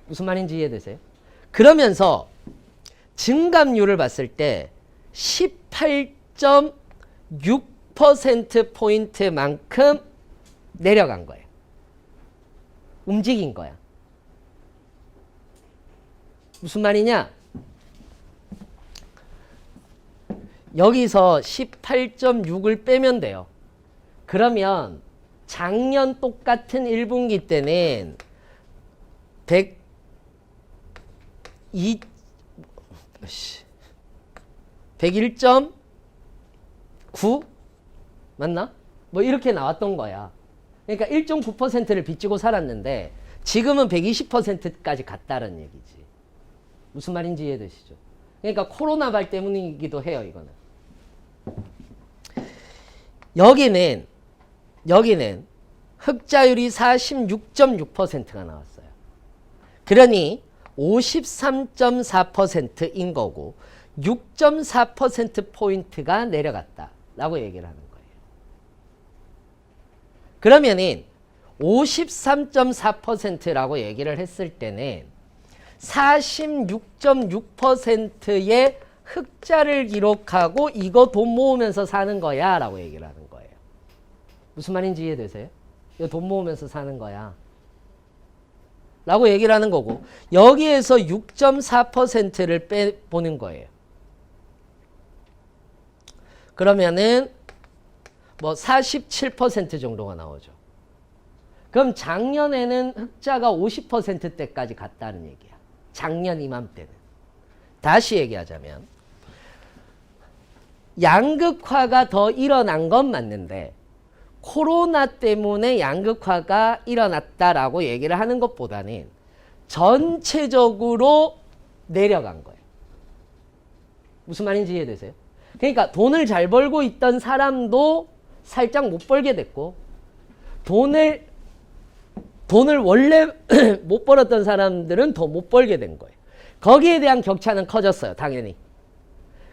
무슨 말인지 이해되세요? 그러면서 증감률을 봤을 때 18.6%포인트만큼 내려간 거예요. 움직인 거야. 무슨 말이냐? 여기서 18.6을 빼면 돼요. 그러면 작년 똑같은 1분기 때는 101.9 맞나? 뭐 이렇게 나왔던 거야. 그러니까 1.9%를 빚지고 살았는데 지금은 120%까지 갔다는 얘기지. 무슨 말인지 이해되시죠? 그러니까 코로나 발 때문이기도 해요, 이거는. 여기는 흑자율이 46.6%가 나왔어요. 그러니 53.4%인 거고 6.4%포인트가 내려갔다라고 얘기를 하는 거예요. 그러면은 53.4%라고 얘기를 했을 때는 46.6%의 흑자를 기록하고 이거 돈 모으면서 사는 거야 라고 얘기를 하는 거예요. 무슨 말인지 이해되세요? 이거 돈 모으면서 사는 거야 라고 얘기를 하는 거고 여기에서 6.4%를 빼보는 거예요. 그러면은 뭐 47% 정도가 나오죠. 그럼 작년에는 흑자가 50%대까지 갔다는 얘기야. 작년 이맘때는. 다시 얘기하자면 양극화가 더 일어난 건 맞는데 코로나 때문에 양극화가 일어났다라고 얘기를 하는 것보다는 전체적으로 내려간 거예요. 무슨 말인지 이해되세요? 그러니까 돈을 잘 벌고 있던 사람도 살짝 못 벌게 됐고 돈을 원래 못 벌었던 사람들은 더 못 벌게 된 거예요. 거기에 대한 격차는 커졌어요. 당연히.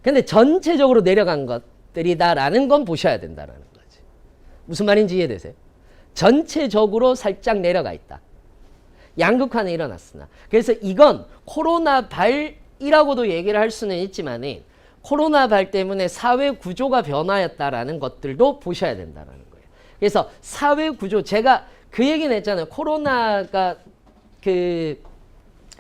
근데 전체적으로 내려간 것들이다라는 건 보셔야 된다라는 거지. 무슨 말인지 이해되세요? 전체적으로 살짝 내려가 있다. 양극화는 일어났으나. 그래서 이건 코로나 발이라고도 얘기를 할 수는 있지만은 코로나 발 때문에 사회 구조가 변화했다라는 것들도 보셔야 된다라는 거예요. 그래서 사회 구조, 제가 그 얘기는 했잖아요. 코로나가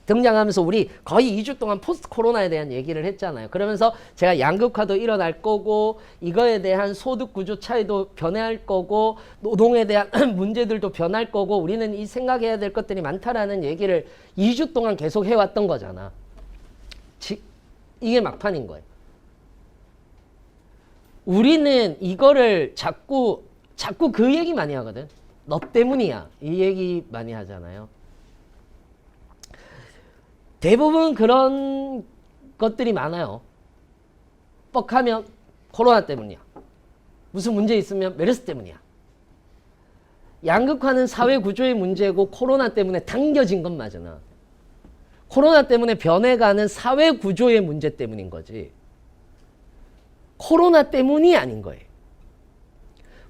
등장하면서 우리 거의 2주 동안 포스트 코로나에 대한 얘기를 했잖아요. 그러면서 제가 양극화도 일어날 거고 이거에 대한 소득 구조 차이도 변할 거고 노동에 대한 문제들도 변할 거고 우리는 이 생각해야 될 것들이 많다라는 얘기를 2주 동안 계속 해왔던 거잖아. 이게 막판인 거예요. 우리는 이거를 자꾸 그 얘기 많이 하거든. 너 때문이야. 이 얘기 많이 하잖아요. 대부분 그런 것들이 많아요. 뻑하면 코로나 때문이야. 무슨 문제 있으면 메르스 때문이야. 양극화는 사회 구조의 문제고 코로나 때문에 당겨진 건 맞으나 코로나 때문에 변해가는 사회 구조의 문제 때문인 거지. 코로나 때문이 아닌 거예요.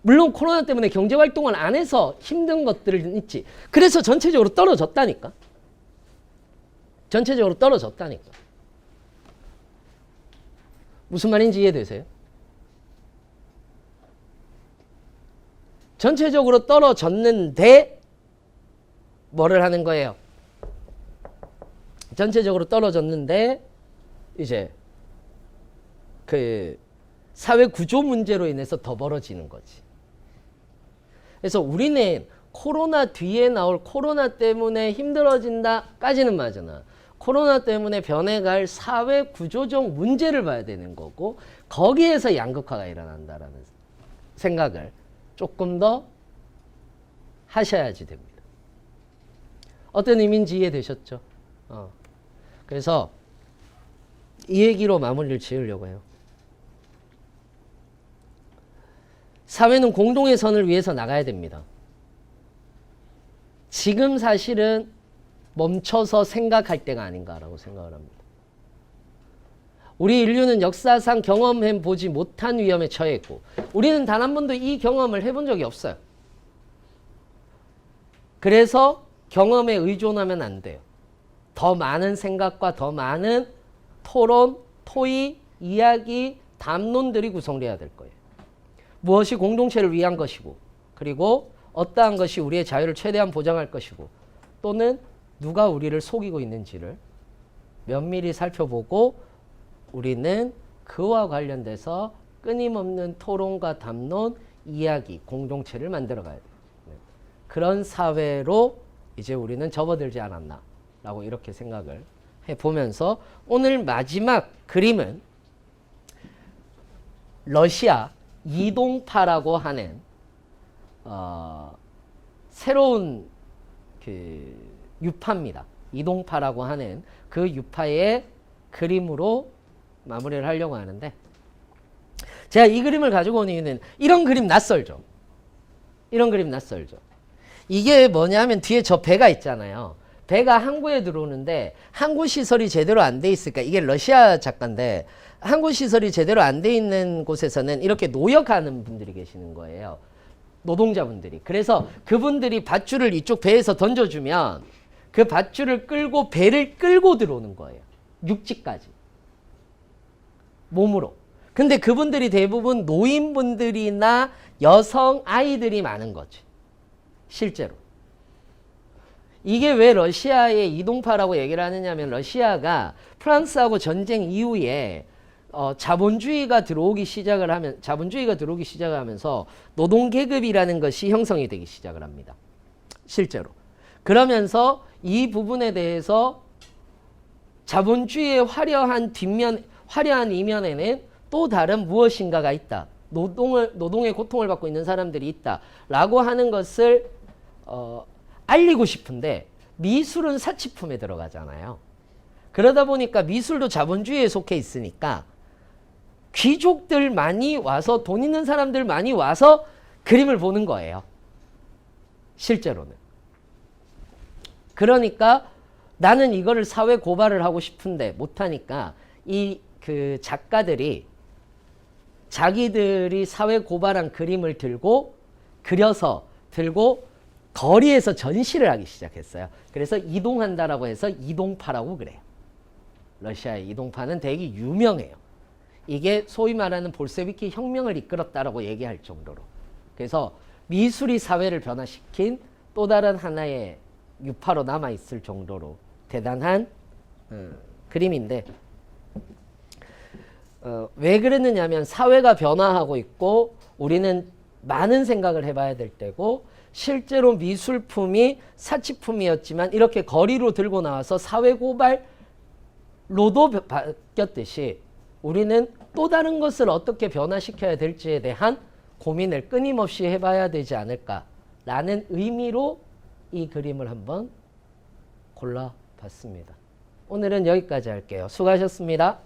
물론 코로나 때문에 경제활동을 안 해서 힘든 것들은 있지. 그래서 전체적으로 떨어졌다니까. 전체적으로 떨어졌다니까. 무슨 말인지 이해되세요? 전체적으로 떨어졌는데 뭐를 하는 거예요? 전체적으로 떨어졌는데 이제 그 사회 구조 문제로 인해서 더 벌어지는 거지. 그래서 우리는 코로나 뒤에 나올 코로나 때문에 힘들어진다까지는 맞으나 코로나 때문에 변해갈 사회 구조적 문제를 봐야 되는 거고 거기에서 양극화가 일어난다라는 생각을 조금 더 하셔야지 됩니다. 어떤 의미인지 이해되셨죠? 그래서 이 얘기로 마무리를 지으려고 해요. 사회는 공동의 선을 위해서 나가야 됩니다. 지금 사실은 멈춰서 생각할 때가 아닌가라고 생각을 합니다. 우리 인류는 역사상 경험해 보지 못한 위험에 처해 있고 우리는 단 한 번도 이 경험을 해본 적이 없어요. 그래서 경험에 의존하면 안 돼요. 더 많은 생각과 더 많은 토론, 토의, 이야기, 담론들이 구성돼야 될 거예요. 무엇이 공동체를 위한 것이고 그리고 어떠한 것이 우리의 자유를 최대한 보장할 것이고 또는 누가 우리를 속이고 있는지를 면밀히 살펴보고 우리는 그와 관련돼서 끊임없는 토론과 담론, 이야기, 공동체를 만들어 가야 돼요. 그런 사회로 이제 우리는 접어들지 않았나 라고 이렇게 생각을 해보면서 오늘 마지막 그림은 러시아 이동파라고 하는 새로운 그 유파입니다. 이동파라고 하는 그 유파의 그림으로 마무리를 하려고 하는데 제가 이 그림을 가지고 온 이유는 이런 그림 낯설죠. 이런 그림 낯설죠. 이게 뭐냐면 뒤에 저 배가 있잖아요. 배가 항구에 들어오는데 항구 시설이 제대로 안 돼 있을까? 이게 러시아 작가인데 항구 시설이 제대로 안 돼 있는 곳에서는 이렇게 노역하는 분들이 계시는 거예요. 노동자분들이. 그래서 그분들이 밧줄을 이쪽 배에서 던져주면 그 밧줄을 끌고 배를 끌고 들어오는 거예요. 육지까지. 몸으로. 근데 그분들이 대부분 노인분들이나 여성 아이들이 많은 거지. 실제로. 이게 왜 러시아의 이동파라고 얘기를 하느냐면 러시아가 프랑스하고 전쟁 이후에 자본주의가 들어오기 시작하면서 노동계급이라는 것이 형성이 되기 시작을 합니다. 실제로. 그러면서 이 부분에 대해서 자본주의의 화려한 이면에는 또 다른 무엇인가가 있다. 노동의 고통을 받고 있는 사람들이 있다. 라고 하는 것을 알리고 싶은데 미술은 사치품에 들어가잖아요. 그러다 보니까 미술도 자본주의에 속해 있으니까 귀족들 많이 와서 돈 있는 사람들 많이 와서 그림을 보는 거예요. 실제로는. 그러니까 나는 이거를 사회 고발을 하고 싶은데 못하니까 그 작가들이 자기들이 사회 고발한 그림을 그려서 들고 거리에서 전시를 하기 시작했어요. 그래서 이동한다라고 해서 이동파라고 그래요. 러시아의 이동파는 되게 유명해요. 이게 소위 말하는 볼세비키 혁명을 이끌었다라고 얘기할 정도로. 그래서 미술이 사회를 변화시킨 또 다른 하나의 유파로 남아있을 정도로 대단한 그림인데 왜 그랬느냐면 사회가 변화하고 있고 우리는 많은 생각을 해봐야 될 때고 실제로 미술품이 사치품이었지만 이렇게 거리로 들고 나와서 사회고발로도 바뀌었듯이 우리는 또 다른 것을 어떻게 변화시켜야 될지에 대한 고민을 끊임없이 해봐야 되지 않을까라는 의미로 이 그림을 한번 골라봤습니다. 오늘은 여기까지 할게요. 수고하셨습니다.